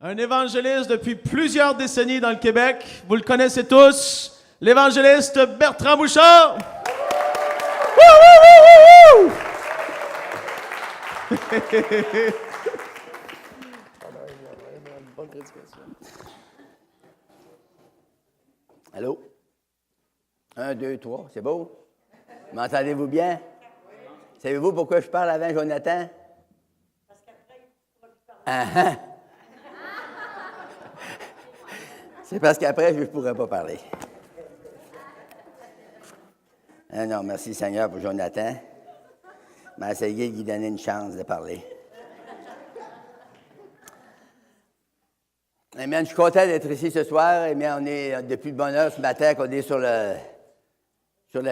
Un évangéliste depuis plusieurs décennies dans le Québec. Vous le connaissez tous, l'évangéliste Bertrand Bouchard. Wouh, wouh, wouh, wouh! Allô? 1, 2, 3, c'est beau? M'entendez-vous bien? Savez-vous pourquoi je parle avant Jonathan? Parce qu'après, il ne pourra plus parler. C'est parce qu'après, je ne pourrai pas parler. Ah non, merci Seigneur pour Jonathan. m'a essayé de lui donner une chance de parler. Amen. Je suis content d'être ici ce soir. Amen. On est depuis de bonne heure ce matin qu'on est sur la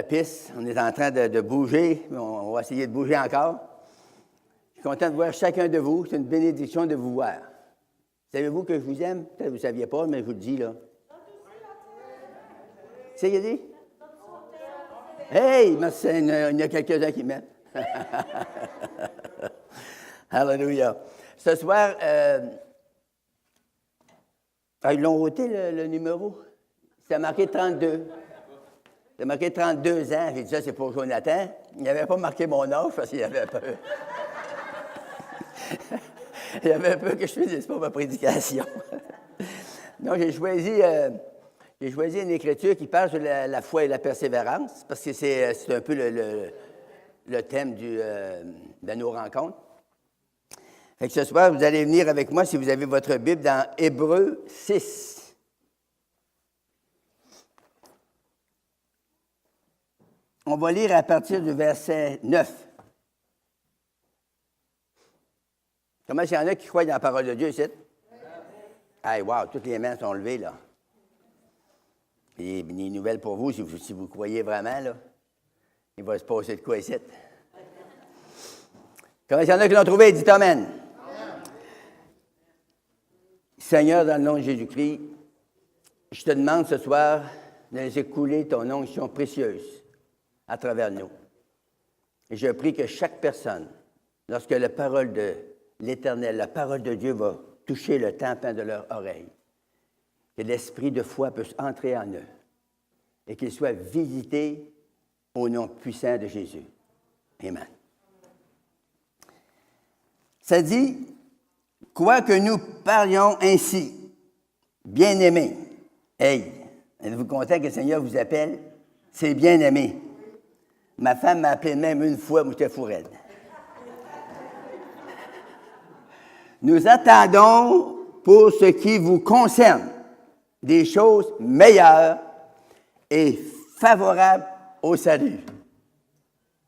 piste. On est en train de bouger. On va essayer de bouger encore. Je suis content de voir chacun de vous. C'est une bénédiction de vous voir. Savez-vous que je vous aime? Peut-être que vous ne saviez pas, mais je vous le dis, là. C'est ce qu'il a dit? Hey! Merci, il y a quelques-uns qui m'aiment. Alléluia. Ce soir, ils l'ont ôté, le numéro. C'était marqué 32. C'était marqué 32 ans. J'ai dit ça, c'est pour Jonathan. Il n'avait pas marqué mon âge parce qu'il avait peur. Il avait peur que je ne finisse pas ma prédication. Donc, j'ai choisi une écriture qui parle sur la foi et la persévérance, parce que c'est un peu le thème de nos rencontres. Fait que ce soir, vous allez venir avec moi, si vous avez votre Bible, dans Hébreux 6. On va lire à partir du verset 9. Comment il y en a qui croient dans la parole de Dieu ici? Hey, wow, toutes les mains sont levées, là. Et des nouvelles pour vous, si vous croyez vraiment, là. Il va se passer de quoi ici? Comment il y en a qui l'ont trouvé? Dites Amen. Seigneur, dans le nom de Jésus-Christ, je te demande ce soir de laisser couler ton onction précieuse à travers nous. Et je prie que chaque personne, lorsque la parole de l'Éternel, la parole de Dieu va toucher le tympan de leur oreille, que l'esprit de foi puisse entrer en eux et qu'il soit visité au nom puissant de Jésus. Amen. Ça dit, quoique nous parlions ainsi, bien-aimés, hey, êtes-vous content que le Seigneur vous appelle? C'est bien-aimé. Ma femme m'a appelé même une fois, moi j'étais fou raide. Nous attendons pour ce qui vous concerne des choses meilleures et favorables au salut.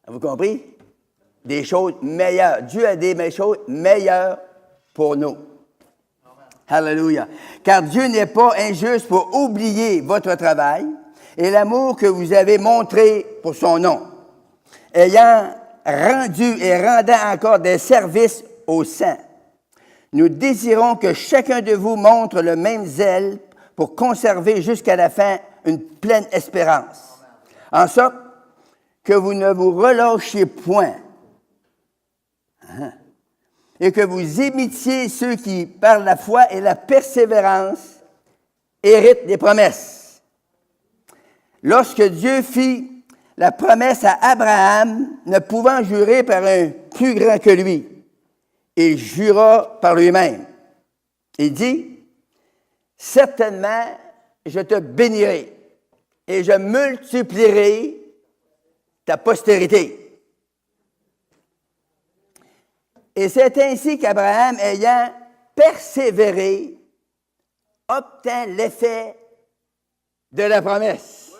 Avez-vous compris? Des choses meilleures. Dieu a des choses meilleures pour nous. Alléluia. Car Dieu n'est pas injuste pour oublier votre travail et l'amour que vous avez montré pour son nom, ayant rendu et rendant encore des services aux saints. Nous désirons que chacun de vous montre le même zèle pour conserver jusqu'à la fin une pleine espérance, en sorte que vous ne vous relâchiez point et que vous imitiez ceux qui, par la foi et la persévérance, héritent des promesses. Lorsque Dieu fit la promesse à Abraham, ne pouvant jurer par un plus grand que lui, il jura par lui-même. Il dit, « Certainement, je te bénirai et je multiplierai ta postérité. » Et c'est ainsi qu'Abraham, ayant persévéré, obtint l'effet de la promesse.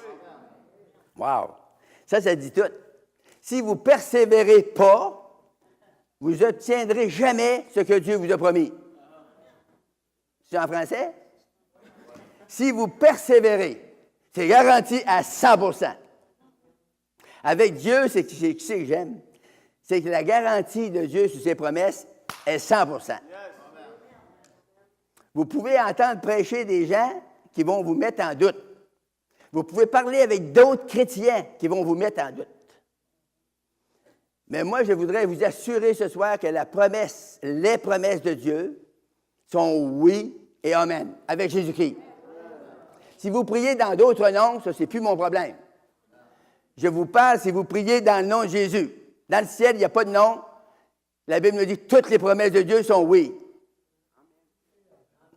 Wow! Ça dit tout. Si vous ne persévérez pas, vous n'obtiendrez jamais ce que Dieu vous a promis. C'est en français? Si vous persévérez, c'est garanti à 100%. Avec Dieu, c'est qui que j'aime? C'est que la garantie de Dieu sur ses promesses est 100%. Vous pouvez entendre prêcher des gens qui vont vous mettre en doute. Vous pouvez parler avec d'autres chrétiens qui vont vous mettre en doute. Mais moi, je voudrais vous assurer ce soir que les promesses de Dieu sont oui et amen, avec Jésus-Christ. Si vous priez dans d'autres noms, ça, c'est plus mon problème. Je vous parle si vous priez dans le nom de Jésus. Dans le ciel, il n'y a pas de nom. La Bible nous dit que toutes les promesses de Dieu sont oui.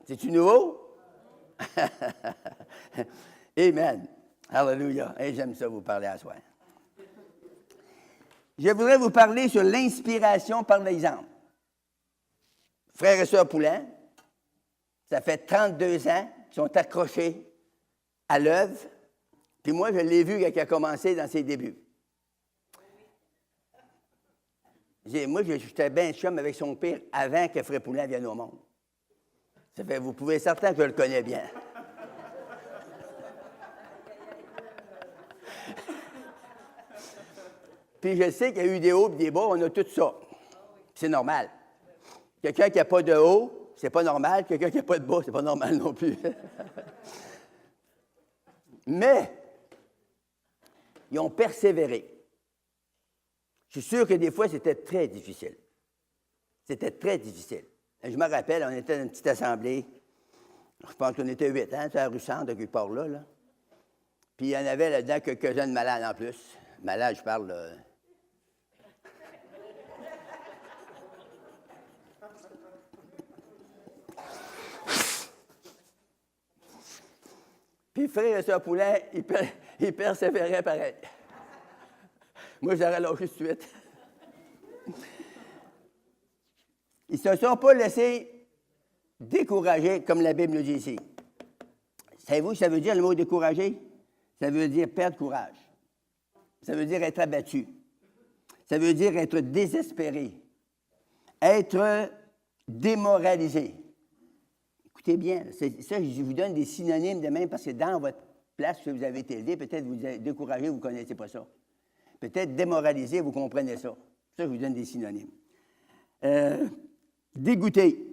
C'est-tu nouveau? Amen. Hallelujah. Et j'aime ça vous parler à soi. Je voudrais vous parler sur l'inspiration par l'exemple. Frères et sœurs Poulin, ça fait 32 ans qu'ils sont accrochés à l'œuvre. Puis moi, je l'ai vu quand il a commencé dans ses débuts. Moi, j'étais bien chum avec son père avant que Frère Poulin vienne au monde. Ça fait, vous pouvez être certain que je le connais bien. Puis je sais qu'il y a eu des hauts et des bas, on a tout ça. C'est normal. Quelqu'un qui n'a pas de haut, c'est pas normal. Quelqu'un qui n'a pas de bas, c'est pas normal non plus. Mais, ils ont persévéré. Je suis sûr que des fois, c'était très difficile. C'était très difficile. Et je me rappelle, on était dans une petite assemblée. Je pense qu'on était 8 ans, c'est à la rue Centre, quelque part là. Puis il y en avait là-dedans quelques jeunes malades en plus. Malades, je parle. Puis frère et sœur Poulin, ils persévéraient pareil. Moi, j'aurais lâché tout de suite. Ils ne se sont pas laissés décourager, comme la Bible nous dit ici. Savez-vous ce que ça veut dire, le mot décourager? Ça veut dire perdre courage. Ça veut dire être abattu. Ça veut dire être désespéré. Être démoralisé. Écoutez bien, ça, je vous donne des synonymes de même parce que dans votre place que vous avez été élevé, peut-être vous êtes découragé, vous ne connaissez pas ça. Peut-être démoralisé, vous comprenez ça. Ça, je vous donne des synonymes. Dégoûté,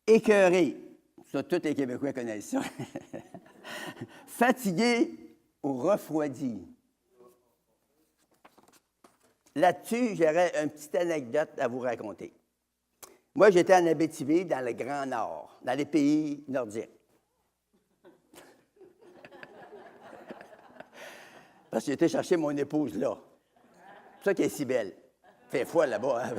écœuré, ça, tous les Québécois connaissent ça. Fatigué ou refroidi. Là-dessus, j'aurais une petite anecdote à vous raconter. Moi, j'étais en Abitibi, dans le Grand Nord, dans les pays nordiques. Parce que j'étais chercher mon épouse là. C'est pour ça qu'elle est si belle. Fait foi là-bas. Hein?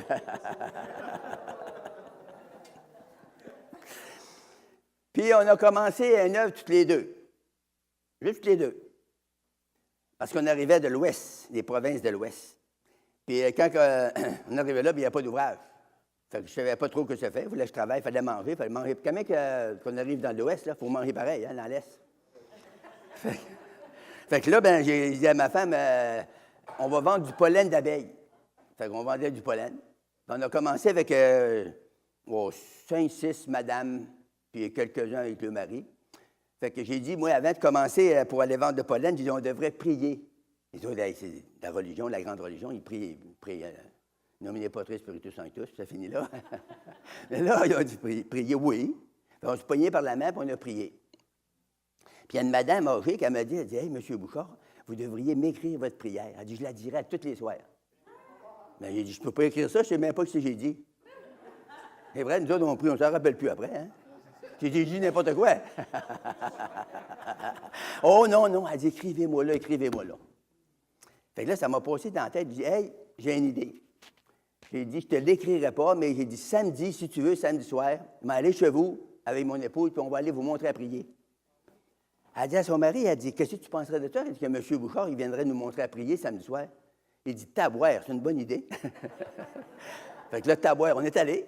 Puis on a commencé une œuvre toutes les deux. Juste toutes les deux. Parce qu'on arrivait de l'Ouest, des provinces de l'Ouest. Puis quand on arrivait là, il n'y avait pas d'ouvrage. Fait que je ne savais pas trop ce que ça fait. Il fallait que je travaille, il fallait manger. Quand même qu'on arrive dans l'Ouest, il faut manger pareil, hein, dans l'Est. Fait que là, ben, j'ai dit à ma femme, on va vendre du pollen d'abeilles. Fait qu'on vendait du pollen. On a commencé avec 5, 6 madames, puis quelques-uns avec le mari. Fait que j'ai dit, moi, avant de commencer pour aller vendre du pollen, j'ai dit, on devrait prier. Les autres, c'est la religion, la grande religion, ils prient Nomine Patris Spiritus Sanctus, ça finit là. Mais là, ils ont dit prier, oui. Puis on se poignait par la main, puis on a prié. Puis il y a une madame âgée qui m'a dit, elle dit, hey, M. Bouchard, vous devriez m'écrire votre prière. Elle dit, je la dirai à tous les soirs. Mais j'ai dit, je ne peux pas écrire ça, je ne sais même pas ce que j'ai dit. C'est vrai, nous autres, on prie, on ne s'en rappelle plus après. Hein? J'ai dit n'importe quoi. Oh non, elle dit, écrivez-moi là. Fait que là, ça m'a passé dans la tête, j'ai dit, hey, j'ai une idée. J'ai dit, je ne te l'écrirai pas, mais j'ai dit, samedi, si tu veux, samedi soir, je vais aller chez vous avec mon épouse, puis on va aller vous montrer à prier. Elle dit à son mari, elle dit, qu'est-ce que tu penserais de ça? Elle dit que M. Bouchard, il viendrait nous montrer à prier samedi soir. Il dit, taboire, c'est une bonne idée. Fait que là, taboire, on est allé.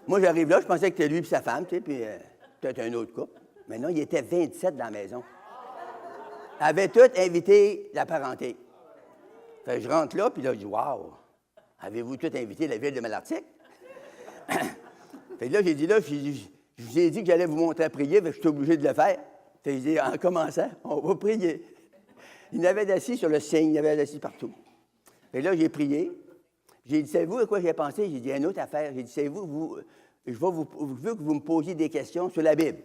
Moi, j'arrive là, je pensais que c'était lui et sa femme, tu sais, puis peut-être un autre couple. Mais non, il était 27 dans la maison. Elle avait tout invité la parenté. Fait que je rentre là, puis là, je dis, wow, avez-vous tout invité la ville de Malartic? Fait que là, j'ai dit, je vous ai dit que j'allais vous montrer à prier, fait que je suis obligé de le faire. Fait que j'ai dit, en commençant, on va prier. Il avait assis sur le signe, il avait assis partout. Fait que là, j'ai prié. J'ai dit, savez-vous à quoi j'ai pensé? J'ai dit, une autre affaire. J'ai dit, savez-vous, je veux que vous me posiez des questions sur la Bible.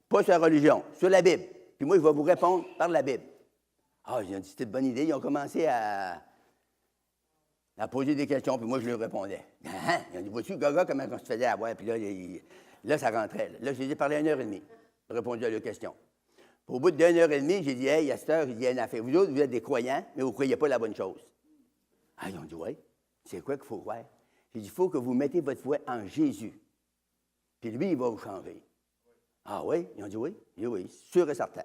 Pas sur la religion, sur la Bible. Puis moi, je vais vous répondre par la Bible. Ah, j'ai dit, c'était une bonne idée. Ils ont commencé à Elle a posé des questions, puis moi, je lui répondais. Hein? Il a dit, vois-tu, Gaga, comment on se faisait avoir? Puis là, ça rentrait. Là, j'ai parlé 1h30. J'ai répondu à leurs questions. Puis au bout d'1h30, j'ai dit, hey, à cette heure, il y a une affaire. Vous autres, vous êtes des croyants, mais vous ne croyez pas la bonne chose. Ah, ils ont dit, oui. C'est quoi qu'il faut croire? J'ai dit, il faut que vous mettez votre foi en Jésus. Puis lui, il va vous changer. Ah oui? Ils ont dit oui. J'ai dit oui, sûr et certain.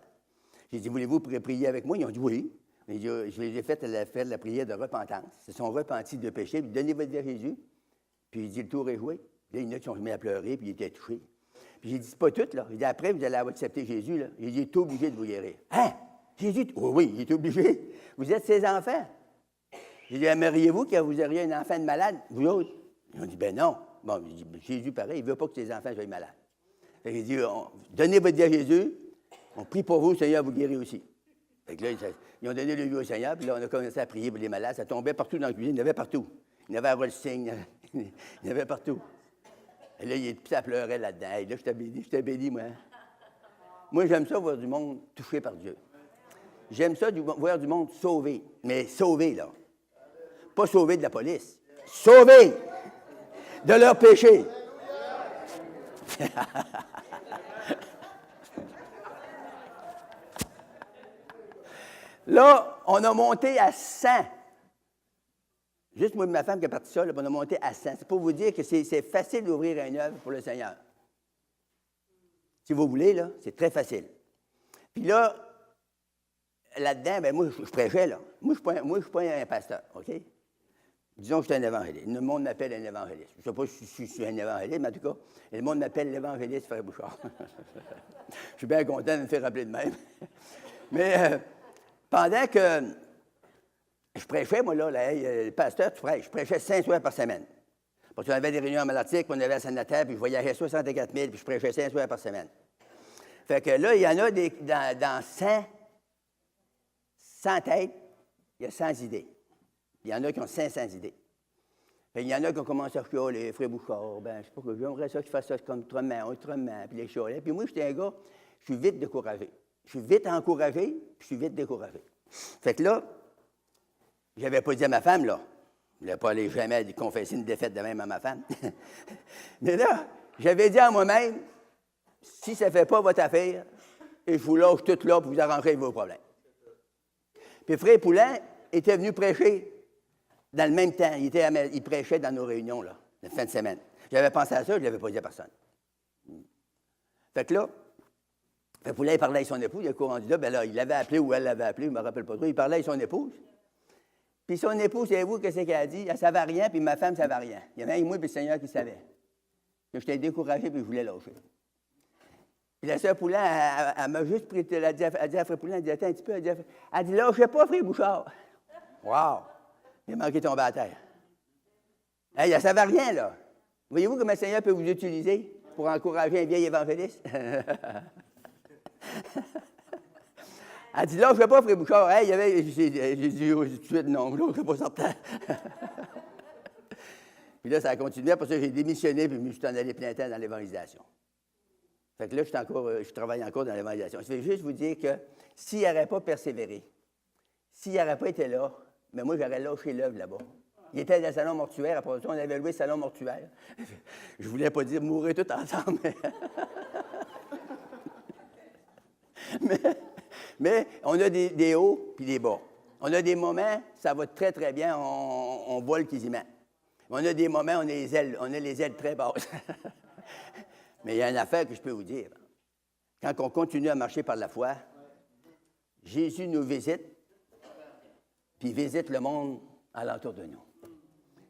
J'ai dit, voulez-vous prier avec moi? Ils ont dit oui. Dit, je les ai fait la prière de repentance. Ils se sont repentis de péché, puis donnez votre vie à Jésus. Puis il dit, le tour est joué. Là, il y en a qui sont mis à pleurer, puis ils étaient touchés. Puis j'ai dit, c'est pas tout, là. J'ai dit, après, vous allez accepter Jésus, là. J'ai dit, il est obligé de vous guérir. Hein? Jésus, oui, il est obligé. Vous êtes ses enfants. J'ai dit, aimeriez-vous que vous auriez un enfant de malade, vous autres? Ils ont dit, ben non. Bon, j'ai dit, Jésus, pareil, il ne veut pas que ses enfants soient malades. J'ai dit, donnez votre vie à Jésus, on prie pour vous, le Seigneur vous guérit aussi. Fait que là, ils ont donné le vie au Seigneur, puis là, on a commencé à prier pour les malades. Ça tombait partout dans la cuisine, il y en avait partout. Il y en avait à Rolsting, il y en avait partout. Et là, ça pleurait là-dedans. Et là, je t'ai béni, moi. Moi, j'aime ça voir du monde touché par Dieu. J'aime ça voir du monde sauvé, mais sauvé, là. Pas sauvé de la police, sauvé de leur péché. Là, on a monté à 100. Juste moi et ma femme qui est partie ça, là, on a monté à 100. C'est pour vous dire que c'est facile d'ouvrir une œuvre pour le Seigneur. Si vous voulez, là, c'est très facile. Puis là, là-dedans, ben moi, je prêchais, là. Moi, je ne suis pas un pasteur, OK? Disons que je suis un évangéliste. Le monde m'appelle un évangéliste. Je ne sais pas si je suis un évangéliste, mais en tout cas, le monde m'appelle l'évangéliste Frère Bouchard. Je suis bien content de me faire appeler de même. Mais pendant que je prêchais, moi, là, le pasteur, tu prêches. Je prêchais 5 soirs par semaine. Parce qu'on avait des réunions à Malartic, on avait à Saint-Nathalie, puis je voyageais 64 000, puis je prêchais 5 soirs par semaine. Fait que là, il y en a dans 100 têtes, il y a 100 idées. Il y en a qui ont 500 idées. Puis il y en a qui ont commencé à chialer, Frère Bouchard, ben, je sais pas que j'aimerais ça que je fasse ça comme autrement, puis les chialait. Puis moi, j'étais un gars, je suis vite découragé. Je suis vite encouragé, puis je suis vite découragé. Fait que là, j'avais pas dit à ma femme, là, je ne voulais pas aller jamais confesser une défaite de même à ma femme. Mais là, j'avais dit à moi-même, si ça ne fait pas votre affaire, et je vous lâche tout là pour vous arranger vos problèmes. Puis Frère Poulin était venu prêcher dans le même temps. Il prêchait dans nos réunions, là, la fin de semaine. J'avais pensé à ça, je ne l'avais pas dit à personne. Fait que là, Frère Poulin, il parlait avec son épouse, il a couru là, ben là, il l'avait appelé ou elle l'avait appelé, je ne me rappelle pas trop. Il parlait avec son épouse. Puis son épouse, savez-vous qu'est-ce qu'elle a dit? Elle ne savait rien, puis ma femme ne savait rien. Il y avait un moi et le Seigneur qui savait. J'étais découragé, puis je voulais lâcher. Puis la sœur Poulin, elle m'a juste pris, elle a dit à Frère Poulin, elle dit, attends un petit peu, elle dit, lâchez pas, Frère Bouchard. Wow! Il a manqué de tomber à terre. Elle ne savait rien, là. Voyez-vous comment le Seigneur peut vous utiliser pour encourager un vieil évangéliste? Elle dit, là, je ne vais pas, Frère Bouchard. Hey, j'ai dit, tout de suite, non, là, je ne suis pas certain. Puis là, ça a continué. Après ça, j'ai démissionné, puis je suis en allé plein temps dans l'évangélisation. Fait que là, je travaille encore dans l'évangélisation. Je vais juste vous dire que s'il n'aurait pas persévéré, s'il n'aurait pas été là, mais moi, j'aurais lâché l'œuvre là-bas. Il était dans le salon mortuaire. Après ça, on avait loué le salon mortuaire. Je ne voulais pas dire mourir tous ensemble. Mais on a des hauts puis des bas. On a des moments, ça va très, très bien, on vole quasiment. On a des moments, on a les ailes très basses. Mais il y a une affaire que je peux vous dire. Quand on continue à marcher par la foi, Jésus nous visite, puis visite le monde alentour de nous. Puis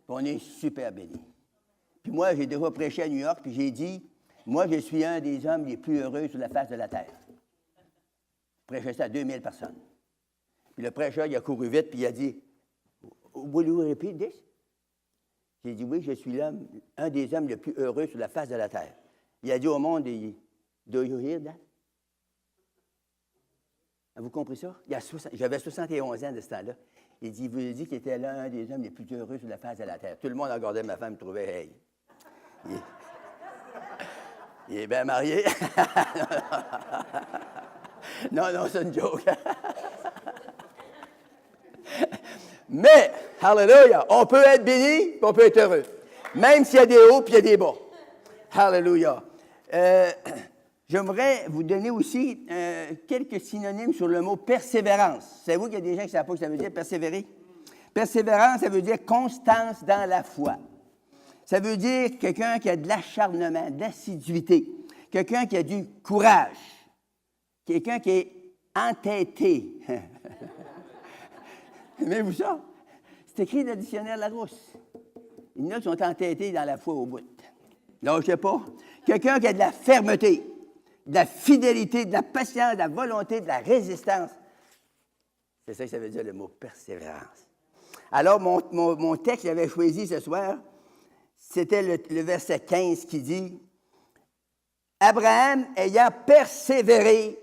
on est super bénis. Puis moi, j'ai déjà prêché à New York, puis j'ai dit, moi, je suis un des hommes les plus heureux sur la face de la terre. Je prêchais ça à 2000 personnes. Puis le prêcheur, il a couru vite, puis il a dit, will you repeat this? J'ai dit, oui, je suis un des hommes les plus heureux sur la face de la terre. Il a dit au monde, do you hear that? Avez-vous compris ça? J'avais 71 ans de ce temps-là. Il dit, vous dit qu'il était là un des hommes les plus heureux sur la face de la terre. Tout le monde regardait ma femme, me trouvait, hey. Il est bien marié. Non, c'est une joke. Mais, Hallelujah. On peut être béni, puis on peut être heureux. Même s'il y a des hauts, puis il y a des bas. Hallelujah. J'aimerais vous donner aussi quelques synonymes sur le mot persévérance. Savez-vous qu'il y a des gens qui ne savent pas ce que ça veut dire, persévérer? Persévérance, ça veut dire constance dans la foi. Ça veut dire quelqu'un qui a de l'acharnement, de l'assiduité. Quelqu'un qui a du courage. Quelqu'un qui est entêté. Aimez-vous ça? C'est écrit dans le dictionnaire Larousse. Il y en a qui sont entêtés dans la foi au bout. Non, je ne sais pas. Quelqu'un qui a de la fermeté, de la fidélité, de la patience, de la volonté, de la résistance. C'est ça que ça veut dire le mot persévérance. Alors, mon texte que j'avais choisi ce soir, c'était le verset 15 qui dit « Abraham, ayant persévéré,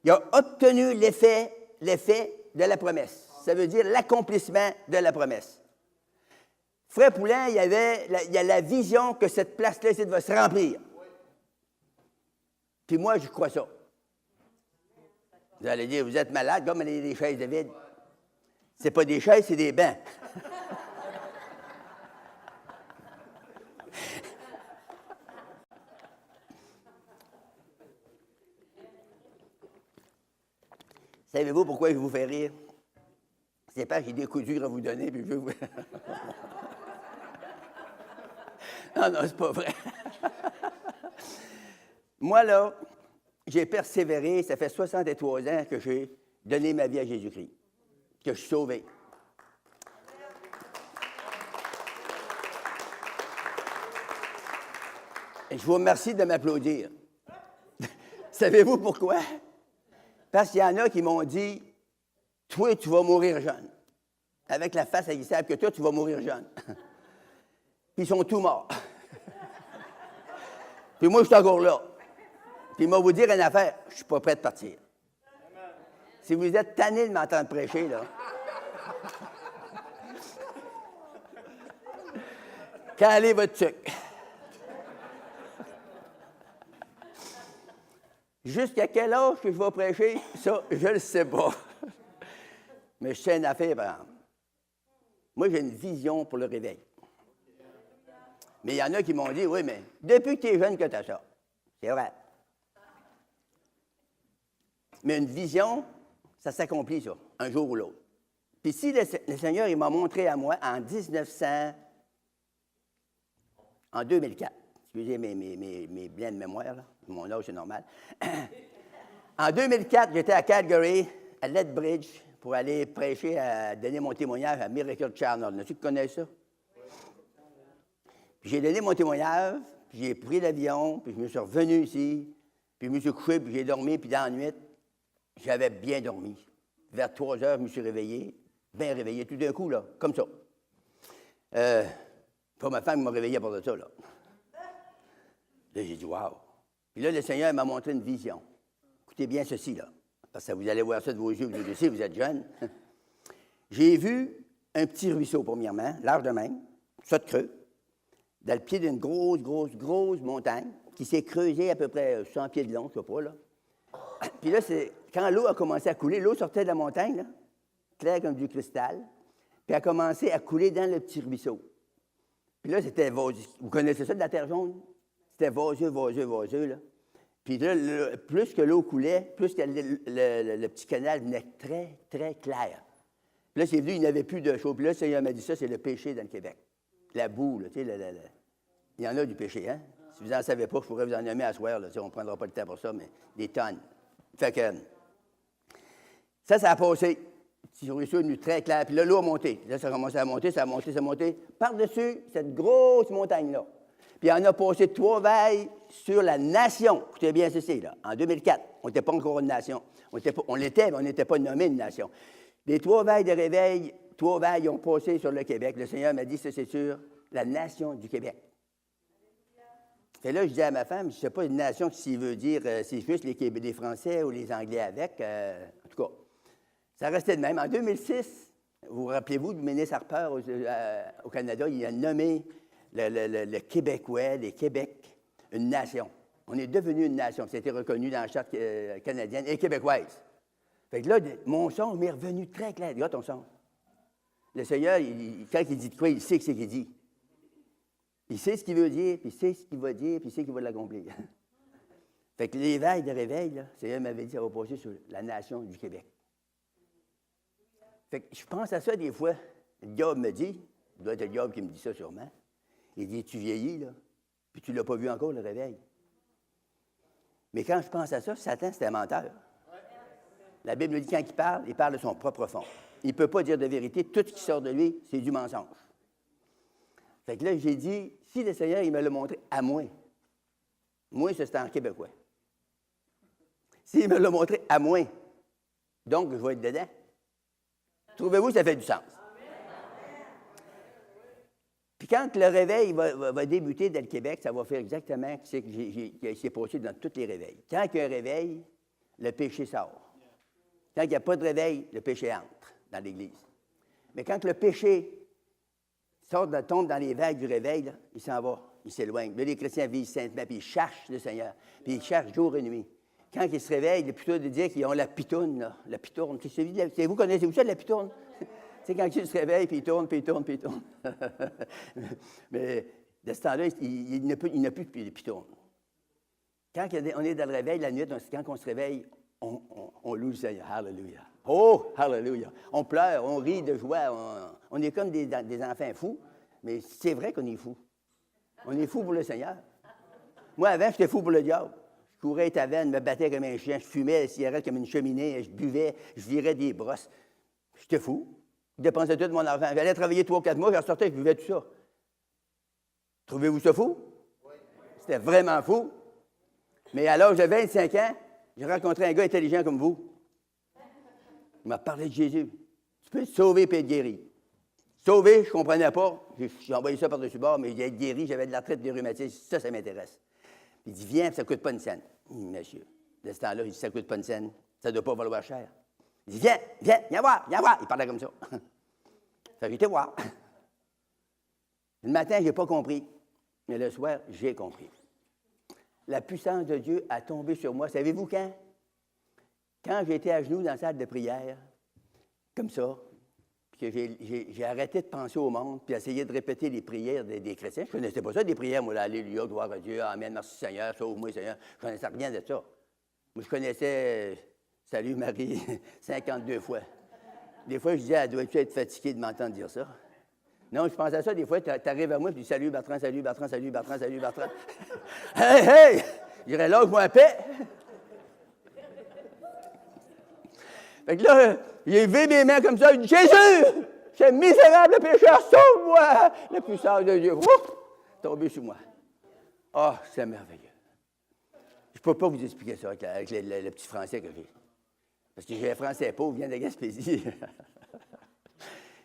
il a obtenu l'effet de la promesse. » Ça veut dire l'accomplissement de la promesse. Frère Poulain, il y a la vision que cette place-là ici va se remplir. Puis moi, je crois ça. Vous allez dire, vous êtes malade, comme il y a des chaises de vide. C'est pas des chaises, c'est des bancs. Savez-vous pourquoi je vous fais rire? C'est pas que j'ai des coups durs à vous donner, puis je veux vous... Non, c'est pas vrai. Moi, là, j'ai persévéré, ça fait 63 ans que j'ai donné ma vie à Jésus-Christ, que je suis sauvé. Et je vous remercie de m'applaudir. Savez-vous pourquoi? Parce qu'il y en a qui m'ont dit, toi, tu vas mourir jeune. Avec la face, ils savent que toi, tu vas mourir jeune. Puis ils sont tous morts. Puis moi, je suis encore là. Puis il m'a vous dire une affaire, je ne suis pas prêt de partir. Si vous êtes tanné de m'entendre prêcher, là, calez votre truc. Jusqu'à quel âge que je vais prêcher, ça, je ne le sais pas. Mais je sais une affaire, par exemple. Moi, j'ai une vision pour le réveil. Mais il y en a qui m'ont dit, oui, mais depuis que tu es jeune que tu as ça. C'est vrai. Mais une vision, ça s'accomplit, ça, un jour ou l'autre. Puis si le Seigneur, il m'a montré à moi en 2004, excusez mes blancs de mémoire, là. Mon âge, c'est normal. En 2004, j'étais à Calgary, à Lethbridge, pour aller prêcher, donner mon témoignage à Miracle Channel. Tu connais ça? Puis j'ai donné mon témoignage, puis j'ai pris l'avion, puis je me suis revenu ici, puis je me suis couché, puis j'ai dormi, puis dans la nuit, j'avais bien dormi. Vers 3 heures, je me suis réveillé, bien réveillé, tout d'un coup, là, comme ça. Pas ma femme m'a réveillé pour ça, là. Là, j'ai dit, wow. Puis là, le Seigneur m'a montré une vision. Écoutez bien ceci, là, parce que vous allez voir ça de vos yeux, vous aussi, vous êtes jeunes. J'ai vu un petit ruisseau, premièrement, large de même, ça de creux, dans le pied d'une grosse montagne, qui s'est creusée à peu près 100 pieds de long, je ne sais pas, là. Puis là, quand l'eau a commencé à couler, l'eau sortait de la montagne, là, claire comme du cristal, puis a commencé à couler dans le petit ruisseau. Puis là, c'était vaseux. Vous connaissez ça de la terre jaune? C'était vaseux, là. Puis là, plus que l'eau coulait, plus que le petit canal venait très, très clair. Puis là, c'est venu, il n'y avait plus de chaud. Puis là, le Seigneur m'a dit ça, c'est le péché dans le Québec. La boue, là, tu sais, il y en a du péché, hein? Si vous n'en savez pas, je pourrais vous en nommer à soir, là, on ne prendra pas le temps pour ça, mais des tonnes. Fait que ça a passé. Le ruisseau est venu très clair. Puis là, l'eau a monté. Là, ça a commencé à monter, ça a monté. Par-dessus cette grosse montagne-là. Puis on a passé 3 vagues sur la nation. Écoutez bien ceci, là. En 2004, on n'était pas encore une nation. On l'était, mais on n'était pas nommé une nation. Les 3 vagues de réveil, 3 vagues ont passé sur le Québec. Le Seigneur m'a dit, ça, c'est sur la nation du Québec. Et là, je dis à ma femme, je ne sais pas une nation s'il veut dire, c'est juste les Français ou les Anglais avec. En tout cas, ça restait de même. En 2006, vous rappelez-vous du ministre Harper au Canada, il a nommé le Québécois, les Québec, une nation. On est devenu une nation. C'était reconnu dans la charte canadienne et québécoise. Fait que là, mon son m'est revenu très clair. Regarde ton son. Le Seigneur, quand il dit de quoi, il sait ce qu'il dit. Il sait ce qu'il veut dire, puis il sait ce qu'il va dire, puis il sait qu'il va l'accomplir. Fait que l'éveil de réveil, là, le Seigneur m'avait dit, ça va passer sur la nation du Québec. Fait que je pense à ça des fois. Le diable me dit, il doit être le diable qui me dit ça sûrement. Il dit, tu vieillis, là, puis tu ne l'as pas vu encore, le réveil. Mais quand je pense à ça, Satan, c'est un menteur. La Bible nous dit, quand il parle de son propre fond. Il ne peut pas dire de vérité. Tout ce qui sort de lui, c'est du mensonge. Fait que là, j'ai dit, si le Seigneur, il me l'a montré à moi, ça, c'est en québécois. S'il me l'a montré à moi, donc, je vais être dedans. Trouvez-vous que ça fait du sens? Puis quand le réveil va débuter dans le Québec, ça va faire exactement ce qui s'est passé dans tous les réveils. Quand il y a un réveil, le péché sort. Quand il n'y a pas de réveil, le péché entre dans l'Église. Mais quand le péché tombe dans les vagues du réveil, là, il s'en va, il s'éloigne. Là, les chrétiens vivent saintement, puis ils cherchent le Seigneur, puis ils cherchent jour et nuit. Quand ils se réveillent, il est plutôt de dire qu'ils ont la pitoune, là, la pitourne. Vous connaissez-vous ça, la pitourne? C'est quand ils se réveillent, puis ils tournent, puis ils tournent, puis ils tournent. Mais de ce temps-là, il n'a plus de pitourne. Quand on est dans le réveil, la nuit, quand on se réveille, on loue le Seigneur. Alléluia. Oh, alléluia. On pleure, on rit de joie. On est comme des enfants fous, mais c'est vrai qu'on est fous. On est fous pour le Seigneur. Moi, avant, j'étais fou pour le diable. Je courais les tavernes, me battais comme un chien, je fumais les cigarettes comme une cheminée, je buvais, je virais des brosses. J'étais fou. Je dépensais tout mon argent. J'allais travailler 3 ou 4 mois, je sortais, je buvais tout ça. Trouvez-vous ça fou? Oui. C'était vraiment fou. Mais à l'âge de 25 ans, j'ai rencontré un gars intelligent comme vous. Il m'a parlé de Jésus. Tu peux être sauvé et être guéri. Sauvé, je ne comprenais pas. J'ai envoyé ça par-dessus bord, mais être guéri, j'avais de l'arthrite, des rhumatismes. Ça m'intéresse. Il dit, viens, ça ne coûte pas une scène. Monsieur, de ce temps-là, il dit, ça ne coûte pas une scène. Ça ne doit pas valoir cher. Il dit, viens voir. Il parlait comme ça. Ça, j'ai été voir. Le matin, je n'ai pas compris. Mais le soir, j'ai compris. La puissance de Dieu a tombé sur moi. Savez-vous quand? Quand j'étais à genoux dans la salle de prière, comme ça, puis que j'ai arrêté de penser au monde, puis essayé de répéter les prières des chrétiens. Je ne connaissais pas ça, des prières, moi, Alléluia, gloire à Dieu, Amen, merci Seigneur, sauve-moi Seigneur. Je ne connaissais rien de ça. Moi, je connaissais Salut Marie 52 fois. Des fois, je disais, elle doit-tu être fatiguée de m'entendre dire ça? Non, je pensais à ça, des fois, tu arrives à moi, puis tu dis, salut Bertrand, salut Bertrand, salut Bertrand, salut Bertrand. Hey! Je dirais, lâche-moi la paix. Fait que là, j'ai levé mes mains comme ça, il dit, Jésus, c'est misérable pécheur, sauve-moi! La puissance de Dieu, ouf, tombé sur moi. Ah, oh, c'est merveilleux. Je ne peux pas vous expliquer ça avec le petit français que j'ai. Parce que j'ai un français pauvre, vient de Gaspésie.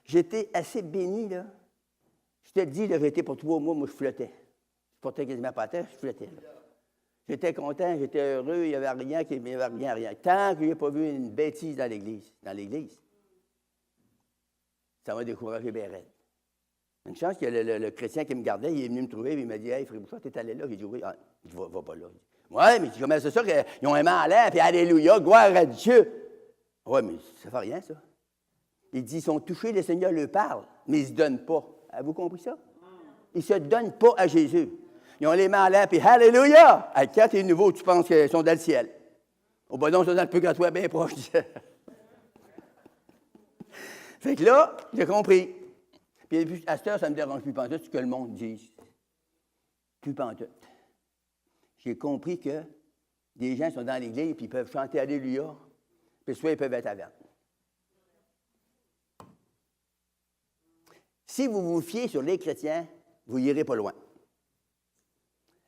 J'étais assez béni, là. Je te le dis, là, j'étais pour 3 mois, moi, je flottais. Je portais quasiment pas à terre, je flottais, là. J'étais content, j'étais heureux, il n'y avait rien. Tant que je n'ai pas vu une bêtise dans l'Église. Ça m'a découragé bien raide. Une chance que le chrétien qui me gardait, il est venu me trouver et il m'a dit, hey, Frère Bouchard, t'es allé là? J'ai dit, oui. Ah, il ne va pas là. Oui, mais comment c'est ça qu'ils ont un main en l'air, puis Alléluia, gloire à Dieu. Oui, mais ça ne fait rien, ça. Il dit, ils sont touchés, le Seigneur leur parle, mais ils ne se donnent pas. Avez-vous compris ça? Ils ne se donnent pas à Jésus. Ils ont les mains en l'air, puis Alléluia! Quand tu es nouveau, tu penses qu'ils sont dans le ciel. Au bon non, ils sont dans le purgatoire bien proche du ciel. Fait que là, j'ai compris. Puis à cette heure, ça ne me dérange plus pantoute ce que le monde dise. Plus pantoute. J'ai compris que des gens sont dans l'Église, puis ils peuvent chanter Alléluia, puis soit ils peuvent être aveugles. Si vous vous fiez sur les chrétiens, vous n'irez pas loin.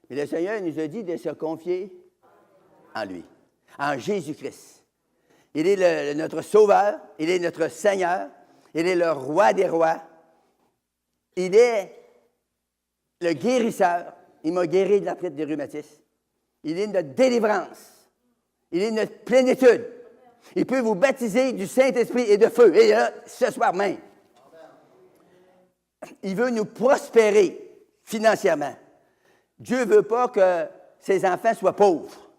Mais le Seigneur nous a dit de se confier en lui, en Jésus-Christ. Il est notre Sauveur, il est notre Seigneur, il est le Roi des rois, il est le guérisseur. Il m'a guéri de l'arthrite des rhumatismes. Il est notre délivrance. Il est notre plénitude. Il peut vous baptiser du Saint-Esprit et de feu. Et là, ce soir même. Il veut nous prospérer financièrement. Dieu ne veut pas que ses enfants soient pauvres.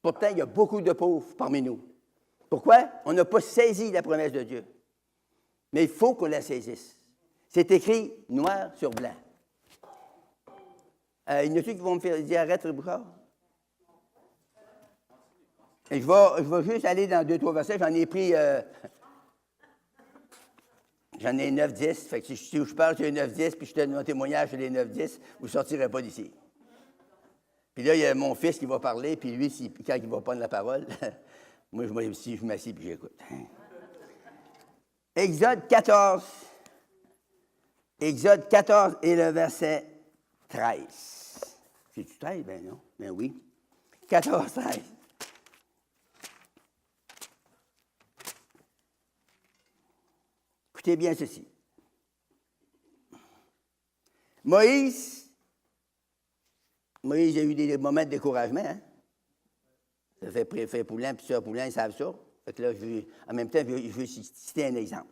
Pourtant, il y a beaucoup de pauvres parmi nous. Pourquoi? On n'a pas saisi la promesse de Dieu. Mais il faut qu'on la saisisse. C'est écrit noir sur blanc. Il y en a qui vont me faire dire arrête, Frère Bouchard? Et je vais juste aller dans 2-3 versets. J'en ai pris. J'en ai 9-10. Fait que si je parle sur les 9-10, puis je te donne mon témoignage sur les 9-10, vous ne sortirez pas d'ici. Puis là, il y a mon fils qui va parler, puis lui, quand il va prendre la parole, moi, je m'assis puis j'écoute. Exode 14. Exode 14 et le verset 13. C'est-tu 13? Ben non. Ben oui. 14, 13. Écoutez bien ceci. Moïse a eu des moments de découragement. Hein? Ça fait Poulin, puis Sœur Poulin, ils savent ça. Fait que là, en même temps, je veux citer un exemple.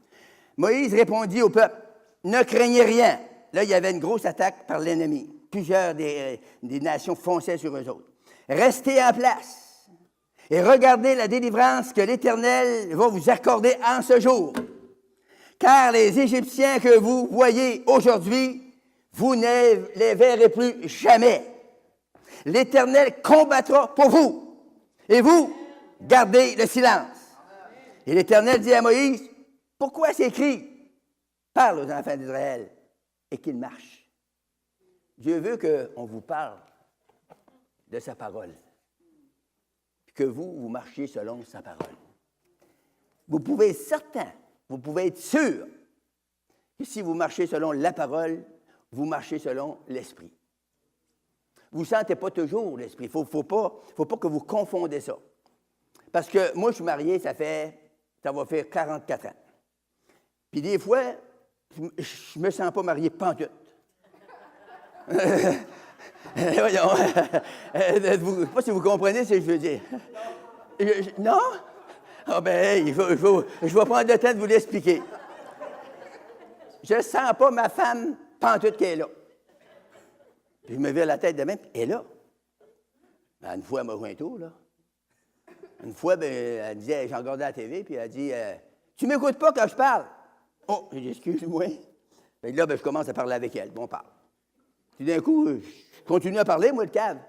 Moïse répondit au peuple, « Ne craignez rien. » Là, il y avait une grosse attaque par l'ennemi. Plusieurs des nations fonçaient sur eux autres. « Restez en place et regardez la délivrance que l'Éternel va vous accorder en ce jour. Car les Égyptiens que vous voyez aujourd'hui, vous ne les verrez plus jamais. L'Éternel combattra pour vous, et vous, gardez le silence. » Et l'Éternel dit à Moïse, « Pourquoi ces cris? Parle aux enfants d'Israël et qu'ils marchent. » Dieu veut qu'on vous parle de sa parole, que vous marchiez selon sa parole. Vous pouvez être certain, vous pouvez être sûr que si vous marchez selon la parole, vous marchez selon l'esprit. Vous ne sentez pas toujours l'esprit. Il ne faut pas que vous confondez ça. Parce que moi, je suis marié, ça va faire 44 ans. Puis des fois, je ne me sens pas marié pantoute. Voyons. Je ne sais pas si vous comprenez ce que je veux dire. Non? Ah ben, je vais prendre le temps de vous l'expliquer. Je ne sens pas ma femme pantoute qui est là. Puis je me vire la tête de même, elle est là. Ben, une fois, elle m'a joint tout, là. Une fois, ben, elle disait, j'ai regardé la TV, puis elle dit, tu m'écoutes pas quand je parle? Oh, j'ai dit, excuse-moi. Puis là, ben, je commence à parler avec elle, bon, on parle. Puis d'un coup, je continue à parler, moi, le cave.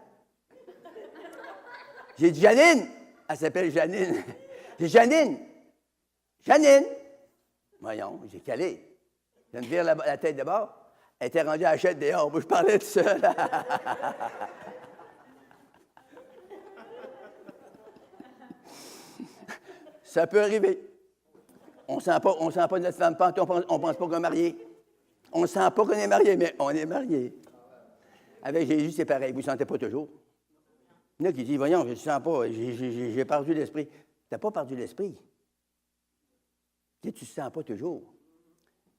J'ai dit, Janine! Elle s'appelle Janine. J'ai dit, Janine! Janine! Voyons, j'ai calé. Je me vire la tête de bord. Elle était rendue à la chaîne dehors. Moi, je parlais tout seul. Ça peut arriver. On ne sent pas notre femme pantoute, on ne pense pas qu'on est marié. On ne sent pas qu'on est marié, mais on est marié. Avec Jésus, c'est pareil. Vous ne sentez pas toujours. Il y en a qui disent, voyons, je ne sens pas, j'ai perdu l'esprit. Tu n'as pas perdu l'esprit. Tu ne te sens pas toujours.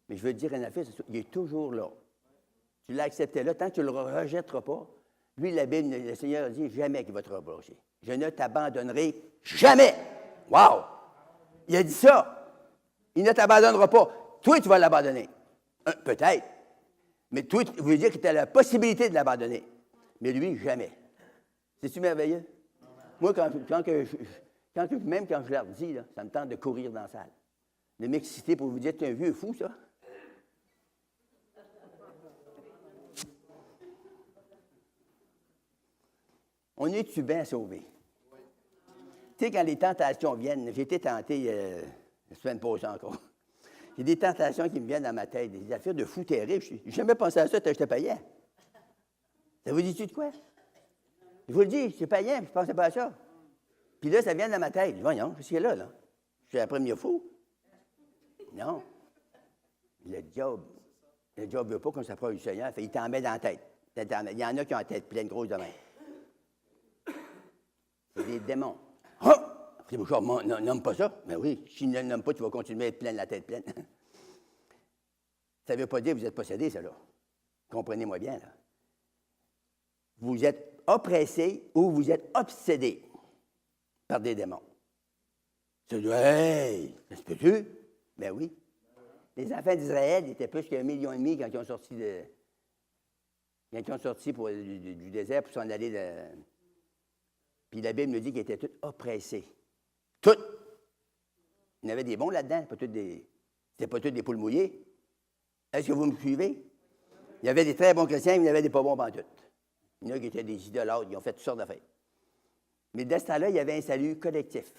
Mais je veux te dire une affaire, il est toujours là. Tu l'as accepté là, tant que tu ne le rejetteras pas. Lui, la Bible, le Seigneur dit jamais qu'il va te reprocher. Je ne t'abandonnerai jamais. Wow! Il a dit ça. Il ne t'abandonnera pas. Toi, tu vas l'abandonner. Peut-être. Mais toi, tu veux dire que tu as la possibilité de l'abandonner. Mais lui, jamais. C'est-tu merveilleux? Moi, même quand je leur dis, là, ça me tente de courir dans la salle. De m'exciter pour vous dire, tu es un vieux fou, ça. On est-tu bien sauvés? Tu sais, quand les tentations viennent, j'ai été tenté la semaine passée encore. J'ai des tentations qui me viennent dans ma tête, des affaires de fou terribles. Je n'ai jamais pensé à ça quand j'étais païen. Ça vous dit-tu de quoi? Je vous le dis, je suis païen, je ne pensais pas à ça. Puis là, ça vient dans ma tête. Voyons, qu'est-ce qu'il y a là? Je suis un premier fou. Non. Le diable ne veut pas qu'on s'approche du Seigneur. Il t'en met dans la tête. Il y en a qui ont la tête pleine grosse de main. C'est des démons. Oh! C'est Bouchard, nomme pas ça. Mais oui, si ne le nomme pas, tu vas continuer à être plein, la tête pleine. Ça ne veut pas dire que vous êtes possédé, ça, là. Comprenez-moi bien, là. Vous êtes oppressé ou vous êtes obsédé par des démons. Tu dis, hey, ça se peut-tu? Ben oui. Les enfants d'Israël étaient plus qu'1,5 million quand ils ont sorti du désert pour s'en aller de. Puis la Bible nous dit qu'ils étaient tous oppressés. Tous. Il y en avait des bons là-dedans, pas tous des C'était pas tous des poules mouillées. Est-ce que vous me suivez? Il y avait des très bons chrétiens, mais il y avait des pas bons pantoutes. Il y en a qui étaient des idolâtres, ils ont fait toutes sortes d'affaires. Mais de ce temps-là, il y avait un salut collectif.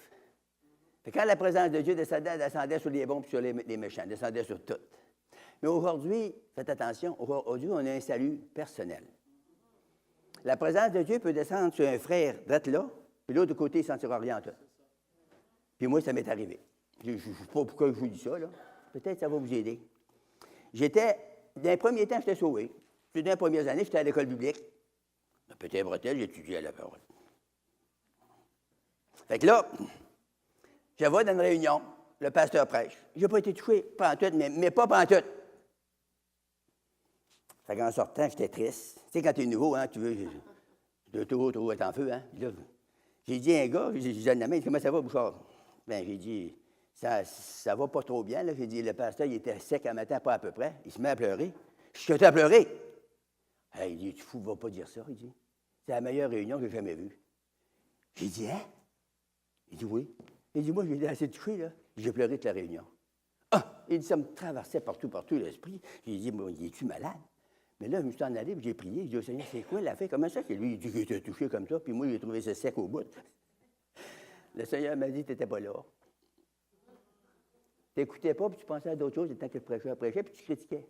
Fait que quand la présence de Dieu descendait sur les bons et sur les méchants, descendait sur tout. Mais aujourd'hui, faites attention, aujourd'hui, on a un salut personnel. La présence de Dieu peut descendre sur un frère d'être là, puis l'autre côté, il ne sentira rien en tout. Puis moi, ça m'est arrivé. Je ne sais pas pourquoi je vous dis ça, là. Peut-être que ça va vous aider. Dans les premiers temps, j'étais sauvé. Dans les premières années, j'étais à l'école biblique. À Petit-Bretel, j'étudiais la parole. Fait que là, je vais dans une réunion, le pasteur prêche. Je n'ai pas été touché, pantoute, mais pas pantoute. Fait qu'en sortant, j'étais triste. Tu sais, quand tu es nouveau, hein, tu veux toujours être en feu, hein. Là, j'ai dit à un gars, j'ai dit la main, comment ça va, Bouchard? Bien, j'ai dit, ça va pas trop bien, là. J'ai dit, le pasteur, il était sec un matin, pas à peu près. Il se met à pleurer. Je suis à pleurer. Hey, il dit, tu fous, va pas dire ça, il dit. C'est la meilleure réunion que j'ai jamais vue. J'ai dit, hein? Il dit, oui. Il dit, moi, j'ai été assez touché, là. J'ai pleuré toute la réunion. Ah! Il dit, ça me traversait partout l'esprit. J'ai dit, bon, es-tu malade? Mais là, je me suis en allé, puis j'ai prié. J'ai dit au Seigneur, c'est quoi la fait? Comment ça que lui, il dit qu'il était touché comme ça? Puis moi, j'ai trouvé ça sec au bout. Le Seigneur m'a dit, tu n'étais pas là. Tu n'écoutais pas, puis tu pensais à d'autres choses, le temps que je prêchais, puis tu critiquais.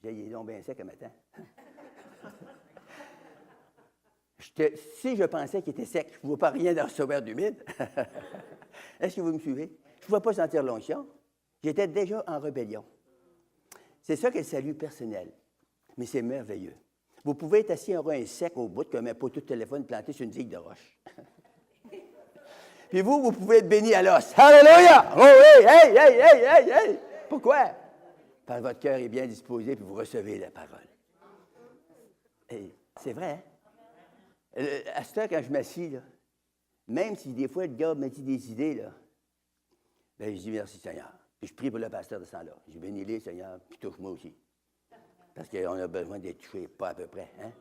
J'ai dit, il est donc bien sec un matin. Si je pensais qu'il était sec, je ne vois pas rien dans ce sauveur d'humide. Est-ce que vous me suivez? Je ne pouvais pas sentir l'onction. J'étais déjà en rébellion. C'est ça qu'est le salut personnel. Mais c'est merveilleux. Vous pouvez être assis en rein sec au bout, comme un poteau de téléphone planté sur une digue de roche. Puis vous pouvez être béni à l'os. Alléluia! Oh oui! Hey, hey, hey, hey, hey! Pourquoi? Parce que votre cœur est bien disposé, puis vous recevez la parole. Et c'est vrai, hein? À cette heure, quand je m'assis, là, même si des fois le gars me dit des idées, là, bien, je dis merci Seigneur. Puis je prie pour le pasteur de ce temps-là. Je bénis les Seigneur, puis touche-moi aussi. Parce qu'on a besoin d'être touché, pas à peu près. Hein?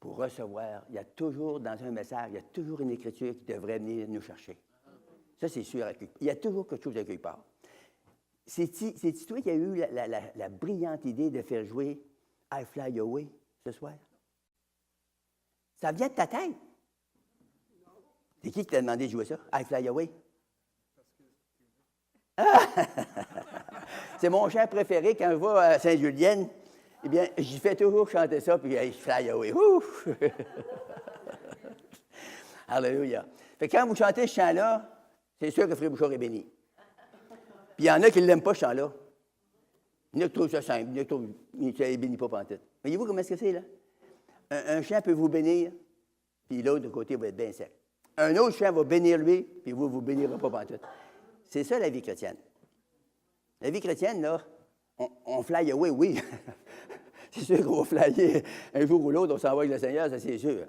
Pour recevoir, il y a toujours, dans un message, il y a toujours une écriture qui devrait venir nous chercher. Ça, c'est sûr. Il y a toujours quelque chose à quelque part. C'est toi qui as eu la brillante idée de faire jouer I Fly Away ce soir? Ça vient de ta tête? C'est qui t'a demandé de jouer ça? I Fly Away? Ah! C'est mon chant préféré quand je vais à Saint-Julienne. Eh bien, j'y fais toujours chanter ça, puis I Fly Away. Ouf! Alléluia. Fait que quand vous chantez ce chant-là, c'est sûr que Frère Bouchard est béni. Puis il y en a qui ne l'aiment pas, ce chant-là. Il y en a qui trouvent ça simple, il y en a qui trouvent ça ne bénit pas pantoute. Voyez-vous comment est-ce que c'est, là? Un chant peut vous bénir, puis l'autre de côté va être bien sec. Un autre chant va bénir lui, puis vous ne vous bénirez pas pantoute. C'est ça, la vie chrétienne. La vie chrétienne, là, on fly away, oui. C'est sûr qu'on va flyer un jour ou l'autre, on s'en va avec le Seigneur, ça c'est sûr.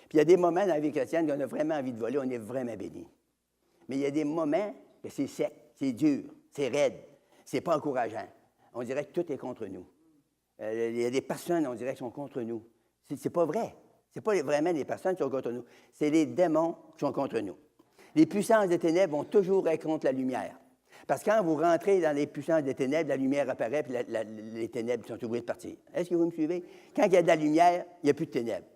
Puis il y a des moments dans la vie chrétienne qu'on a vraiment envie de voler, on est vraiment béni. Mais il y a des moments que c'est sec, c'est dur, c'est raide, c'est pas encourageant. On dirait que tout est contre nous. Il y a des personnes, on dirait, qui sont contre nous. C'est pas vrai. C'est pas vraiment les personnes qui sont contre nous. C'est les démons qui sont contre nous. Les puissances des ténèbres vont toujours être contre la lumière. Parce que quand vous rentrez dans les puissances des ténèbres, la lumière apparaît, puis les ténèbres sont obligées de partir. Est-ce que vous me suivez? Quand il y a de la lumière, il n'y a plus de ténèbres.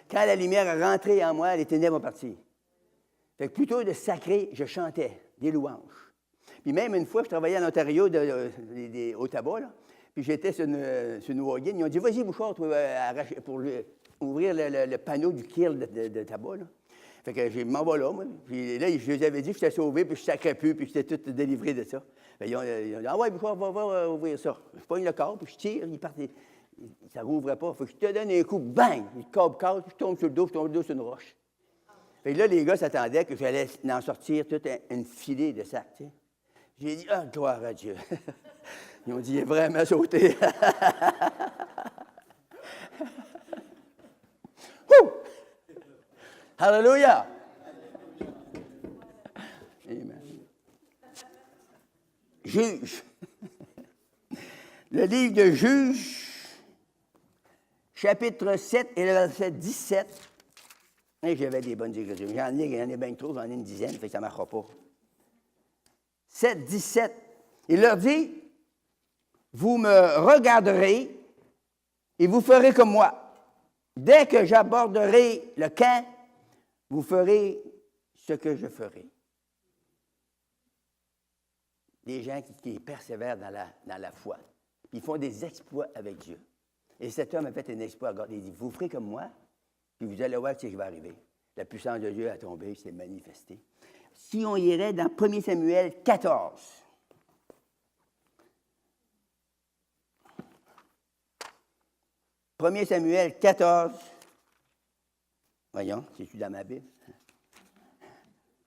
Quand la lumière est rentrée en moi, les ténèbres ont parti. Fait que plutôt de sacrer, je chantais des louanges. Puis même une fois, je travaillais en Ontario au tabac, là, puis j'étais sur une wagon. Ils ont dit, vas-y, Bouchard, pour ouvrir le panneau du kill de tabac, là. Fait que je m'en vais là, moi. Puis là, je les avais dit que j'étais sauvé, puis je ne sacrais plus, puis j'étais tout délivré de ça. Fait ils ont dit, ah ouais, Bouchard, va ouvrir ça. Je pogne le corps, puis je tire, il part. Ça ne rouvrait pas. Faut que je te donne un coup, bang! Le corps casse, je tombe sur le dos, sur une roche. Fait que là, les gars s'attendaient que j'allais en sortir toute une filée de sacs, tu sais. J'ai dit, ah, gloire à Dieu. Ils ont dit, il est vraiment sauté. Alléluia! Amen. Juge. Le livre de Juge, chapitre 7 et le verset 17. Et j'avais des bonnes écritures. J'en ai bien trop, j'en ai une dizaine, fait que ça ne marchera pas. 7, 17. Il leur dit, vous me regarderez et vous ferez comme moi. Dès que j'aborderai le camp, vous ferez ce que je ferai. Des gens qui persévèrent dans la foi. Ils font des exploits avec Dieu. Et cet homme a fait un exploit. Regardez, il dit, vous ferez comme moi, puis vous allez voir ce qui va arriver. La puissance de Dieu a tombé, s'est manifestée. Si on irait dans 1 Samuel 14. 1 Samuel 14. Voyons, si je suis dans ma Bible.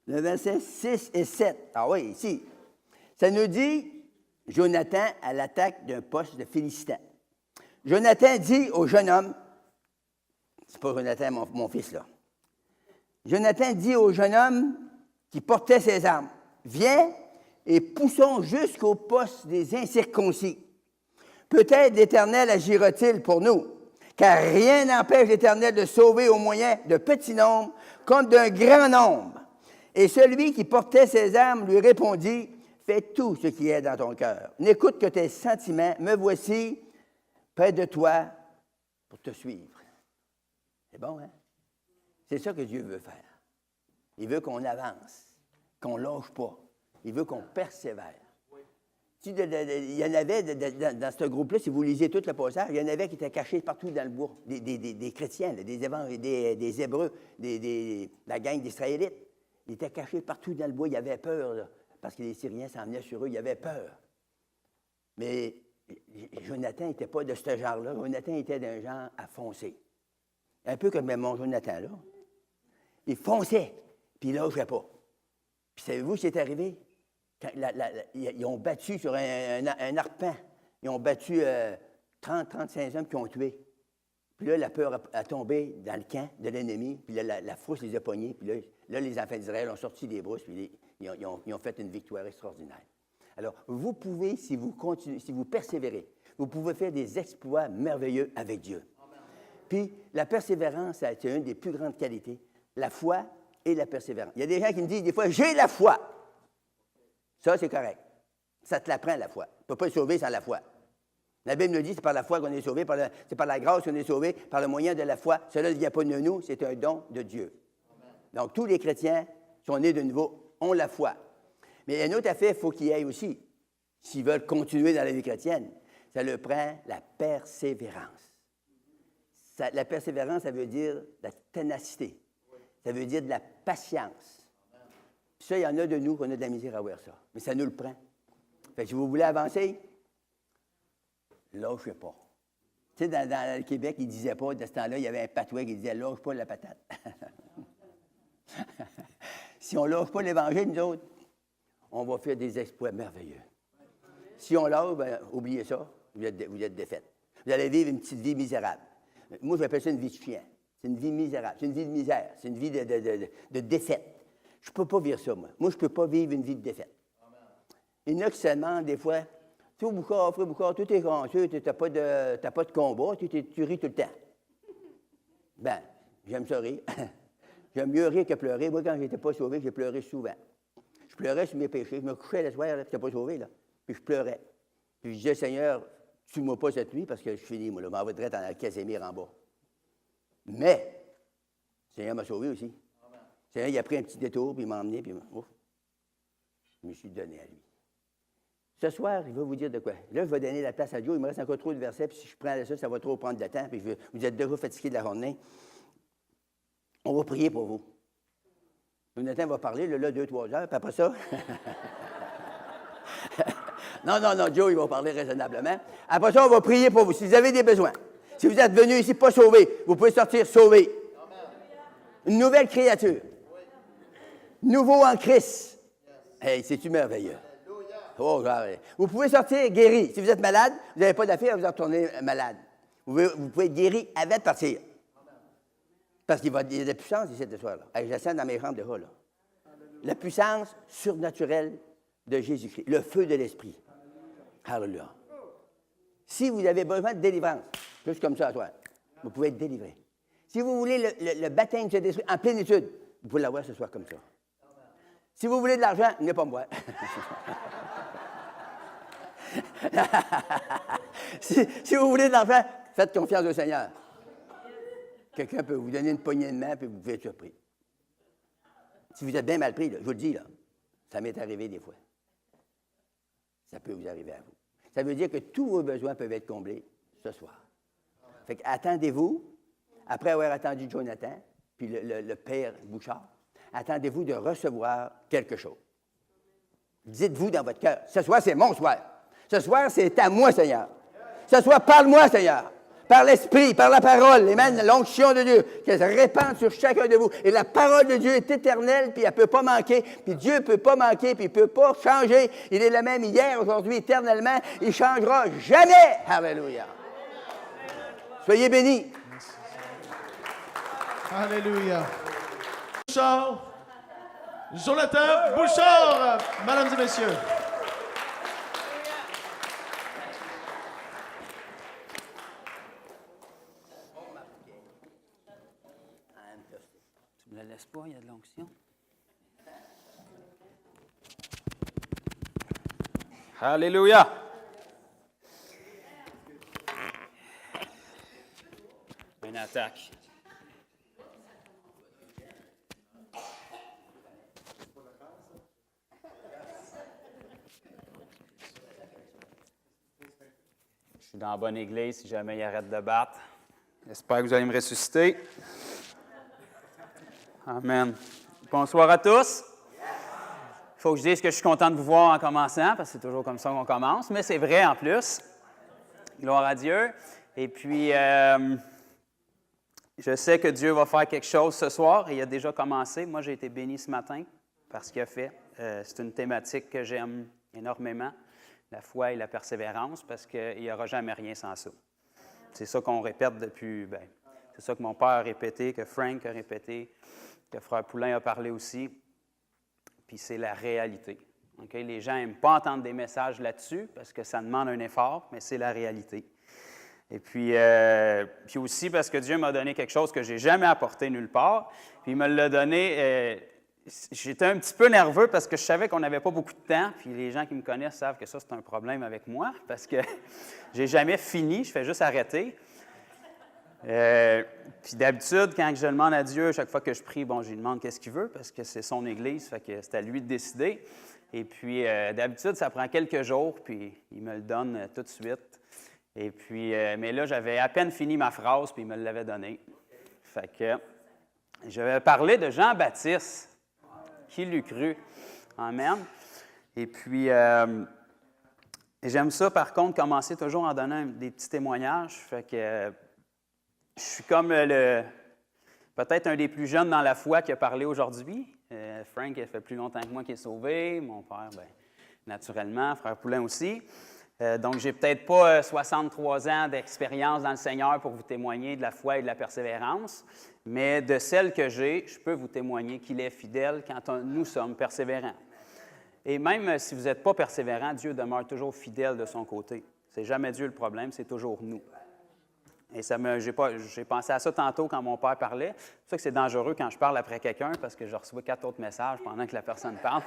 Le verset 6 et 7. Ah oui, ici. Ça nous dit, Jonathan à l'attaque d'un poste de Philistin. Jonathan dit au jeune homme, c'est pas Jonathan, mon fils, là. Jonathan dit au jeune homme qui portait ses armes, viens et poussons jusqu'au poste des incirconcis. Peut-être l'Éternel agira-t-il pour nous, car rien n'empêche l'Éternel de sauver au moyen de petits nombres comme d'un grand nombre. Et celui qui portait ses armes lui répondit, fais tout ce qui est dans ton cœur. N'écoute que tes sentiments, me voici près de toi pour te suivre. C'est bon, hein? C'est ça que Dieu veut faire. Il veut qu'on avance, qu'on ne lâche pas. Il veut qu'on persévère. Il y en avait dans ce groupe-là, si vous lisez tout le passage, il y en avait qui étaient cachés partout dans le bois, des chrétiens, là, des Hébreux, la gang d'Israélites. Ils étaient cachés partout dans le bois, ils avaient peur, là, parce que les Syriens s'en venaient sur eux, ils avaient peur. Mais Jonathan n'était pas de ce genre-là. Jonathan était d'un genre à foncer. Un peu comme mon Jonathan, là. Il fonçait, puis il ne lâchait pas. Puis savez-vous ce qui est arrivé? Quand ils ont battu sur un arpent. Ils ont battu 30-35 hommes qui ont tué. Puis là, la peur a tombé dans le camp de l'ennemi. Puis là, la frousse les a pognés. Puis là, les enfants d'Israël ont sorti des brousses. Puis ils ont fait une victoire extraordinaire. Alors, vous pouvez, si vous continuez, si vous persévérez, vous pouvez faire des exploits merveilleux avec Dieu. Puis, la persévérance, c'est une des plus grandes qualités. La foi et la persévérance. Il y a des gens qui me disent des fois, j'ai la foi. Ça, c'est correct. Ça te l'apprend, la foi. Tu ne peux pas être sauvé sans la foi. La Bible nous dit, c'est par la foi qu'on est sauvé, c'est par la grâce qu'on est sauvé, par le moyen de la foi. Cela ne vient pas de nous, c'est un don de Dieu. Amen. Donc, tous les chrétiens sont nés de nouveau, ont la foi. Mais un autre affaire, il faut qu'ils aillent aussi, s'ils veulent continuer dans la vie chrétienne. Ça leur prend la persévérance. La persévérance, ça veut dire la ténacité. Ça veut dire de la patience. Puis ça, il y en a de nous qu'on a de la misère à voir ça. Mais ça nous le prend. Fait que si vous voulez avancer, lâchez pas. Tu sais, dans le Québec, ils ne disaient pas, de ce temps-là, il y avait un patois qui disait « lâche pas la patate ». Si on ne lâche pas l'Évangile, nous autres, on va faire des exploits merveilleux. Si on lâche, bien, oubliez ça, vous êtes défaite. Vous allez vivre une petite vie misérable. Moi, j'appelle ça une vie de chien. C'est une vie misérable, c'est une vie de misère, c'est une vie de défaite. Je ne peux pas vivre ça, moi. Moi, je ne peux pas vivre une vie de défaite. Amen. Il y en a qui se demandent des fois, « Tu Boucard, frère Boucard, tout est grancieux, tu n'as pas de combat, tu ris tout le temps. » Ben, j'aime ça rire. J'aime mieux rire que pleurer. Moi, quand je n'étais pas sauvé, j'ai pleuré souvent. Je pleurais sur mes péchés. Je me couchais le soir, je n'étais pas sauvé, là. Puis je pleurais. Puis je disais, « Seigneur, tue-moi pas cette nuit parce que je finis, moi, là. Je m'en vais direct dans le Casimir en bas. » Mais, le Seigneur m'a sauvé aussi. Amen. Le Seigneur, il a pris un petit détour, puis il m'a emmené, puis je me suis donné à lui. Ce soir, il va vous dire de quoi. Là, je vais donner la place à Dieu. Il me reste encore trop de versets, puis si je prends ça, ça va trop prendre de temps, puis vous êtes déjà fatigué de la journée. On va prier pour vous. Jonathan va parler, là, 2-3 heures, puis après ça... non, Joe, il va parler raisonnablement. Après ça, on va prier pour vous, si vous avez des besoins. Si vous êtes venu ici pas sauvé, vous pouvez sortir sauvé. Une nouvelle créature. Nouveau en Christ. Hey, c'est-tu merveilleux? Oh, vous pouvez sortir guéri. Si vous êtes malade, vous n'avez pas d'affaire, vous en retournez malade. Vous pouvez être guéri avant de partir. Parce qu'il y a de la puissance ici ce soir-là. Hey, je la sens dans mes jambes déjà, là. La puissance surnaturelle de Jésus-Christ. Le feu de l'Esprit. Alléluia. Si vous avez besoin de délivrance, juste comme ça à toi, vous pouvez être délivré. Si vous voulez le baptême de Saint-Esprit en plénitude, vous pouvez l'avoir ce soir comme ça. Si vous voulez de l'argent, venez pas me voir. si vous voulez de l'argent, faites confiance au Seigneur. Quelqu'un peut vous donner une poignée de main, puis vous pouvez être surpris. Si vous êtes bien mal pris, là, je vous le dis, là, ça m'est arrivé des fois. Ça peut vous arriver à vous. Ça veut dire que tous vos besoins peuvent être comblés ce soir. Fait attendez-vous, après avoir attendu Jonathan, puis le père Bouchard, attendez-vous de recevoir quelque chose. Dites-vous dans votre cœur, ce soir, c'est mon soir. Ce soir, c'est à moi, Seigneur. Ce soir, parle-moi, Seigneur. Par l'Esprit, par la parole, amen, l'onction de Dieu, qu'elle se répande sur chacun de vous. Et la parole de Dieu est éternelle, puis elle ne peut pas manquer, puis Dieu ne peut pas manquer, puis il ne peut pas changer. Il est le même hier, aujourd'hui, éternellement. Il ne changera jamais. Alléluia. Soyez bénis. Alléluia. Bouchard, Jonathan Bouchard, mesdames et messieurs. Tu ne me la laisses pas, il y a de l'onction. Alléluia. Une attaque. Je suis dans la bonne église si jamais il arrête de battre. J'espère que vous allez me ressusciter. Amen. Bonsoir à tous. Il faut que je dise que je suis content de vous voir en commençant, parce que c'est toujours comme ça qu'on commence, mais c'est vrai en plus. Gloire à Dieu. Et puis, je sais que Dieu va faire quelque chose ce soir, et il a déjà commencé. Moi, j'ai été béni ce matin par ce qu'il a fait. C'est une thématique que j'aime énormément, la foi et la persévérance, parce qu'il n'y aura jamais rien sans ça. C'est ça qu'on répète depuis, c'est ça que mon père a répété, que Frank a répété, que Frère Poulain a parlé aussi, puis c'est la réalité. Okay? Les gens n'aiment pas entendre des messages là-dessus parce que ça demande un effort, mais c'est la réalité. Et puis aussi parce que Dieu m'a donné quelque chose que je n'ai jamais apporté nulle part, puis il me l'a donné. J'étais un petit peu nerveux parce que je savais qu'on n'avait pas beaucoup de temps, puis les gens qui me connaissent savent que ça, c'est un problème avec moi parce que je n'ai jamais fini, je fais juste arrêter. Puis d'habitude, quand je demande à Dieu, chaque fois que je prie, je lui demande qu'est-ce qu'il veut, parce que c'est son Église, fait que c'est à lui de décider. Et puis, d'habitude, ça prend quelques jours, puis il me le donne tout de suite. Et puis, mais là, j'avais à peine fini ma phrase, puis il me l'avait donné. Fait que je vais parler de Jean-Baptiste. Qui l'eût cru? Amen. Et puis, j'aime ça, par contre, commencer toujours en donnant des petits témoignages. Fait que je suis comme peut-être un des plus jeunes dans la foi qui a parlé aujourd'hui. Frank, il fait plus longtemps que moi qu'il est sauvé. Mon père, naturellement. Frère Poulain aussi. Donc, j'ai peut-être pas 63 ans d'expérience dans le Seigneur pour vous témoigner de la foi et de la persévérance, mais de celle que j'ai, je peux vous témoigner qu'il est fidèle quand nous sommes persévérants. Et même si vous n'êtes pas persévérant, Dieu demeure toujours fidèle de son côté. C'est jamais Dieu le problème, c'est toujours nous. Et j'ai pensé à ça tantôt quand mon père parlait. C'est pour ça que c'est dangereux quand je parle après quelqu'un, parce que je reçois 4 autres messages pendant que la personne parle.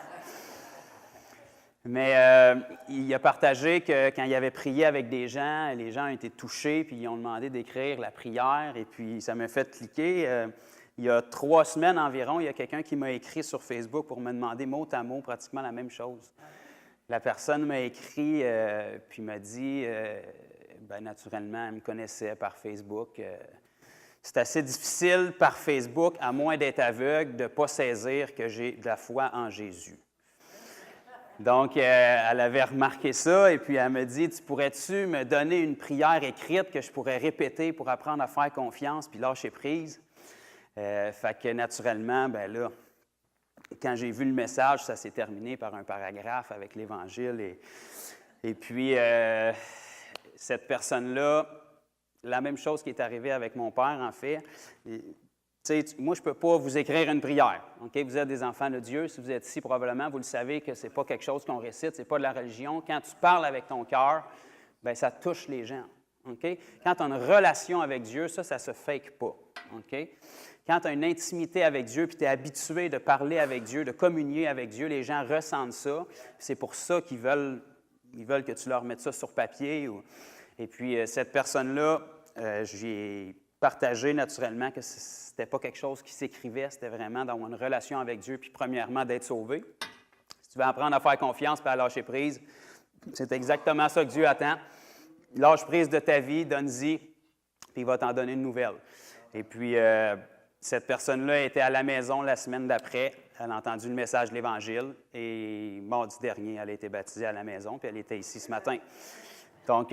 Mais il a partagé que quand il avait prié avec des gens, les gens ont été touchés, puis ils ont demandé d'écrire la prière, et puis ça m'a fait cliquer. Il y a 3 semaines environ, il y a quelqu'un qui m'a écrit sur Facebook pour me demander mot à mot pratiquement la même chose. La personne m'a écrit, puis m'a dit, naturellement, elle me connaissait par Facebook. C'est assez difficile par Facebook, à moins d'être aveugle, de ne pas saisir que j'ai de la foi en Jésus. Donc, elle avait remarqué ça, et puis elle me dit, tu pourrais-tu me donner une prière écrite que je pourrais répéter pour apprendre à faire confiance puis lâcher prise? Fait que naturellement, là, quand j'ai vu le message, ça s'est terminé par un paragraphe avec l'Évangile. Et puis, cette personne-là, la même chose qui est arrivée avec mon père, en fait. Moi, je ne peux pas vous écrire une prière. Okay? Vous êtes des enfants de Dieu. Si vous êtes ici, probablement, vous le savez que ce n'est pas quelque chose qu'on récite, ce n'est pas de la religion. Quand tu parles avec ton cœur, ça touche les gens. Okay? Quand tu as une relation avec Dieu, ça ne se fake pas. OK? Quand tu as une intimité avec Dieu, puis tu es habitué de parler avec Dieu, de communier avec Dieu, les gens ressentent ça. C'est pour ça qu'ils veulent que tu leur mettes ça sur papier. Et puis, cette personne-là, j'ai partagé naturellement que ce n'était pas quelque chose qui s'écrivait, c'était vraiment d'avoir une relation avec Dieu, puis premièrement, d'être sauvé. Si tu veux apprendre à faire confiance et à lâcher prise, c'est exactement ça que Dieu attend. Lâche prise de ta vie, donne-y, puis il va t'en donner une nouvelle. Et puis, cette personne-là était à la maison la semaine d'après. Elle a entendu le message de l'Évangile et mardi dernier, elle a été baptisée à la maison, puis elle était ici ce matin. Donc,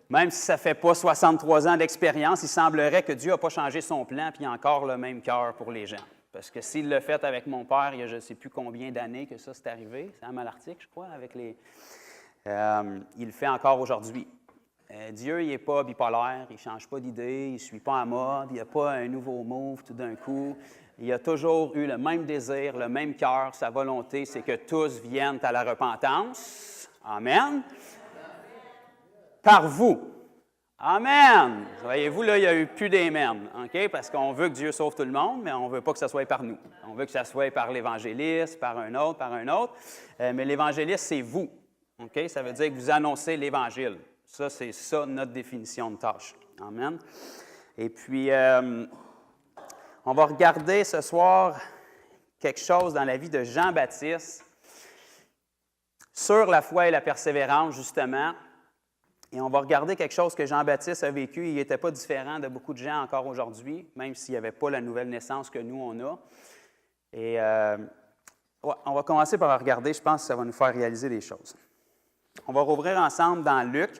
même si ça ne fait pas 63 ans d'expérience, il semblerait que Dieu n'a pas changé son plan, puis il a encore le même cœur pour les gens. Parce que s'il l'a fait avec mon père, il y a je ne sais plus combien d'années que ça s'est arrivé, c'est à Malartic, je crois, avec les... il le fait encore aujourd'hui. Dieu, il n'est pas bipolaire, il ne change pas d'idée, il ne suit pas à mode, il n'y a pas un nouveau move tout d'un coup. Il a toujours eu le même désir, le même cœur, sa volonté, c'est que tous viennent à la repentance. Amen. Par vous. Amen. Voyez-vous, là, il n'y a eu plus d'amen, OK? Parce qu'on veut que Dieu sauve tout le monde, mais on ne veut pas que ça soit par nous. On veut que ça soit par l'évangéliste, par un autre. Mais l'évangéliste, c'est vous. OK? Ça veut dire que vous annoncez l'Évangile. Ça, c'est ça notre définition de tâche. Amen. Et puis, on va regarder ce soir quelque chose dans la vie de Jean-Baptiste sur la foi et la persévérance, justement. Et on va regarder quelque chose que Jean-Baptiste a vécu. Il n'était pas différent de beaucoup de gens encore aujourd'hui, même s'il n'y avait pas la nouvelle naissance que nous, on a. Et on va commencer par regarder. Je pense que ça va nous faire réaliser des choses. On va rouvrir ensemble dans Luc,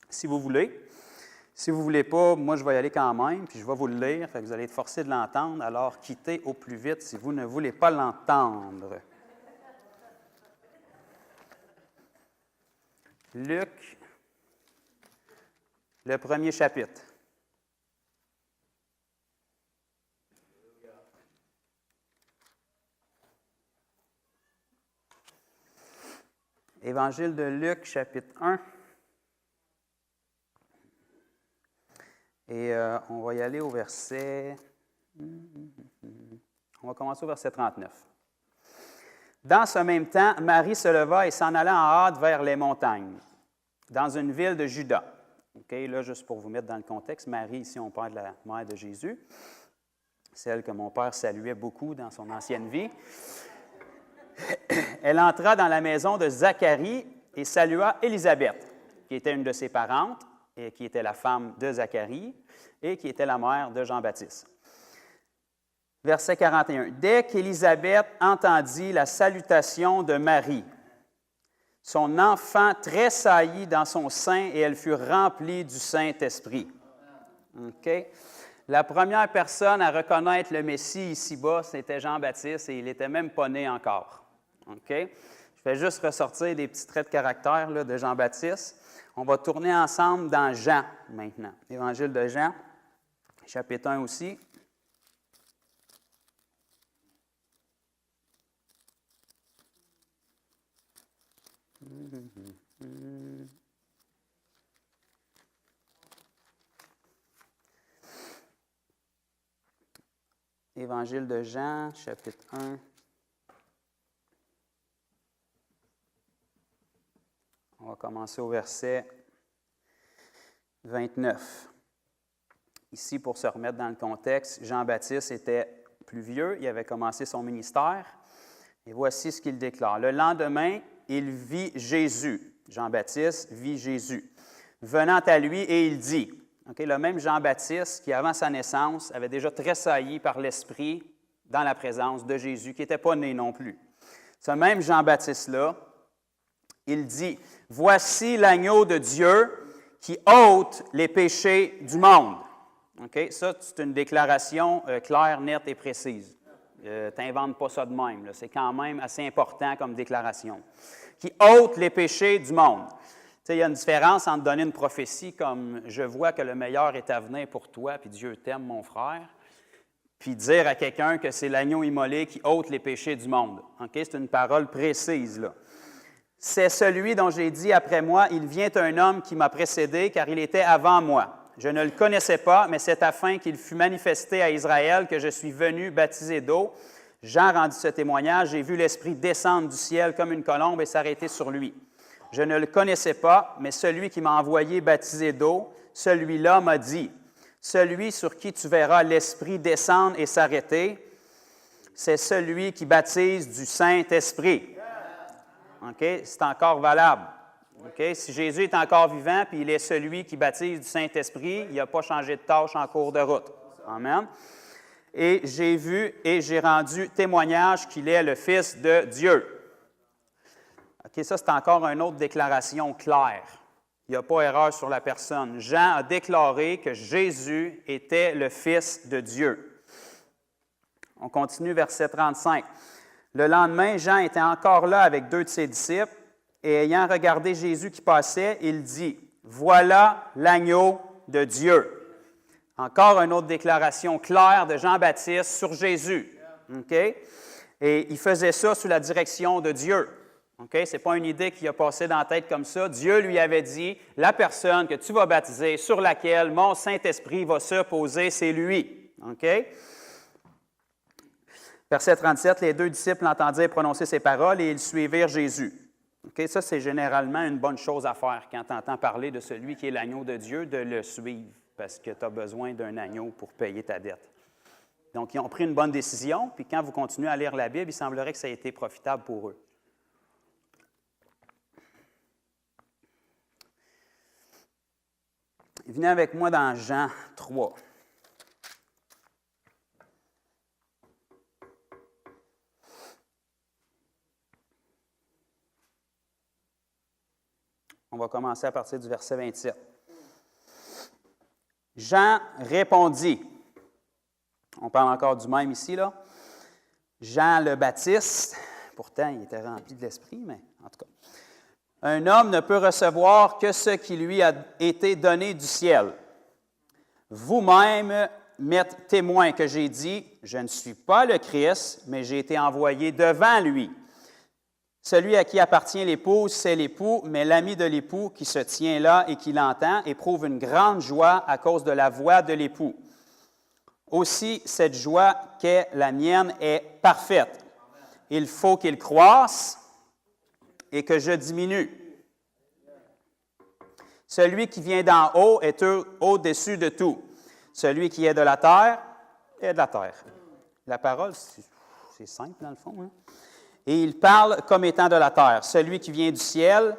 si vous voulez. Si vous ne voulez pas, moi, je vais y aller quand même, puis je vais vous le lire, fait que vous allez être forcés de l'entendre, alors quittez au plus vite si vous ne voulez pas l'entendre. Luc, le premier chapitre. Évangile de Luc, chapitre 1. Et on va y aller au verset... On va commencer au verset 39. Dans ce même temps, Marie se leva et s'en alla en hâte vers les montagnes, dans une ville de Juda. OK, là, juste pour vous mettre dans le contexte, Marie, ici, on parle de la mère de Jésus, celle que mon père saluait beaucoup dans son ancienne vie. Elle entra dans la maison de Zacharie et salua Élisabeth, qui était une de ses parentes, et qui était la femme de Zacharie, et qui était la mère de Jean-Baptiste. Verset 41. Dès qu'Élisabeth entendit la salutation de Marie, son enfant tressaillit dans son sein et elle fut remplie du Saint-Esprit. Okay? La première personne à reconnaître le Messie ici-bas, c'était Jean-Baptiste, et il n'était même pas né encore. Okay? Je vais juste ressortir des petits traits de caractère là, de Jean-Baptiste. On va tourner ensemble dans Jean maintenant. Évangile de Jean, chapitre 1 aussi. Évangile de Jean, chapitre 1. On va commencer au verset 29. Ici, pour se remettre dans le contexte, Jean-Baptiste était plus vieux, il avait commencé son ministère. Et voici ce qu'il déclare. Le lendemain, il vit Jésus. Jean-Baptiste vit Jésus. Venant à lui, et il dit, okay, le même Jean-Baptiste qui, avant sa naissance, avait déjà tressailli par l'Esprit dans la présence de Jésus, qui n'était pas né non plus. Ce même Jean-Baptiste-là, il dit, « Voici l'agneau de Dieu qui ôte les péchés du monde. » Okay? Ça, c'est une déclaration claire, nette et précise. Tu n'inventes pas ça de même. Là. C'est quand même assez important comme déclaration. Qui ôte les péchés du monde. Tu sais, il y a une différence entre donner une prophétie comme « Je vois que le meilleur est à venir pour toi, puis Dieu t'aime, mon frère », puis dire à quelqu'un que c'est l'agneau immolé qui ôte les péchés du monde. Okay? C'est une parole précise, là. C'est celui dont j'ai dit après moi, il vient un homme qui m'a précédé, car il était avant moi. Je ne le connaissais pas, mais c'est afin qu'il fût manifesté à Israël que je suis venu baptiser d'eau. Jean rendit ce témoignage. J'ai vu l'Esprit descendre du ciel comme une colombe et s'arrêter sur lui. Je ne le connaissais pas, mais celui qui m'a envoyé baptiser d'eau, celui-là m'a dit, « Celui sur qui tu verras l'Esprit descendre et s'arrêter, c'est celui qui baptise du Saint-Esprit. » OK? C'est encore valable. OK? Si Jésus est encore vivant puis il est celui qui baptise du Saint-Esprit, il n'a pas changé de tâche en cours de route. Amen. Et j'ai vu et j'ai rendu témoignage qu'il est le Fils de Dieu. OK, ça, c'est encore une autre déclaration claire. Il n'y a pas erreur sur la personne. Jean a déclaré que Jésus était le Fils de Dieu. On continue, verset 35. Le lendemain, Jean était encore là avec 2 de ses disciples, et ayant regardé Jésus qui passait, il dit, « Voilà l'agneau de Dieu. » Encore une autre déclaration claire de Jean-Baptiste sur Jésus. Okay? Et il faisait ça sous la direction de Dieu. Okay? Ce n'est pas une idée qui a passé dans la tête comme ça. Dieu lui avait dit, la personne que tu vas baptiser, sur laquelle mon Saint-Esprit va se poser, c'est lui. Okay? Verset 37, les 2 disciples l'entendirent prononcer ces paroles et ils suivirent Jésus. Okay? Ça, c'est généralement une bonne chose à faire quand tu entends parler de celui qui est l'agneau de Dieu, de le suivre, parce que tu as besoin d'un agneau pour payer ta dette. Donc, ils ont pris une bonne décision, puis quand vous continuez à lire la Bible, il semblerait que ça ait été profitable pour eux. Venez avec moi dans Jean 3. On va commencer à partir du verset 27. Jean répondit, on parle encore du même ici, là. Jean le Baptiste, pourtant il était rempli de l'Esprit, mais en tout cas. Un homme ne peut recevoir que ce qui lui a été donné du ciel. Vous-même m'êtes témoin que j'ai dit, je ne suis pas le Christ, mais j'ai été envoyé devant lui. Celui à qui appartient l'épouse, c'est l'époux, mais l'ami de l'époux qui se tient là et qui l'entend éprouve une grande joie à cause de la voix de l'époux. Aussi, cette joie qu'est la mienne est parfaite. Il faut qu'il croisse et que je diminue. Celui qui vient d'en haut est au-dessus de tout. Celui qui est de la terre est de la terre. La parole, c'est simple dans le fond, hein? Et il parle comme étant de la terre. Celui qui vient du ciel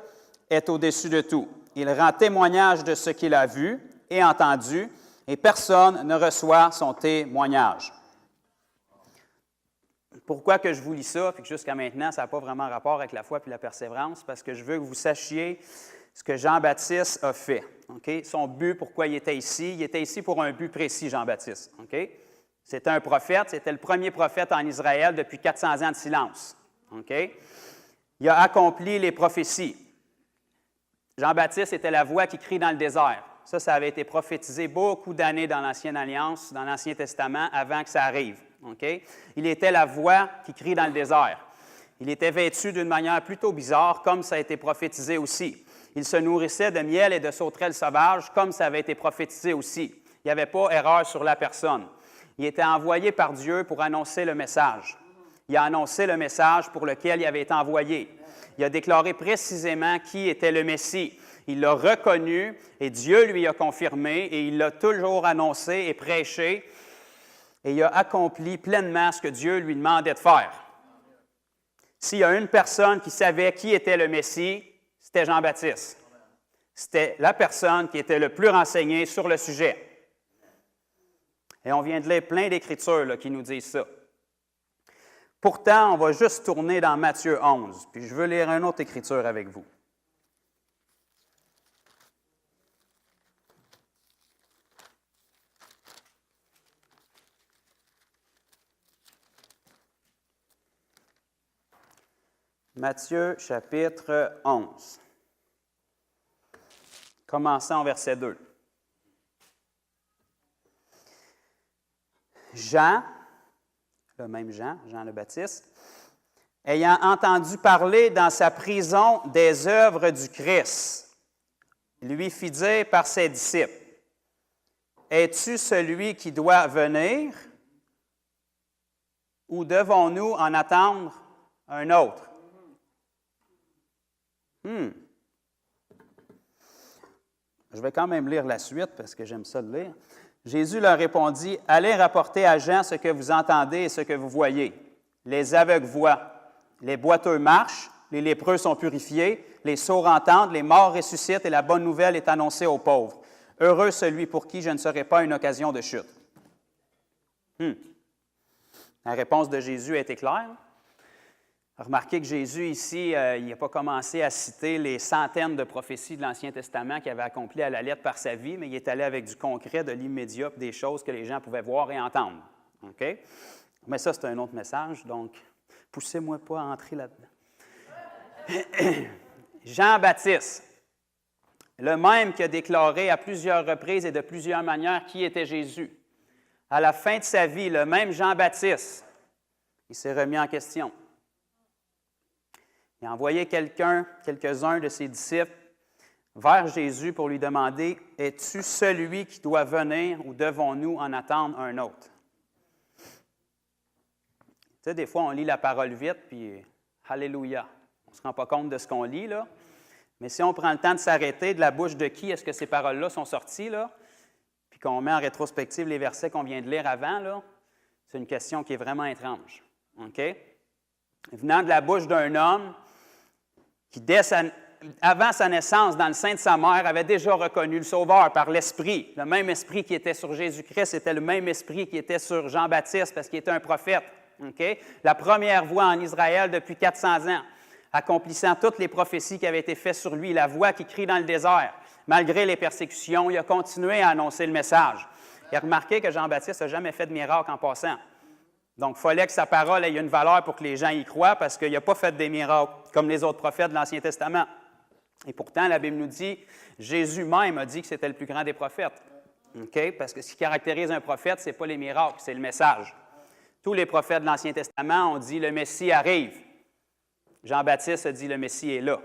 est au-dessus de tout. Il rend témoignage de ce qu'il a vu et entendu, et personne ne reçoit son témoignage. Pourquoi que je vous lis ça, puis que jusqu'à maintenant, ça n'a pas vraiment rapport avec la foi et la persévérance? Parce que je veux que vous sachiez ce que Jean-Baptiste a fait. Okay? Son but, pourquoi il était ici pour un but précis, Jean-Baptiste. Okay? C'était un prophète, c'était le premier prophète en Israël depuis 400 ans de silence. Okay? Il a accompli les prophéties. Jean-Baptiste était la voix qui crie dans le désert. Ça avait été prophétisé beaucoup d'années dans l'Ancienne Alliance, dans l'Ancien Testament, avant que ça arrive. Okay? Il était la voix qui crie dans le désert. Il était vêtu d'une manière plutôt bizarre, comme ça a été prophétisé aussi. Il se nourrissait de miel et de sauterelles sauvages, comme ça avait été prophétisé aussi. Il n'y avait pas erreur sur la personne. Il était envoyé par Dieu pour annoncer le message. Il a annoncé le message pour lequel il avait été envoyé. Il a déclaré précisément qui était le Messie. Il l'a reconnu et Dieu lui a confirmé et il l'a toujours annoncé et prêché. Et il a accompli pleinement ce que Dieu lui demandait de faire. S'il y a une personne qui savait qui était le Messie, c'était Jean-Baptiste. C'était la personne qui était le plus renseignée sur le sujet. Et on vient de lire plein d'Écritures là, qui nous disent ça. Pourtant, on va juste tourner dans Matthieu 11, puis je veux lire une autre Écriture avec vous. Matthieu, chapitre 11. Commençons au verset 2. Jean, le même Jean, Jean le Baptiste, ayant entendu parler dans sa prison des œuvres du Christ, lui fit dire par ses disciples, es-tu celui qui doit venir ou devons-nous en attendre un autre? Je vais quand même lire la suite parce que j'aime ça de lire. Jésus leur répondit, « Allez rapporter à Jean ce que vous entendez et ce que vous voyez. Les aveugles voient, les boiteux marchent, les lépreux sont purifiés, les sourds entendent, les morts ressuscitent et la bonne nouvelle est annoncée aux pauvres. Heureux celui pour qui je ne serai pas une occasion de chute. » La réponse de Jésus a été claire. Remarquez que Jésus, ici, il n'a pas commencé à citer les centaines de prophéties de l'Ancien Testament qu'il avait accomplies à la lettre par sa vie, mais il est allé avec du concret, de l'immédiat, des choses que les gens pouvaient voir et entendre. OK? Mais ça, c'est un autre message, donc poussez-moi pas à entrer là-dedans. Jean-Baptiste, le même qui a déclaré à plusieurs reprises et de plusieurs manières qui était Jésus. À la fin de sa vie, le même Jean-Baptiste, il s'est remis en question. Il a envoyé quelques-uns de ses disciples vers Jésus pour lui demander, « Es-tu celui qui doit venir ou devons-nous en attendre un autre? » Tu sais, des fois, on lit la parole vite, puis « Alléluia ». On ne se rend pas compte de ce qu'on lit, là. Mais si on prend le temps de s'arrêter, de la bouche de qui est-ce que ces paroles-là sont sorties, là, puis qu'on met en rétrospective les versets qu'on vient de lire avant, là, c'est une question qui est vraiment étrange. OK? Venant de la bouche d'un homme qui, avant sa naissance, dans le sein de sa mère, avait déjà reconnu le Sauveur par l'Esprit. Le même Esprit qui était sur Jésus-Christ, c'était le même Esprit qui était sur Jean-Baptiste, parce qu'il était un prophète. Okay? La première voix en Israël depuis 400 ans, accomplissant toutes les prophéties qui avaient été faites sur lui, la voix qui crie dans le désert. Malgré les persécutions, il a continué à annoncer le message. Et remarquez que Jean-Baptiste n'a jamais fait de miracle en passant. Donc, il fallait que sa parole ait une valeur pour que les gens y croient, parce qu'il n'a pas fait des miracles comme les autres prophètes de l'Ancien Testament. Et pourtant, la Bible nous dit, Jésus même a dit que c'était le plus grand des prophètes. Okay? Parce que ce qui caractérise un prophète, ce n'est pas les miracles, c'est le message. Tous les prophètes de l'Ancien Testament ont dit, le Messie arrive. Jean-Baptiste a dit, le Messie est là.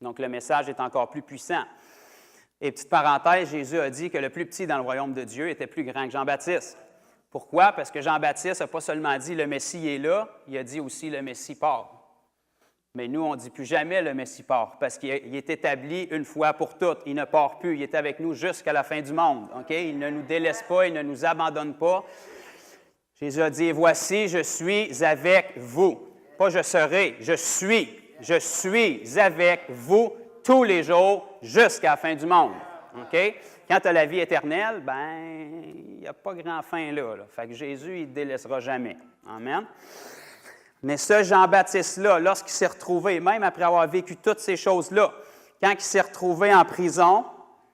Donc, le message est encore plus puissant. Et petite parenthèse, Jésus a dit que le plus petit dans le royaume de Dieu était plus grand que Jean-Baptiste. Pourquoi? Parce que Jean-Baptiste n'a pas seulement dit « le Messie est là », il a dit aussi « le Messie part ». Mais nous, on ne dit plus jamais « le Messie part » parce qu'il est établi une fois pour toutes. Il ne part plus, il est avec nous jusqu'à la fin du monde. Okay? Il ne nous délaisse pas, il ne nous abandonne pas. Jésus a dit « voici, je suis avec vous ». Pas « je serai », je suis avec vous tous les jours jusqu'à la fin du monde. Okay? Quand tu as la vie éternelle, ben, il n'y a pas grand fin là. Fait que Jésus, il ne te délaissera jamais. Amen. Mais ce Jean-Baptiste-là, lorsqu'il s'est retrouvé, même après avoir vécu toutes ces choses-là, quand il s'est retrouvé en prison,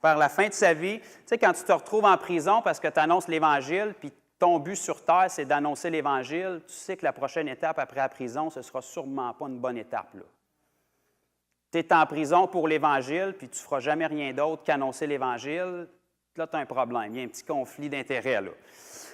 vers la fin de sa vie, tu sais, quand tu te retrouves en prison parce que tu annonces l'Évangile, puis ton but sur terre, c'est d'annoncer l'Évangile, tu sais que la prochaine étape après la prison, ce ne sera sûrement pas une bonne étape, là. Tu es en prison pour l'Évangile, puis tu ne feras jamais rien d'autre qu'annoncer l'Évangile, là, tu as un problème. Il y a un petit conflit d'intérêts, là.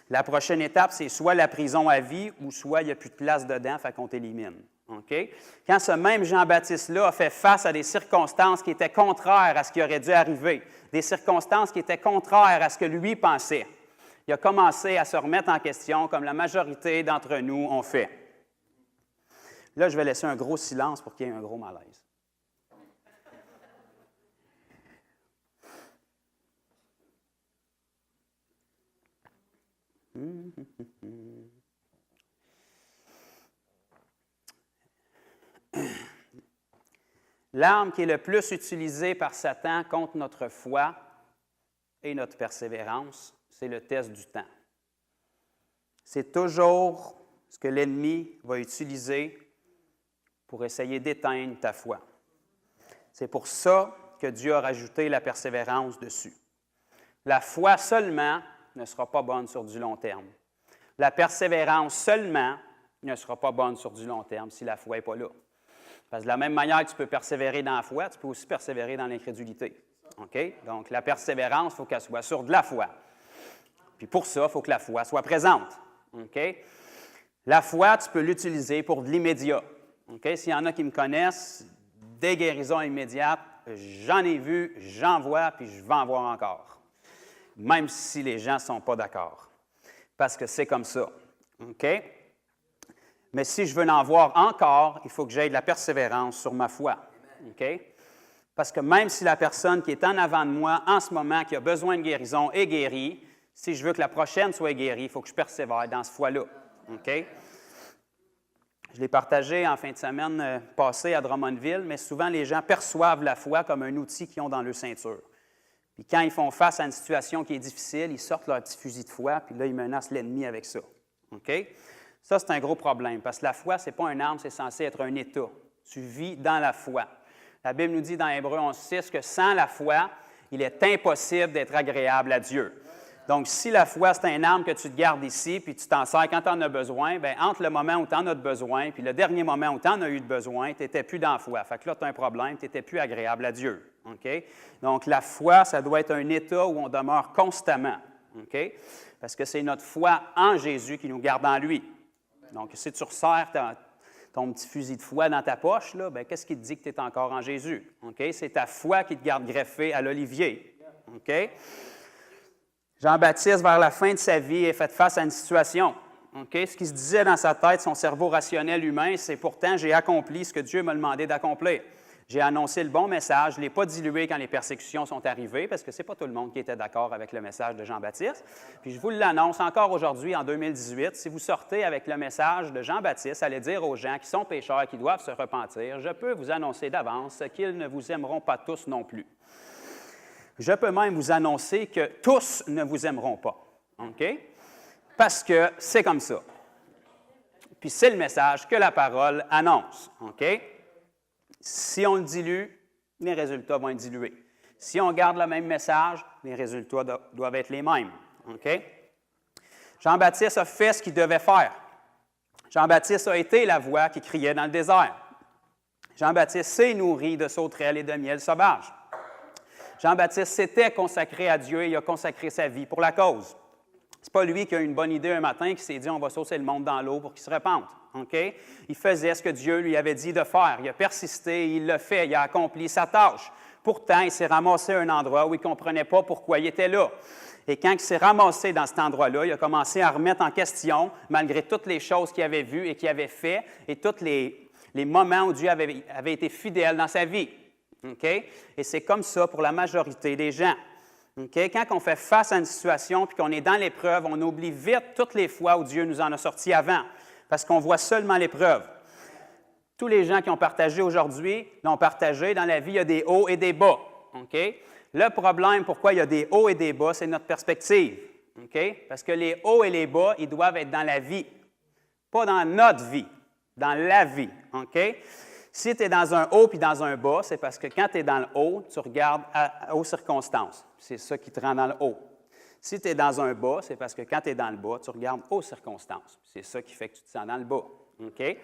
La prochaine étape, c'est soit la prison à vie, ou soit il n'y a plus de place dedans, fait qu'on t'élimine. Okay? Quand ce même Jean-Baptiste-là a fait face à des circonstances qui étaient contraires à ce qui aurait dû arriver, des circonstances qui étaient contraires à ce que lui pensait, il a commencé à se remettre en question, comme la majorité d'entre nous ont fait. Là, je vais laisser un gros silence pour qu'il y ait un gros malaise. L'arme qui est le plus utilisée par Satan contre notre foi et notre persévérance, c'est le test du temps. C'est toujours ce que l'ennemi va utiliser pour essayer d'éteindre ta foi. C'est pour ça que Dieu a rajouté la persévérance dessus. La foi seulement ne sera pas bonne sur du long terme. La persévérance seulement ne sera pas bonne sur du long terme si la foi n'est pas là. Parce que de la même manière que tu peux persévérer dans la foi, tu peux aussi persévérer dans l'incrédulité. Okay? Donc, la persévérance, il faut qu'elle soit sur de la foi. Puis pour ça, il faut que la foi soit présente. Okay? La foi, tu peux l'utiliser pour de l'immédiat. Okay? S'il y en a qui me connaissent, des guérisons immédiates, j'en ai vu, j'en vois, puis je vais en voir encore. même si les gens ne sont pas d'accord. Parce que c'est comme ça. OK? Mais si je veux en voir encore, il faut que j'aie de la persévérance sur ma foi. OK? Parce que même si la personne qui est en avant de moi en ce moment, qui a besoin de guérison, est guérie, si je veux que la prochaine soit guérie, il faut que je persévère dans cette foi-là. OK? Je l'ai partagé en fin de semaine passée à Drummondville, mais souvent les gens perçoivent la foi comme un outil qu'ils ont dans leur ceinture. Puis quand ils font face à une situation qui est difficile, ils sortent leur petit fusil de foi, puis là, ils menacent l'ennemi avec ça. OK? Ça, c'est un gros problème, parce que la foi, ce n'est pas une arme, c'est censé être un état. Tu vis dans la foi. La Bible nous dit dans Hébreux 11:6 que sans la foi, il est impossible d'être agréable à Dieu. Donc, si la foi, c'est une arme que tu te gardes ici, puis tu t'en sers quand tu en as besoin, bien, entre le moment où tu en as besoin puis le dernier moment où tu en as eu besoin, tu n'étais plus dans la foi. Fait que là, tu as un problème, tu n'étais plus agréable à Dieu. OK? Donc, la foi, ça doit être un état où on demeure constamment. OK? Parce que c'est notre foi en Jésus qui nous garde en lui. Donc, si tu resserres ton petit fusil de foi dans ta poche, là, bien, qu'est-ce qui te dit que tu es encore en Jésus? OK? C'est ta foi qui te garde greffé à l'olivier. OK? Jean-Baptiste, vers la fin de sa vie, est fait face à une situation. Okay? Ce qui se disait dans sa tête, son cerveau rationnel humain, c'est « Pourtant, j'ai accompli ce que Dieu m'a demandé d'accomplir. J'ai annoncé le bon message, je ne l'ai pas dilué quand les persécutions sont arrivées, parce que ce n'est pas tout le monde qui était d'accord avec le message de Jean-Baptiste. Puis je vous l'annonce encore aujourd'hui, en 2018, si vous sortez avec le message de Jean-Baptiste, allez dire aux gens qui sont pécheurs et qui doivent se repentir, je peux vous annoncer d'avance qu'ils ne vous aimeront pas tous non plus. Je peux même vous annoncer que tous ne vous aimeront pas. OK? Parce que c'est comme ça. Puis c'est le message que la parole annonce. OK? Si on le dilue, les résultats vont être dilués. Si on garde le même message, les résultats doivent être les mêmes. OK? Jean-Baptiste a fait ce qu'il devait faire. Jean-Baptiste a été la voix qui criait dans le désert. Jean-Baptiste s'est nourri de sauterelles et de miel sauvage. Jean-Baptiste s'était consacré à Dieu et il a consacré sa vie pour la cause. Ce n'est pas lui qui a eu une bonne idée un matin qui s'est dit « on va saucer le monde dans l'eau pour qu'il se repente ». Okay? Il faisait ce que Dieu lui avait dit de faire. Il a persisté, il l'a fait, il a accompli sa tâche. Pourtant, il s'est ramassé à un endroit où il ne comprenait pas pourquoi il était là. Et quand il s'est ramassé dans cet endroit-là, il a commencé à remettre en question, malgré toutes les choses qu'il avait vues et qu'il avait fait, et tous les moments où Dieu avait été fidèle dans sa vie. Okay? Et c'est comme ça pour la majorité des gens. Okay? Quand on fait face à une situation et qu'on est dans l'épreuve, on oublie vite toutes les fois où Dieu nous en a sortis avant, parce qu'on voit seulement l'épreuve. Tous les gens qui ont partagé aujourd'hui l'ont partagé. Dans la vie, il y a des hauts et des bas. Okay? Le problème, pourquoi il y a des hauts et des bas, c'est notre perspective. Okay? Parce que les hauts et les bas, ils doivent être dans la vie, pas dans notre vie, dans la vie. Okay? Si tu es dans un haut puis dans un bas, c'est parce que quand tu es dans le haut, tu regardes aux circonstances. C'est ça qui te rend dans le haut. Si tu es dans un bas, c'est parce que quand tu es dans le bas, tu regardes aux circonstances. C'est ça qui fait que tu te sens dans le bas. Okay?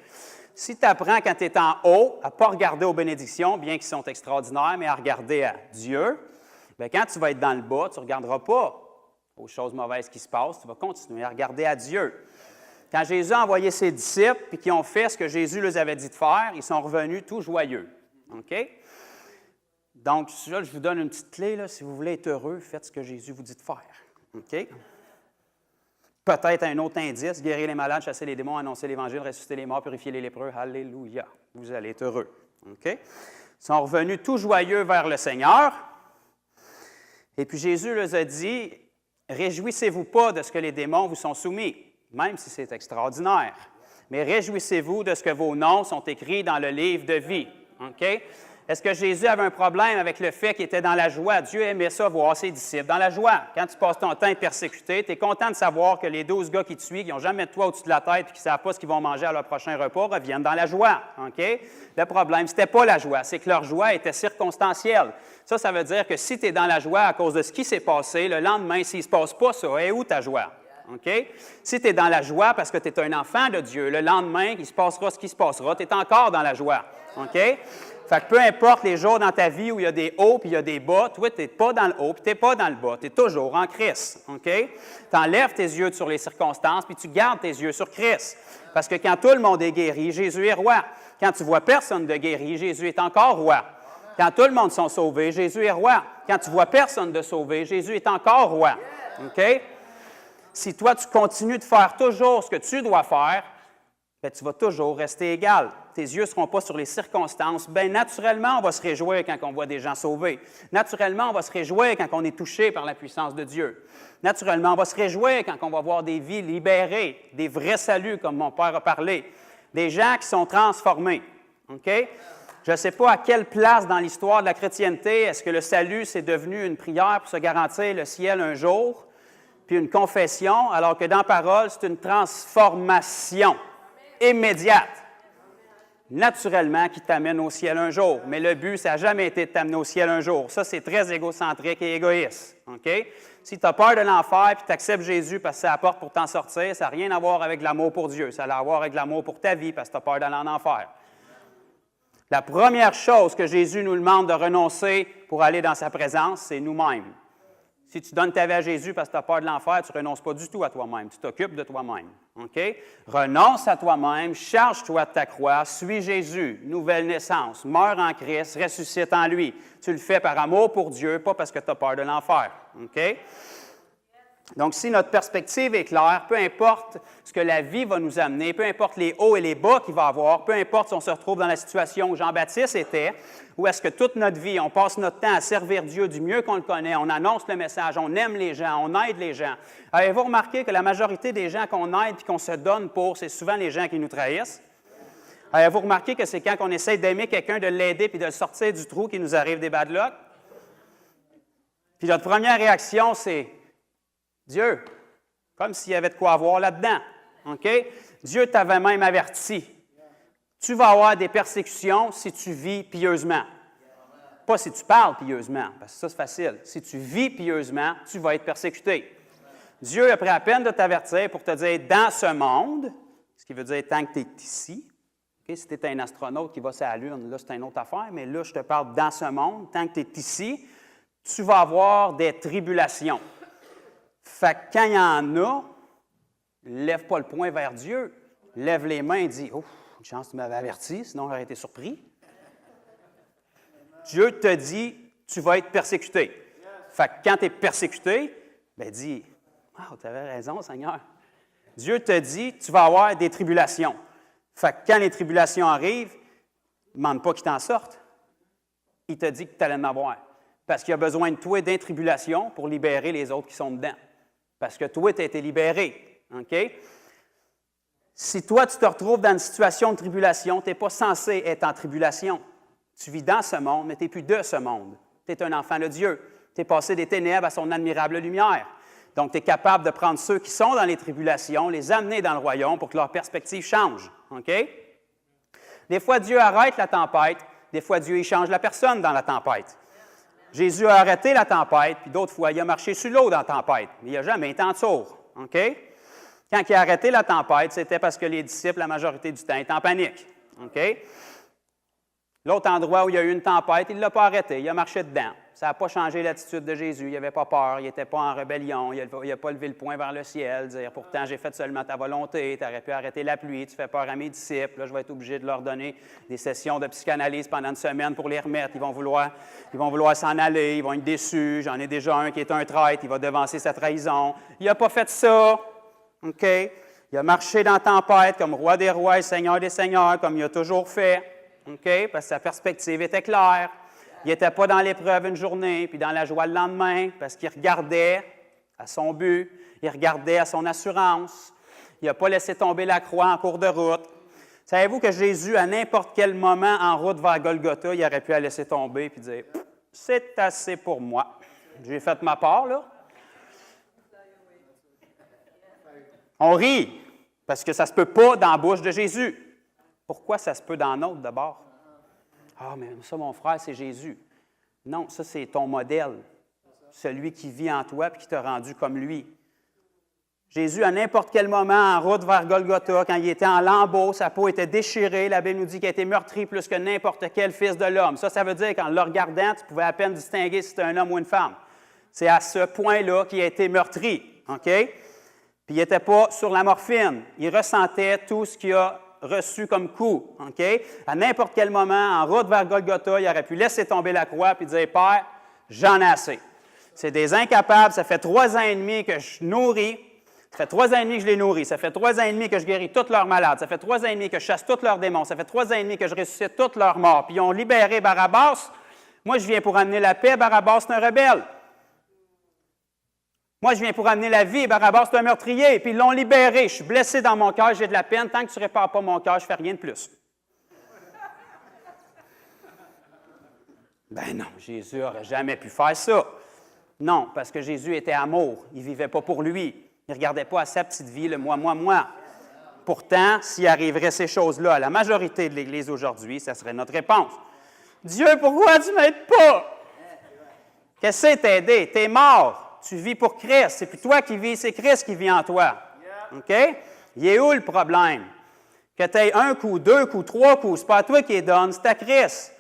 Si tu apprends quand tu es en haut à ne pas regarder aux bénédictions, bien qu'elles sont extraordinaires, mais à regarder à Dieu, bien, quand tu vas être dans le bas, tu ne regarderas pas aux choses mauvaises qui se passent, tu vas continuer à regarder à Dieu. Quand Jésus a envoyé ses disciples et qu'ils ont fait ce que Jésus leur avait dit de faire, ils sont revenus tout joyeux. OK? Donc, là, je vous donne une petite clé. Là, si vous voulez être heureux, faites ce que Jésus vous dit de faire. OK? Peut-être un autre indice, guérir les malades, chasser les démons, annoncer l'Évangile, ressusciter les morts, purifier les lépreux. Alléluia! Vous allez être heureux. OK? Ils sont revenus tout joyeux vers le Seigneur. Et puis Jésus leur a dit, « Réjouissez-vous pas de ce que les démons vous sont soumis. » Même si c'est extraordinaire. Mais réjouissez-vous de ce que vos noms sont écrits dans le livre de vie. OK? Est-ce que Jésus avait un problème avec le fait qu'il était dans la joie? Dieu aimait ça, voir ses disciples dans la joie. Quand tu passes ton temps persécuté, tu es content de savoir que les 12 gars qui te suivent, qui n'ont jamais de toi au-dessus de la tête et qui ne savent pas ce qu'ils vont manger à leur prochain repas, reviennent dans la joie. OK? Le problème, ce n'était pas la joie, c'est que leur joie était circonstancielle. Ça veut dire que si tu es dans la joie à cause de ce qui s'est passé, le lendemain, s'il ne se passe pas ça, est où ta joie? Okay? Si tu es dans la joie parce que tu es un enfant de Dieu, le lendemain, il se passera ce qui se passera, tu es encore dans la joie. Okay? Fait que peu importe les jours dans ta vie où il y a des hauts puis il y a des bas, toi, tu n'es pas dans le haut puis tu n'es pas dans le bas. Tu es toujours en Christ. Okay? Tu enlèves tes yeux sur les circonstances puis tu gardes tes yeux sur Christ. Parce que quand tout le monde est guéri, Jésus est roi. Quand tu vois personne de guéri, Jésus est encore roi. Quand tout le monde sont sauvés, Jésus est roi. Quand tu vois personne de sauvé, Jésus est encore roi. OK? Si toi, tu continues de faire toujours ce que tu dois faire, bien, tu vas toujours rester égal. Tes yeux ne seront pas sur les circonstances. Bien, naturellement, on va se réjouir quand on voit des gens sauvés. Naturellement, on va se réjouir quand on est touché par la puissance de Dieu. Naturellement, on va se réjouir quand on va voir des vies libérées, des vrais saluts, comme mon père a parlé, des gens qui sont transformés. OK? Je ne sais pas à quelle place dans l'histoire de la chrétienté est-ce que le salut, c'est devenu une prière pour se garantir le ciel un jour, puis une confession, alors que dans la parole, c'est une transformation immédiate, naturellement, qui t'amène au ciel un jour. Mais le but, ça n'a jamais été de t'amener au ciel un jour. Ça, c'est très égocentrique et égoïste. OK? Si tu as peur de l'enfer et tu acceptes Jésus parce que c'est la porte pour t'en sortir, ça n'a rien à voir avec l'amour pour Dieu. Ça a à voir avec l'amour pour ta vie parce que tu as peur d'aller en enfer. La première chose que Jésus nous demande de renoncer pour aller dans sa présence, c'est nous-mêmes. Si tu donnes ta vie à Jésus parce que tu as peur de l'enfer, tu ne renonces pas du tout à toi-même. Tu t'occupes de toi-même. OK? Renonce à toi-même, charge-toi de ta croix, suis Jésus, nouvelle naissance, meurs en Christ, ressuscite en lui. Tu le fais par amour pour Dieu, pas parce que tu as peur de l'enfer. OK? Donc, si notre perspective est claire, peu importe ce que la vie va nous amener, peu importe les hauts et les bas qu'il va avoir, peu importe si on se retrouve dans la situation où Jean-Baptiste était, ou est-ce que toute notre vie, on passe notre temps à servir Dieu du mieux qu'on le connaît, on annonce le message, on aime les gens, on aide les gens. Avez-vous remarqué que la majorité des gens qu'on aide et qu'on se donne pour, c'est souvent les gens qui nous trahissent? Avez-vous remarqué que c'est quand on essaie d'aimer quelqu'un, de l'aider puis de le sortir du trou qu'il nous arrive des bad luck? Puis notre première réaction, c'est Dieu, comme s'il y avait de quoi avoir là-dedans. OK? Dieu t'avait même averti. Tu vas avoir des persécutions si tu vis pieusement. Pas si tu parles pieusement, parce que ça, c'est facile. Si tu vis pieusement, tu vas être persécuté. Dieu a pris la peine de t'avertir pour te dire dans ce monde, ce qui veut dire tant que tu es ici. Okay? Si tu es un astronaute qui va sur la Lune, là, c'est une autre affaire, mais là, je te parle dans ce monde, tant que tu es ici, tu vas avoir des tribulations. Fait que quand il y en a, lève pas le poing vers Dieu. Lève les mains et dis « Oh, une chance que tu m'avais averti, sinon j'aurais été surpris. » Dieu te dit « Tu vas être persécuté. » Fait que quand tu es persécuté, bien dis « Ah, tu avais raison, Seigneur. » Dieu te dit « Tu vas avoir des tribulations. » Fait que quand les tribulations arrivent, ne demande pas qu'il t'en sorte. Il te dit que tu allais en avoir. Parce qu'il a besoin de toi et tribulation pour libérer les autres qui sont dedans. Parce que toi, tu as été libéré. OK? Si toi, tu te retrouves dans une situation de tribulation, tu n'es pas censé être en tribulation. Tu vis dans ce monde, mais tu n'es plus de ce monde. Tu es un enfant de Dieu. Tu es passé des ténèbres à son admirable lumière. Donc, tu es capable de prendre ceux qui sont dans les tribulations, les amener dans le royaume pour que leur perspective change. OK? Des fois, Dieu arrête la tempête. Des fois, Dieu il change la personne dans la tempête. Jésus a arrêté la tempête, puis d'autres fois, il a marché sur l'eau dans la tempête, mais il n'a jamais été en dessous. OK? Quand il a arrêté la tempête, c'était parce que les disciples, la majorité du temps, étaient en panique. OK? L'autre endroit où il y a eu une tempête, il ne l'a pas arrêté, il a marché dedans. Ça n'a pas changé l'attitude de Jésus, il n'avait pas peur, il n'était pas en rébellion, il n'a pas levé le poing vers le ciel, dire « Pourtant, j'ai fait seulement ta volonté, tu aurais pu arrêter la pluie, tu fais peur à mes disciples, là, je vais être obligé de leur donner des sessions de psychanalyse pendant une semaine pour les remettre, ils vont vouloir s'en aller, ils vont être déçus, j'en ai déjà un qui est un traître, il va devancer sa trahison. » Il n'a pas fait ça, OK? Il a marché dans la tempête comme roi des rois et seigneur des seigneurs, comme il a toujours fait. OK? Parce que sa perspective était claire. Il n'était pas dans l'épreuve une journée, puis dans la joie le lendemain, parce qu'il regardait à son but, il regardait à son assurance. Il n'a pas laissé tomber la croix en cours de route. Savez-vous que Jésus, à n'importe quel moment en route vers Golgotha, il aurait pu la laisser tomber et dire « C'est assez pour moi. J'ai fait ma part, là. » On rit, parce que ça ne se peut pas dans la bouche de Jésus. Pourquoi ça se peut dans l'autre d'abord? Ah, mais ça, mon frère, c'est Jésus. Non, ça, c'est ton modèle. Celui qui vit en toi et qui t'a rendu comme lui. Jésus, à n'importe quel moment, en route vers Golgotha, quand il était en lambeaux, sa peau était déchirée, la Bible nous dit qu'il a été meurtri plus que n'importe quel fils de l'homme. Ça veut dire qu'en le regardant, tu pouvais à peine distinguer si c'était un homme ou une femme. C'est à ce point-là qu'il a été meurtri. OK? Puis il n'était pas sur la morphine. Il ressentait tout ce qu'il a reçu comme coup. OK? À n'importe quel moment, en route vers Golgotha, il aurait pu laisser tomber la croix et dire « Père, J'en ai assez. C'est des incapables. Ça fait 3 ans et demi que je nourris. Ça fait 3 ans et demi que je les nourris. Ça fait 3 ans et demi que je guéris toutes leurs malades. Ça fait 3 ans et demi que je chasse tous leurs démons. Ça fait 3 ans et demi que je ressuscite toutes leurs morts. Puis ils ont libéré Barabbas. Moi, je viens pour amener la paix. Barabbas, c'est un rebelle. Moi, je viens pour amener la vie. Barabbas, c'est un meurtrier. Puis ils l'ont libéré. Je suis blessé dans mon cœur. J'ai de la peine. Tant que tu ne répares pas mon cœur, je ne fais rien de plus. Ben non, Jésus n'aurait jamais pu faire ça. Non, parce que Jésus était amour. Il ne vivait pas pour lui. Il ne regardait pas à sa petite vie, le moi. Pourtant, s'il arriverait ces choses-là à la majorité de l'Église aujourd'hui, ça serait notre réponse. Dieu, pourquoi tu ne m'aides pas? Qu'est-ce que c'est t'aider? Tu es mort. Tu vis pour Christ. C'est plus toi qui vis, c'est Christ qui vit en toi. OK? Il est où le problème? Que tu aies 1 coup, 2 coups, 3 coups, ce n'est pas à toi qui les donne, c'est à Christ.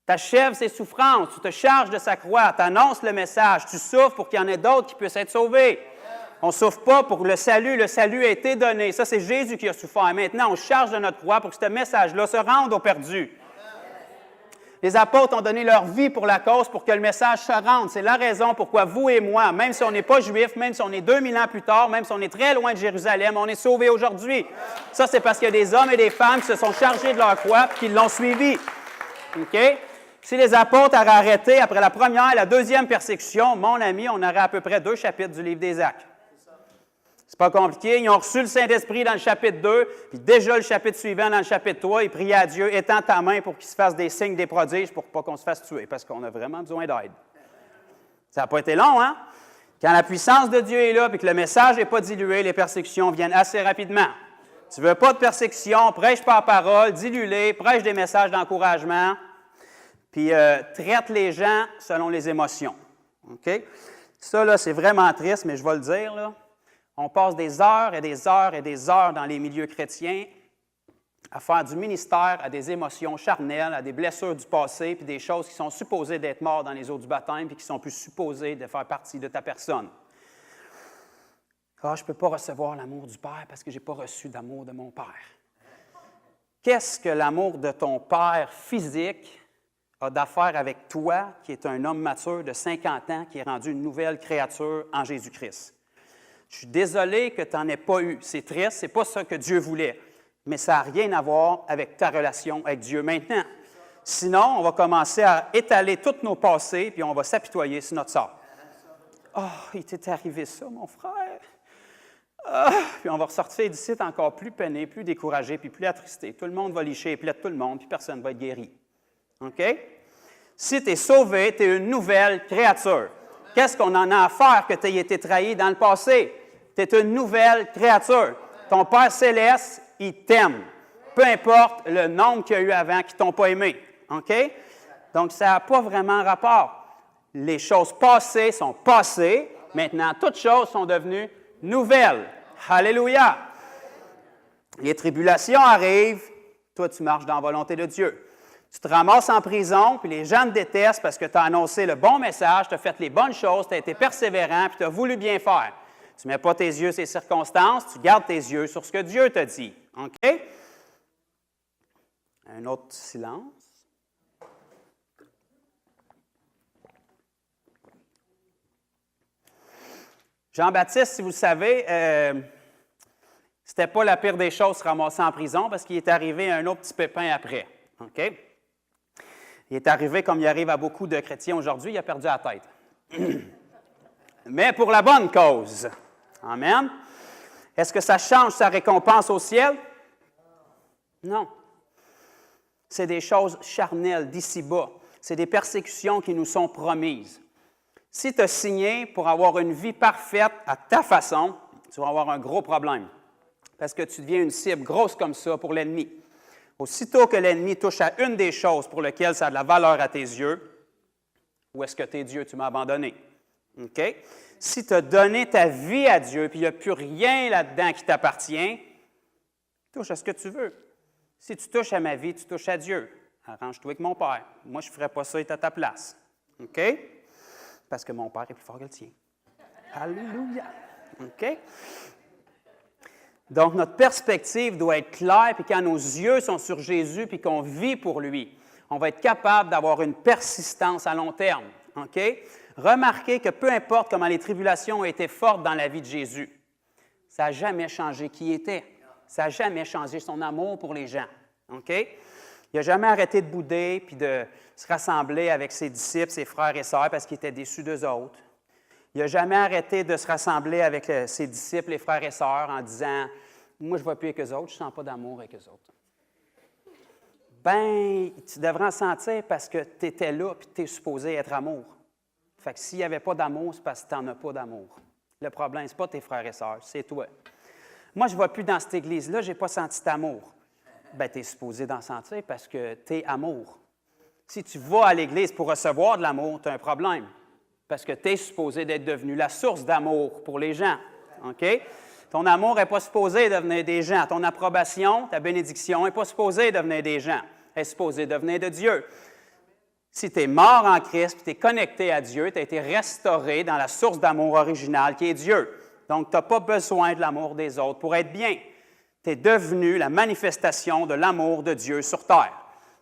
Tu achèves ses souffrances, tu te charges de sa croix, tu annonces le message, tu souffres pour qu'il y en ait d'autres qui puissent être sauvés. On ne souffre pas pour le salut a été donné. Ça, c'est Jésus qui a souffert. Et maintenant, on charge de notre croix pour que ce message-là se rende aux perdus. Les apôtres ont donné leur vie pour la cause, pour que le message se rende. C'est la raison pourquoi vous et moi, même si on n'est pas juifs, même si on est 2000 ans plus tard, même si on est très loin de Jérusalem, on est sauvés aujourd'hui. Ça, c'est parce qu'il y a des hommes et des femmes qui se sont chargés de leur croix et qui l'ont suivi. OK? Si les apôtres auraient arrêté après la première et la deuxième persécution, mon ami, on aurait à peu près 2 chapitres du livre des Actes. C'est pas compliqué. Ils ont reçu le Saint-Esprit dans le chapitre 2, puis déjà le chapitre suivant, dans le chapitre 3, ils priaient à Dieu, étends ta main pour qu'il se fasse des signes, des prodiges, pour pas qu'on se fasse tuer, parce qu'on a vraiment besoin d'aide. Ça n'a pas été long, hein? Quand la puissance de Dieu est là, puis que le message n'est pas dilué, les persécutions viennent assez rapidement. Tu veux pas de persécution, prêche par parole, dilue-les, prêche des messages d'encouragement, puis traite les gens selon les émotions. OK? Ça, là, c'est vraiment triste, mais je vais le dire, là. On passe des heures et des heures et des heures dans les milieux chrétiens à faire du ministère à des émotions charnelles, à des blessures du passé, puis des choses qui sont supposées d'être mortes dans les eaux du baptême, puis qui sont plus supposées de faire partie de ta personne. Ah, je ne peux pas recevoir l'amour du Père parce que je n'ai pas reçu d'amour de mon Père. Qu'est-ce que l'amour de ton Père physique a d'affaire avec toi, qui est un homme mature de 50 ans, qui est rendu une nouvelle créature en Jésus-Christ? Je suis désolé que tu n'en aies pas eu. C'est triste, ce n'est pas ça que Dieu voulait. Mais ça n'a rien à voir avec ta relation avec Dieu maintenant. Sinon, on va commencer à étaler tous nos passés, puis on va s'apitoyer sur notre sort. « Ah, il t'est arrivé ça, mon frère. Ah! » Puis on va ressortir d'ici encore plus peiné, plus découragé, puis plus attristé. Tout le monde va licher les plaies de tout le monde, puis personne ne va être guéri. OK? Si tu es sauvé, tu es une nouvelle créature. Qu'est-ce qu'on en a à faire que tu aies été trahi dans le passé? Tu es une nouvelle créature. Ton Père céleste, il t'aime. Peu importe le nombre qu'il y a eu avant qui ne t'ont pas aimé. OK? Donc, ça n'a pas vraiment rapport. Les choses passées sont passées. Maintenant, toutes choses sont devenues nouvelles. Alléluia! Les tribulations arrivent. Toi, tu marches dans la volonté de Dieu. Tu te ramasses en prison, puis les gens te détestent parce que tu as annoncé le bon message, tu as fait les bonnes choses, tu as été persévérant, puis tu as voulu bien faire. Tu ne mets pas tes yeux sur les circonstances, tu gardes tes yeux sur ce que Dieu t'a dit. OK? Un autre silence. Jean-Baptiste, si vous le savez, c'était pas la pire des choses de se ramasser en prison parce qu'il est arrivé un autre petit pépin après. OK? Il est arrivé, comme il arrive à beaucoup de chrétiens aujourd'hui, il a perdu la tête. Mais pour la bonne cause. Amen. Est-ce que ça change sa récompense au ciel? Non. C'est des choses charnelles d'ici-bas. C'est des persécutions qui nous sont promises. Si tu as signé pour avoir une vie parfaite à ta façon, tu vas avoir un gros problème. Parce que tu deviens une cible grosse comme ça pour l'ennemi. Aussitôt que l'ennemi touche à une des choses pour lesquelles ça a de la valeur à tes yeux, où est-ce que tu es Dieu, tu m'as abandonné? OK? Si tu as donné ta vie à Dieu, puis il n'y a plus rien là-dedans qui t'appartient, touche à ce que tu veux. Si tu touches à ma vie, tu touches à Dieu. Arrange-toi avec mon Père. Moi, je ne ferais pas ça, il est à ta place. OK? Parce que mon Père est plus fort que le tien. Alléluia! OK? Donc, notre perspective doit être claire, puis quand nos yeux sont sur Jésus, puis qu'on vit pour lui, on va être capable d'avoir une persistance à long terme. OK? Remarquez que peu importe comment les tribulations ont été fortes dans la vie de Jésus, ça n'a jamais changé qui il était. Ça n'a jamais changé son amour pour les gens. OK? Il n'a jamais arrêté de bouder puis de se rassembler avec ses disciples, ses frères et sœurs, parce qu'il était déçu d'eux autres. Il n'a jamais arrêté de se rassembler avec ses disciples, les frères et sœurs, en disant « Moi, je ne vais plus avec eux autres, je ne sens pas d'amour avec eux autres. » Bien, tu devrais en sentir parce que tu étais là et tu es supposé être amour. Fait que s'il n'y avait pas d'amour, c'est parce que tu n'en as pas d'amour. Le problème, ce n'est pas tes frères et sœurs, c'est toi. Moi, je ne vais plus dans cette église-là, je n'ai pas senti d'amour. Bien, tu es supposé d'en sentir parce que tu es amour. Si tu vas à l'église pour recevoir de l'amour, tu as un problème. Parce que tu es supposé d'être devenu la source d'amour pour les gens. OK? Ton amour n'est pas supposé devenir des gens. Ton approbation, ta bénédiction n'est pas supposée devenir des gens. Elle est supposée devenir de Dieu. Si tu es mort en Christ, tu es connecté à Dieu, tu as été restauré dans la source d'amour originale qui est Dieu. Donc, tu n'as pas besoin de l'amour des autres pour être bien. Tu es devenu la manifestation de l'amour de Dieu sur terre.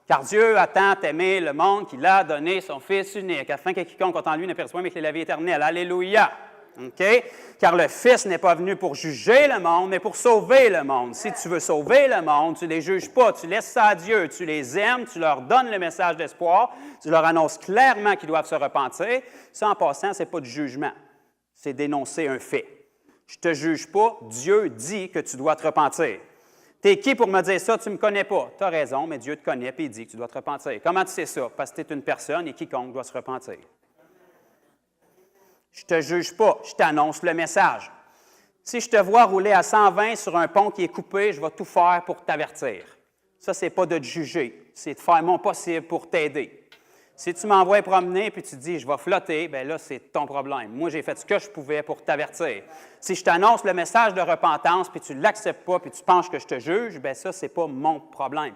Car Dieu a tant aimé le monde qu'il a donné son Fils unique, afin que quiconque entend lui ne périsse point, mais qu'il ait la vie éternelle. Alléluia! Okay? Car le Fils n'est pas venu pour juger le monde, mais pour sauver le monde. Si tu veux sauver le monde, tu ne les juges pas, tu laisses ça à Dieu, tu les aimes, tu leur donnes le message d'espoir, tu leur annonces clairement qu'ils doivent se repentir. Ça, en passant, ce n'est pas du jugement, c'est dénoncer un fait. Je ne te juge pas, Dieu dit que tu dois te repentir. T'es qui pour me dire ça? Tu ne me connais pas. Tu as raison, mais Dieu te connaît et il dit que tu dois te repentir. Comment tu sais ça? Parce que tu es une personne et quiconque doit se repentir. Je ne te juge pas, je t'annonce le message. Si je te vois rouler à 120 sur un pont qui est coupé, je vais tout faire pour t'avertir. Ça, ce n'est pas de te juger, c'est de faire mon possible pour t'aider. Si tu m'envoies promener et tu te dis « je vais flotter », bien là, c'est ton problème. Moi, j'ai fait ce que je pouvais pour t'avertir. Si je t'annonce le message de repentance puis tu ne l'acceptes pas puis tu penses que je te juge, bien ça, ce n'est pas mon problème.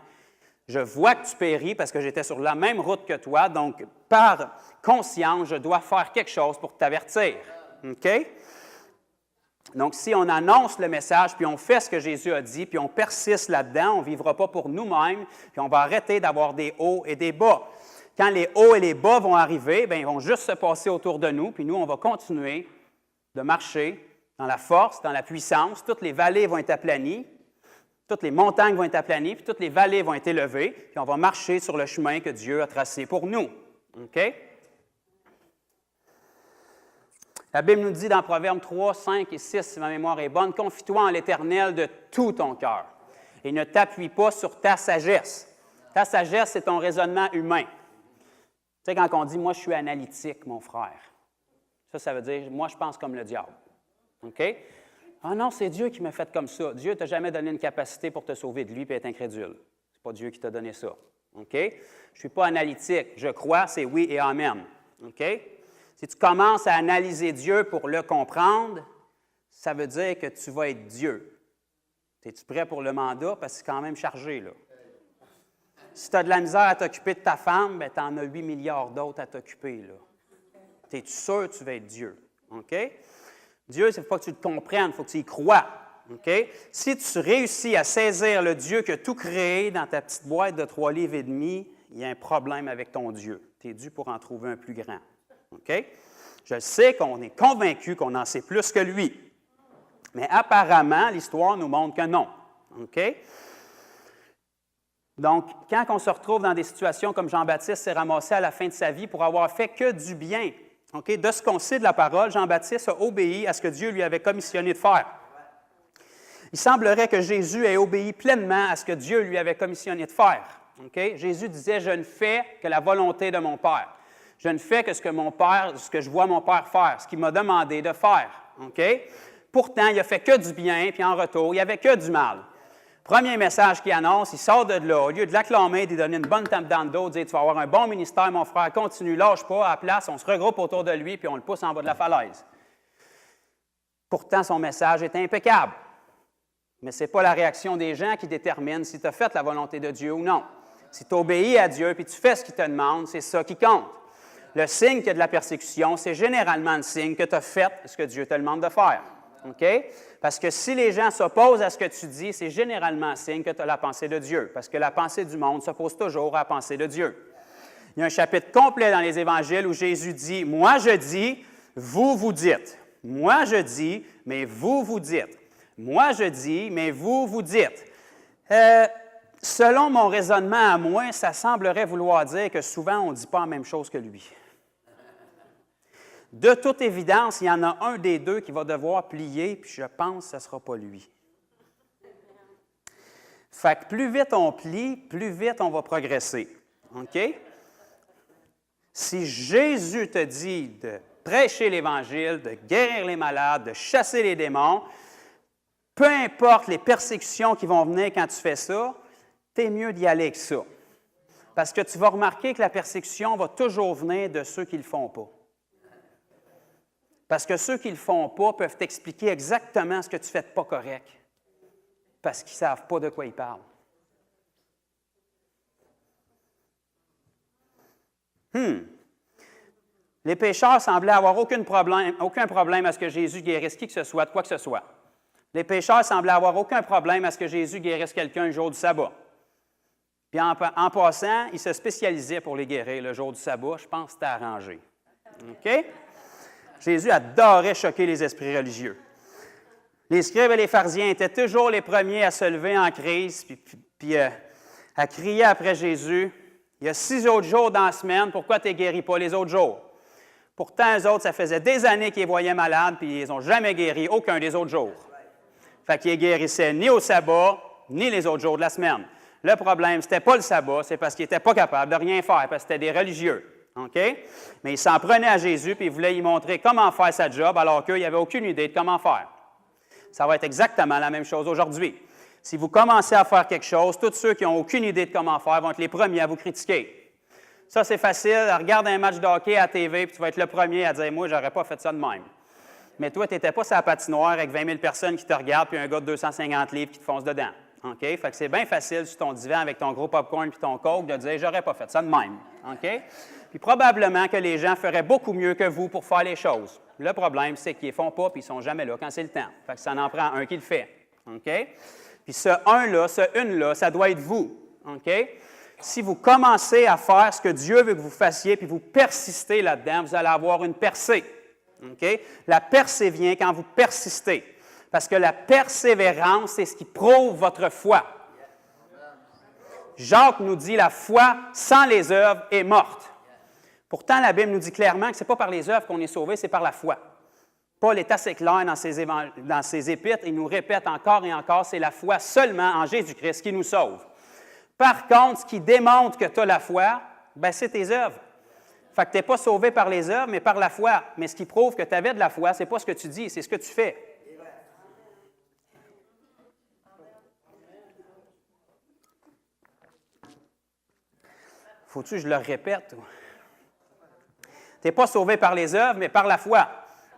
Je vois que tu péris parce que j'étais sur la même route que toi, donc par conscience, je dois faire quelque chose pour t'avertir. OK? Donc, si on annonce le message, puis on fait ce que Jésus a dit, puis on persiste là-dedans, on ne vivra pas pour nous-mêmes, puis on va arrêter d'avoir des hauts et des bas. Quand les hauts et les bas vont arriver, bien, ils vont juste se passer autour de nous, puis nous, on va continuer de marcher dans la force, dans la puissance. Toutes les vallées vont être aplanies, toutes les montagnes vont être aplanies, puis toutes les vallées vont être élevées, puis on va marcher sur le chemin que Dieu a tracé pour nous. OK? La Bible nous dit dans Proverbes 3, 5 et 6, si ma mémoire est bonne, « Confie-toi en l'Éternel de tout ton cœur et ne t'appuie pas sur ta sagesse. » Ta sagesse, c'est ton raisonnement humain. Tu sais, quand on dit « moi, je suis analytique, mon frère », ça veut dire « moi, je pense comme le diable ». OK? Ah non, c'est Dieu qui m'a fait comme ça. Dieu ne t'a jamais donné une capacité pour te sauver de lui et être incrédule. Ce n'est pas Dieu qui t'a donné ça. OK? Je ne suis pas analytique. Je crois, c'est oui et amen. OK? Si tu commences à analyser Dieu pour le comprendre, ça veut dire que tu vas être Dieu. Es-tu prêt pour le mandat? Parce que c'est quand même chargé, là. Si tu as de la misère à t'occuper de ta femme, bien, tu en as 8 milliards d'autres à t'occuper, là. Es-tu sûr que tu vas être Dieu? OK? Dieu, il ne faut pas que tu le comprennes, il faut que tu y crois. Okay? Si tu réussis à saisir le Dieu qui a tout créé dans ta petite boîte de 3,5 livres, il y a un problème avec ton Dieu. Tu es dû pour en trouver un plus grand. Okay? Je sais qu'on est convaincu qu'on en sait plus que lui. Mais apparemment, l'histoire nous montre que non. Okay? Donc, quand on se retrouve dans des situations comme Jean-Baptiste s'est ramassé à la fin de sa vie pour avoir fait que du bien, okay? De ce qu'on sait de la parole, Jean-Baptiste a obéi à ce que Dieu lui avait commissionné de faire. Il semblerait que Jésus ait obéi pleinement à ce que Dieu lui avait commissionné de faire. Okay? Jésus disait « Je ne fais que la volonté de mon Père. Je ne fais que ce que je vois mon Père faire, ce qu'il m'a demandé de faire. Okay? Pourtant, il n'a fait que du bien, puis en retour, il n'y avait que du mal. Premier message qu'il annonce, il sort de là. Au lieu de l'acclamer, de lui donner une bonne tape dans le dos, de dire « Tu vas avoir un bon ministère, mon frère, continue, lâche pas, à la place, on se regroupe autour de lui, puis on le pousse en bas de la falaise. » Pourtant, son message est impeccable. Mais ce n'est pas la réaction des gens qui détermine si tu as fait la volonté de Dieu ou non. Si tu obéis à Dieu et tu fais ce qu'il te demande, c'est ça qui compte. Le signe qu'il y a de la persécution, c'est généralement le signe que tu as fait ce que Dieu te demande de faire. OK? Parce que si les gens s'opposent à ce que tu dis, c'est généralement un signe que tu as la pensée de Dieu. Parce que la pensée du monde s'oppose toujours à la pensée de Dieu. Il y a un chapitre complet dans les Évangiles où Jésus dit « Moi je dis, vous vous dites. Moi je dis, mais vous vous dites. Moi je dis, mais vous vous dites. » Selon mon raisonnement à moi, ça semblerait vouloir dire que souvent on ne dit pas la même chose que lui. De toute évidence, il y en a un des deux qui va devoir plier, puis je pense que ce ne sera pas lui. Fait que plus vite on plie, plus vite on va progresser. OK? Si Jésus te dit de prêcher l'Évangile, de guérir les malades, de chasser les démons, peu importe les persécutions qui vont venir quand tu fais ça, c'est mieux d'y aller avec ça. Parce que tu vas remarquer que la persécution va toujours venir de ceux qui ne le font pas. Parce que ceux qui ne le font pas peuvent t'expliquer exactement ce que tu fais de pas correct. Parce qu'ils ne savent pas de quoi ils parlent. Les pécheurs semblaient avoir aucun problème à ce que Jésus guérisse qui que ce soit, de quoi que ce soit. Les pécheurs semblaient avoir aucun problème à ce que Jésus guérisse quelqu'un le jour du sabbat. Puis en passant, il se spécialisait pour les guérir le jour du sabbat. Je pense que c'était arrangé. OK? Jésus adorait choquer les esprits religieux. Les scribes et les pharisiens étaient toujours les premiers à se lever en crise puis à crier après Jésus. Il y a 6 autres jours dans la semaine, pourquoi tu ne guéris pas les autres jours? Pourtant, eux autres, ça faisait des années qu'ils les voyaient malades, puis ils n'ont jamais guéri aucun des autres jours. Fait qu'ils ne guérissaient ni au sabbat, ni les autres jours de la semaine. Le problème, ce n'était pas le sabbat, c'est parce qu'ils n'étaient pas capables de rien faire, parce que c'était des religieux. OK? Mais ils s'en prenaient à Jésus, puis ils voulaient lui montrer comment faire sa job, alors qu'eux, ils n'avaient aucune idée de comment faire. Ça va être exactement la même chose aujourd'hui. Si vous commencez à faire quelque chose, tous ceux qui n'ont aucune idée de comment faire vont être les premiers à vous critiquer. Ça, c'est facile. Regarde un match de hockey à la TV, puis tu vas être le premier à dire « Moi, je n'aurais pas fait ça de même. » Mais toi, tu n'étais pas sur la patinoire avec 20 000 personnes qui te regardent, puis un gars de 250 livres qui te fonce dedans. OK? Fait que c'est bien facile sur ton divan avec ton gros popcorn puis ton coke de dire « J'aurais pas fait ça de même. » OK? Puis probablement que les gens feraient beaucoup mieux que vous pour faire les choses. Le problème, c'est qu'ils ne les font pas, puis ils ne sont jamais là quand c'est le temps. Fait que ça en prend un qui le fait. OK? Puis ce un-là, ce une-là, ça doit être vous. OK? Si vous commencez à faire ce que Dieu veut que vous fassiez, puis vous persistez là-dedans, vous allez avoir une percée. OK? La percée vient quand vous persistez. Parce que la persévérance, c'est ce qui prouve votre foi. Jacques nous dit, la foi sans les œuvres est morte. Pourtant, la Bible nous dit clairement que ce n'est pas par les œuvres qu'on est sauvé, c'est par la foi. Paul est assez clair dans ses épîtres, il nous répète encore et encore, c'est la foi seulement en Jésus-Christ qui nous sauve. Par contre, ce qui démontre que tu as la foi, bien, c'est tes œuvres. Fait que tu n'es pas sauvé par les œuvres, mais par la foi. Mais ce qui prouve que tu avais de la foi, ce n'est pas ce que tu dis, c'est ce que tu fais. Faut-tu que je le répète? Tu n'es pas sauvé par les œuvres, mais par la foi.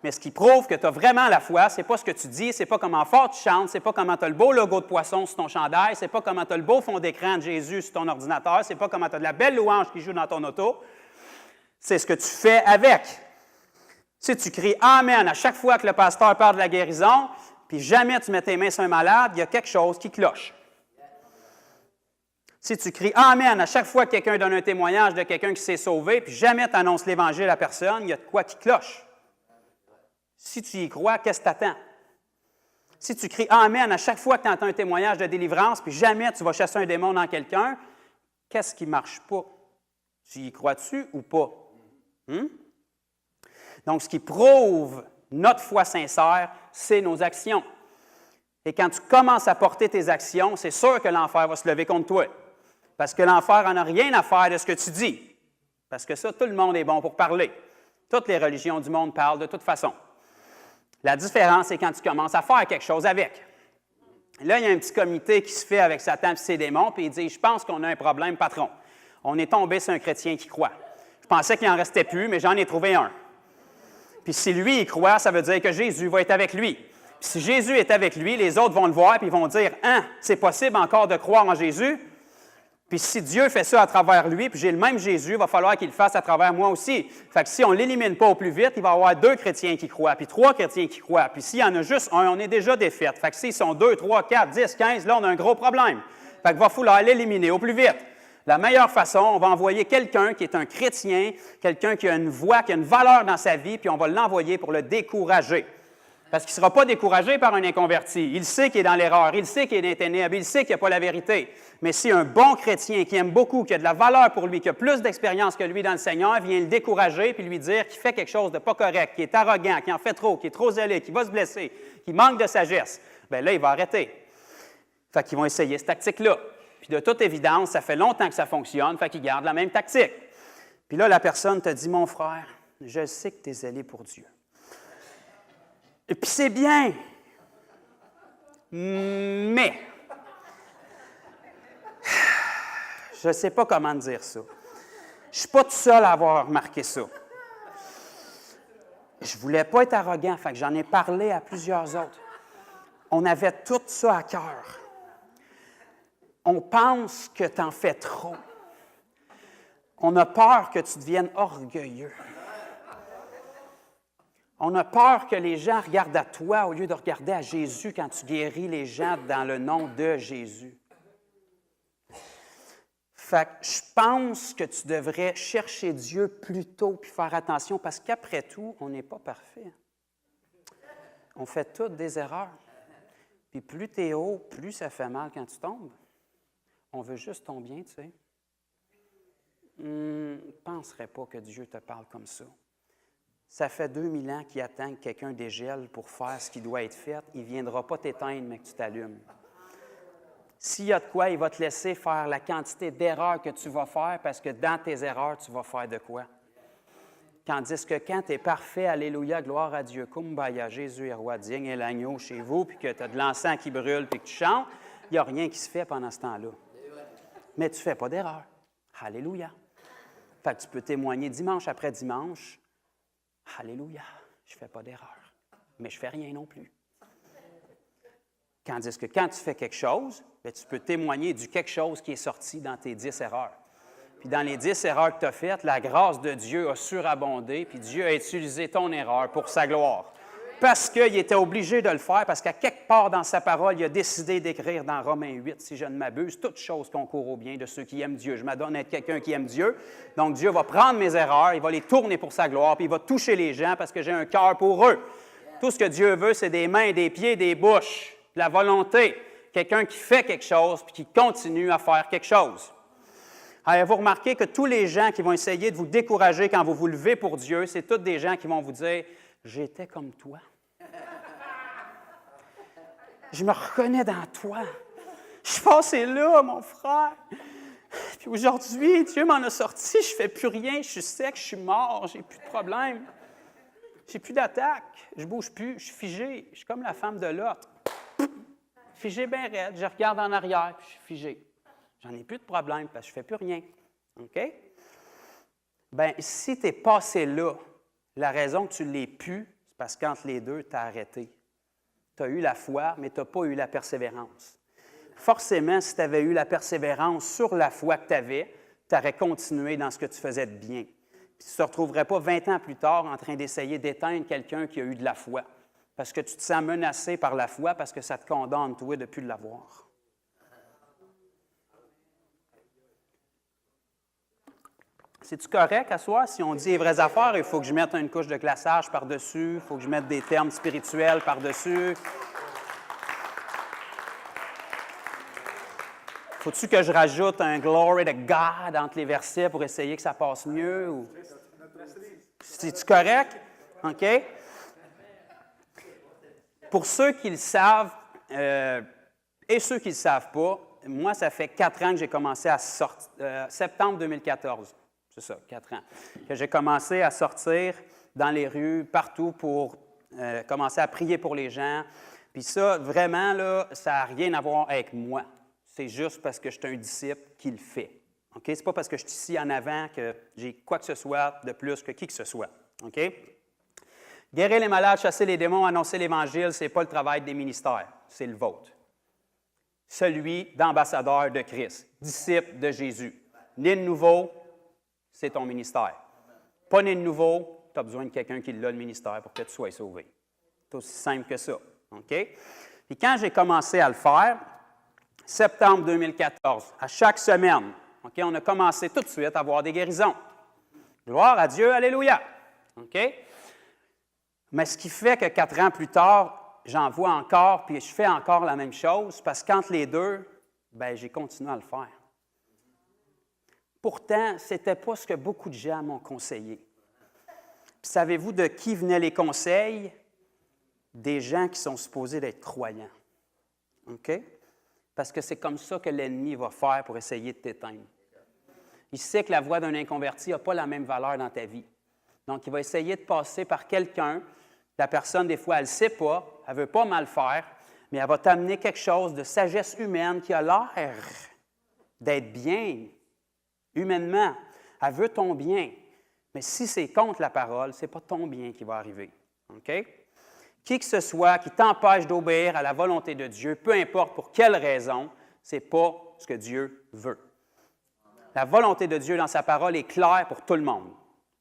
Mais ce qui prouve que tu as vraiment la foi, ce n'est pas ce que tu dis, ce n'est pas comment fort tu chantes, ce n'est pas comment tu as le beau logo de poisson sur ton chandail, ce n'est pas comment tu as le beau fond d'écran de Jésus sur ton ordinateur, ce n'est pas comment tu as de la belle louange qui joue dans ton auto. C'est ce que tu fais avec. Si tu cries « Amen » à chaque fois que le pasteur parle de la guérison, puis jamais tu mets tes mains sur un malade, il y a quelque chose qui cloche. Si tu cries « Amen » à chaque fois que quelqu'un donne un témoignage de quelqu'un qui s'est sauvé, puis jamais tu annonces l'Évangile à personne, il y a de quoi qui cloche. Si tu y crois, qu'est-ce que tu attends? Si tu cries « Amen » à chaque fois que tu entends un témoignage de délivrance, puis jamais tu vas chasser un démon dans quelqu'un, qu'est-ce qui ne marche pas? Tu y crois-tu ou pas? Donc, ce qui prouve notre foi sincère, c'est nos actions. Et quand tu commences à porter tes actions, c'est sûr que l'enfer va se lever contre toi. Parce que l'enfer n'en a rien à faire de ce que tu dis. Parce que ça, tout le monde est bon pour parler. Toutes les religions du monde parlent de toute façon. La différence, c'est quand tu commences à faire quelque chose avec. Là, il y a un petit comité qui se fait avec Satan et ses démons, puis il dit « Je pense qu'on a un problème, patron. On est tombé sur un chrétien qui croit. Je pensais qu'il n'en restait plus, mais j'en ai trouvé un. Puis si lui, il croit, ça veut dire que Jésus va être avec lui. Puis si Jésus est avec lui, les autres vont le voir, puis ils vont dire « Hein, c'est possible encore de croire en Jésus? » Puis si Dieu fait ça à travers lui, puis j'ai le même Jésus, il va falloir qu'il le fasse à travers moi aussi. Fait que si on ne l'élimine pas au plus vite, il va y avoir 2 chrétiens qui croient, puis 3 chrétiens qui croient. Puis s'il y en a juste un, on est déjà défaite. Fait que s'ils sont 2, 3, 4, 10, 15, là, on a un gros problème. Fait qu'il va falloir l'éliminer au plus vite. La meilleure façon, on va envoyer quelqu'un qui est un chrétien, quelqu'un qui a une voix, qui a une valeur dans sa vie, puis on va l'envoyer pour le décourager. Parce qu'il ne sera pas découragé par un inconverti. Il sait qu'il est dans l'erreur, il sait qu'il est dans les ténèbres, il sait qu'il n'y a pas la vérité. Mais si un bon chrétien qui aime beaucoup, qui a de la valeur pour lui, qui a plus d'expérience que lui dans le Seigneur, vient le décourager puis lui dire qu'il fait quelque chose de pas correct, qui est arrogant, qui en fait trop, qui est trop zélé, qui va se blesser, qui manque de sagesse, bien là, il va arrêter. Fait qu'ils vont essayer cette tactique-là. Puis de toute évidence, ça fait longtemps que ça fonctionne, fait qu'ils gardent la même tactique. Puis là, la personne te dit, mon frère, je sais que tu es zélé pour Dieu. Et puis c'est bien, mais je ne sais pas comment dire ça. Je ne suis pas tout seul à avoir remarqué ça. Je ne voulais pas être arrogant, fait que j'en ai parlé à plusieurs autres. On avait tout ça à cœur. On pense que tu en fais trop. On a peur que tu deviennes orgueilleux. On a peur que les gens regardent à toi au lieu de regarder à Jésus quand tu guéris les gens dans le nom de Jésus. Fait que je pense que tu devrais chercher Dieu plus tôt puis faire attention parce qu'après tout, on n'est pas parfait. On fait toutes des erreurs. Puis plus tu es haut, plus ça fait mal quand tu tombes. On veut juste ton bien, tu sais. Je ne penserais pas que Dieu te parle comme ça. Ça fait 2000 ans qu'il attend que quelqu'un dégèle pour faire ce qui doit être fait. Il ne viendra pas t'éteindre, mais que tu t'allumes. S'il y a de quoi, il va te laisser faire la quantité d'erreurs que tu vas faire parce que dans tes erreurs, tu vas faire de quoi? Tandis que quand tu es parfait, alléluia, gloire à Dieu, kumbaya, Jésus est roi, digne est l'agneau chez vous, puis que tu as de l'encens qui brûle, puis que tu chantes, il n'y a rien qui se fait pendant ce temps-là. Mais tu ne fais pas d'erreur. Alléluia. Fait que tu peux témoigner dimanche après dimanche. Alléluia, je ne fais pas d'erreur, mais je ne fais rien non plus. Tandis que quand tu fais quelque chose, bien, tu peux témoigner du quelque chose qui est sorti dans tes 10 erreurs. Puis dans les 10 erreurs que tu as faites, la grâce de Dieu a surabondé, puis Dieu a utilisé ton erreur pour sa gloire. Parce qu'il était obligé de le faire, parce qu'à quelque part dans sa parole, il a décidé d'écrire dans Romains 8, si je ne m'abuse, toutes choses concourent au bien de ceux qui aiment Dieu. Je m'adonne à être quelqu'un qui aime Dieu. Donc Dieu va prendre mes erreurs, il va les tourner pour sa gloire, puis il va toucher les gens parce que j'ai un cœur pour eux. Tout ce que Dieu veut, c'est des mains, des pieds, des bouches, de la volonté. Quelqu'un qui fait quelque chose, puis qui continue à faire quelque chose. Avez-vous remarqué que tous les gens qui vont essayer de vous décourager quand vous vous levez pour Dieu, c'est tous des gens qui vont vous dire « J'étais comme toi. Je me reconnais dans toi. Je suis passé là, mon frère. Puis aujourd'hui, Dieu m'en a sorti, je ne fais plus rien, je suis sec, je suis mort, j'ai plus de problème. J'ai plus d'attaque, je ne bouge plus, je suis figé. Je suis comme la femme de Lot. Figé bien raide, je regarde en arrière, puis je suis figé. J'en ai plus de problème parce que je ne fais plus rien. OK? Bien, si tu es passé là, la raison que tu ne l'es plus, c'est parce qu'entre les deux, tu as arrêté. Tu as eu la foi, mais tu n'as pas eu la persévérance. Forcément, si tu avais eu la persévérance sur la foi que tu avais, tu aurais continué dans ce que tu faisais de bien. Puis tu ne te retrouverais pas 20 ans plus tard en train d'essayer d'éteindre quelqu'un qui a eu de la foi. Parce que tu te sens menacé par la foi parce que ça te condamne, toi, de ne plus l'avoir. C'est-tu correct à soi? Si on dit les vraies affaires, il faut que je mette une couche de glaçage par-dessus, il faut que je mette des termes spirituels par-dessus. Faut-tu que je rajoute un « glory to God » entre les versets pour essayer que ça passe mieux? Ou... C'est-tu correct? OK? Pour ceux qui le savent et ceux qui ne le savent pas, moi, ça fait 4 ans que j'ai commencé à sortir, septembre 2014. C'est ça, 4 ans, que j'ai commencé à sortir dans les rues, partout, pour commencer à prier pour les gens. Puis ça, vraiment, là, ça n'a rien à voir avec moi. C'est juste parce que je suis un disciple qui le fait. OK? Ce n'est pas parce que je suis ici en avant que j'ai quoi que ce soit de plus que qui que ce soit. OK? Guérir les malades, chasser les démons, annoncer l'Évangile, ce n'est pas le travail des ministères, c'est le vôtre. Celui d'ambassadeur de Christ, disciple de Jésus. Né de nouveau, c'est ton ministère. Pas né de nouveau, tu as besoin de quelqu'un qui l'a le ministère pour que tu sois sauvé. C'est aussi simple que ça. OK? Puis quand j'ai commencé à le faire, septembre 2014, à chaque semaine, OK? On a commencé tout de suite à voir des guérisons. Gloire à Dieu, alléluia. OK? Mais ce qui fait que 4 ans plus tard, j'en vois encore, puis je fais encore la même chose, parce qu'entre les deux, bien, j'ai continué à le faire. Pourtant, ce n'était pas ce que beaucoup de gens m'ont conseillé. Puis savez-vous de qui venaient les conseils? Des gens qui sont supposés d'être croyants. OK? Parce que c'est comme ça que l'ennemi va faire pour essayer de t'éteindre. Il sait que la voix d'un inconverti n'a pas la même valeur dans ta vie. Donc, il va essayer de passer par quelqu'un. La personne, des fois, elle ne sait pas, elle ne veut pas mal faire, mais elle va t'amener quelque chose de sagesse humaine qui a l'air d'être bien, humainement. Elle veut ton bien. Mais si c'est contre la parole, ce n'est pas ton bien qui va arriver. OK? Qui que ce soit qui t'empêche d'obéir à la volonté de Dieu, peu importe pour quelle raison, ce n'est pas ce que Dieu veut. La volonté de Dieu dans sa parole est claire pour tout le monde.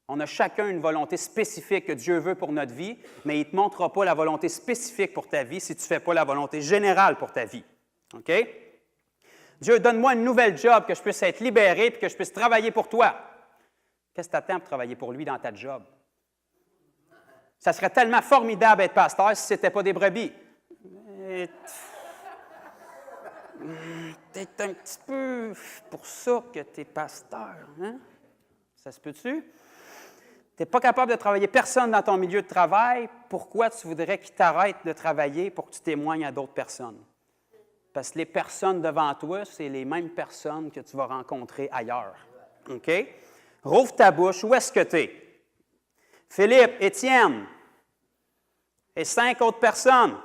On a chacun une volonté spécifique que Dieu veut pour notre vie, mais il ne te montrera pas la volonté spécifique pour ta vie si tu ne fais pas la volonté générale pour ta vie. OK? Dieu, donne-moi une nouvelle job, que je puisse être libéré et que je puisse travailler pour toi. Qu'est-ce que tu attends pour travailler pour lui dans ta job? Ça serait tellement formidable d'être pasteur si ce n'était pas des brebis. C'est un petit peu pour ça que tu es pasteur. Hein? Ça se peut-tu? Tu n'es pas capable de travailler personne dans ton milieu de travail. Pourquoi tu voudrais qu'il t'arrête de travailler pour que tu témoignes à d'autres personnes? Parce que les personnes devant toi, c'est les mêmes personnes que tu vas rencontrer ailleurs. OK? Rouvre ta bouche. Où est-ce que tu es? Philippe, Étienne et 5 autres personnes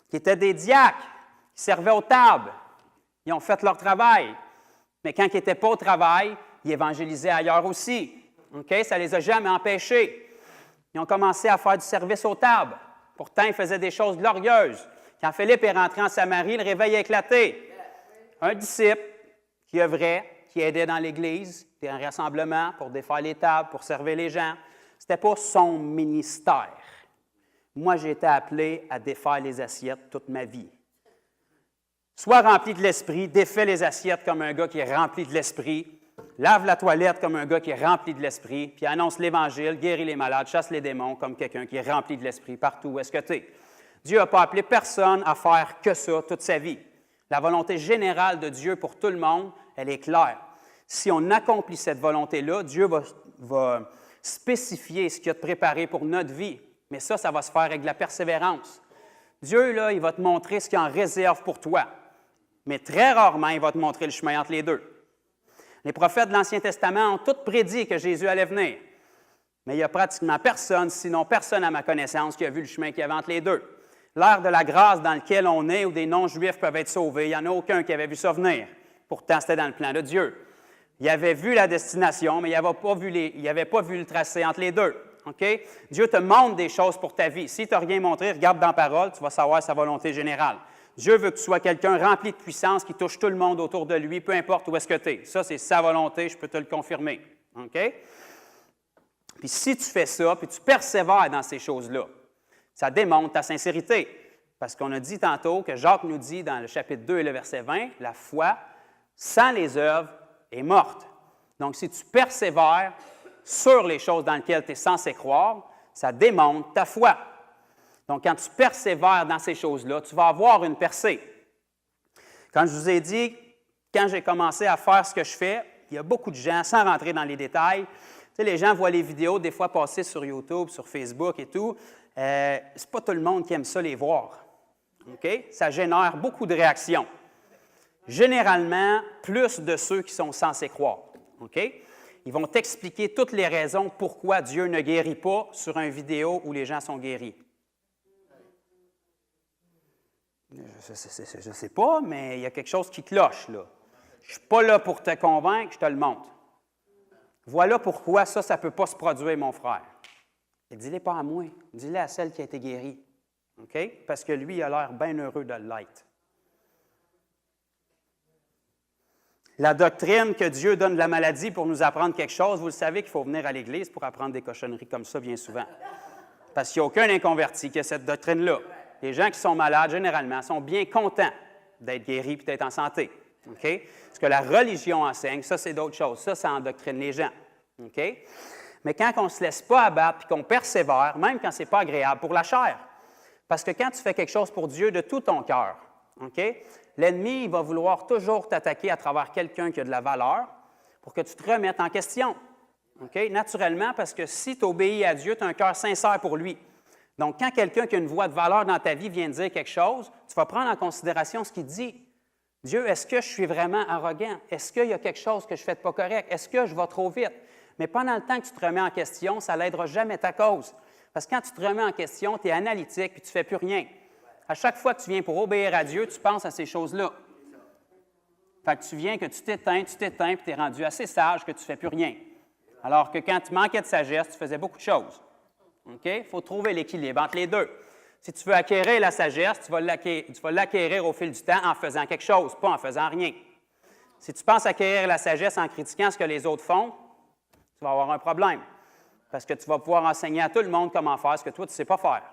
qui étaient des diacres, qui servaient aux tables. Ils ont fait leur travail. Mais quand ils n'étaient pas au travail, ils évangélisaient ailleurs aussi. OK? Ça ne les a jamais empêchés. Ils ont commencé à faire du service aux tables. Pourtant, ils faisaient des choses glorieuses. Quand Philippe est rentré en Samarie, le réveil a éclaté. Un disciple qui œuvrait, qui aidait dans l'Église, des rassemblements pour défaire les tables, pour servir les gens. Ce n'était pas son ministère. Moi, j'ai été appelé à défaire les assiettes toute ma vie. Sois rempli de l'Esprit, défais les assiettes comme un gars qui est rempli de l'Esprit, lave la toilette comme un gars qui est rempli de l'Esprit, puis annonce l'Évangile, guéris les malades, chasse les démons comme quelqu'un qui est rempli de l'Esprit partout où est-ce que tu es. Dieu n'a pas appelé personne à faire que ça toute sa vie. La volonté générale de Dieu pour tout le monde, elle est claire. Si on accomplit cette volonté-là, Dieu va spécifier ce qu'il a préparé pour notre vie. Mais ça va se faire avec de la persévérance. Dieu, là, il va te montrer ce qu'il en réserve pour toi. Mais très rarement, il va te montrer le chemin entre les deux. Les prophètes de l'Ancien Testament ont tous prédit que Jésus allait venir. Mais il n'y a pratiquement personne, sinon personne à ma connaissance, qui a vu le chemin qu'il y avait entre les deux. L'ère de la grâce dans laquelle on est, où des non-juifs peuvent être sauvés, il n'y en a aucun qui avait vu ça venir. Pourtant, c'était dans le plan de Dieu. Il avait vu la destination, mais il n'avait pas vu le tracé entre les deux. Okay? Dieu te montre des choses pour ta vie. Si tu n'as rien montré, regarde dans la parole, tu vas savoir sa volonté générale. Dieu veut que tu sois quelqu'un rempli de puissance qui touche tout le monde autour de lui, peu importe où est-ce que tu es. Ça, c'est sa volonté, je peux te le confirmer. Okay? Puis si tu fais ça, puis tu persévères dans ces choses-là, ça démontre ta sincérité. Parce qu'on a dit tantôt que Jacques nous dit dans le chapitre 2 et le verset 20, la foi, sans les œuvres, est morte. Donc, si tu persévères sur les choses dans lesquelles tu es censé croire, ça démontre ta foi. Donc, quand tu persévères dans ces choses-là, tu vas avoir une percée. Quand je vous ai dit, quand j'ai commencé à faire ce que je fais, il y a beaucoup de gens, sans rentrer dans les détails, tu sais, les gens voient les vidéos des fois passer sur YouTube, sur Facebook et tout. C'est pas tout le monde qui aime ça les voir. OK? Ça génère beaucoup de réactions. Généralement, plus de ceux qui sont censés croire. OK? Ils vont t'expliquer toutes les raisons pourquoi Dieu ne guérit pas sur une vidéo où les gens sont guéris. Je ne sais pas, mais il y a quelque chose qui cloche, là. Je ne suis pas là pour te convaincre, je te le montre. Voilà pourquoi ça ne peut pas se produire, mon frère. Et dis-le pas à moi, dis-le à celle qui a été guérie. OK? Parce que lui, il a l'air bien heureux de l'être. La doctrine que Dieu donne de la maladie pour nous apprendre quelque chose, vous le savez qu'il faut venir à l'Église pour apprendre des cochonneries comme ça bien souvent. Parce qu'il n'y a aucun inconverti qui a cette doctrine-là. Les gens qui sont malades, généralement, sont bien contents d'être guéris et d'être en santé. OK? Ce que la religion enseigne, ça, c'est d'autres choses. Ça endoctrine les gens. OK? Mais quand on ne se laisse pas abattre et qu'on persévère, même quand ce n'est pas agréable pour la chair, parce que quand tu fais quelque chose pour Dieu de tout ton cœur, OK? L'ennemi il va vouloir toujours t'attaquer à travers quelqu'un qui a de la valeur pour que tu te remettes en question. OK? Naturellement, parce que si tu obéis à Dieu, tu as un cœur sincère pour lui. Donc, quand quelqu'un qui a une voix de valeur dans ta vie vient dire quelque chose, tu vas prendre en considération ce qu'il dit. Dieu, est-ce que je suis vraiment arrogant? Est-ce qu'il y a quelque chose que je fais de pas correct? Est-ce que je vais trop vite? Mais pendant le temps que tu te remets en question, ça n'aidera jamais ta cause. Parce que quand tu te remets en question, tu es analytique et tu ne fais plus rien. À chaque fois que tu viens pour obéir à Dieu, tu penses à ces choses-là. Fait que tu viens, que tu t'éteins, puis tu es rendu assez sage que tu ne fais plus rien. Alors que quand tu manquais de sagesse, tu faisais beaucoup de choses. OK? Il faut trouver l'équilibre entre les deux. Si tu veux acquérir la sagesse, tu vas l'acquérir au fil du temps en faisant quelque chose, pas en faisant rien. Si tu penses acquérir la sagesse en critiquant ce que les autres font, tu vas avoir un problème. Parce que tu vas pouvoir enseigner à tout le monde comment faire ce que toi, tu ne sais pas faire.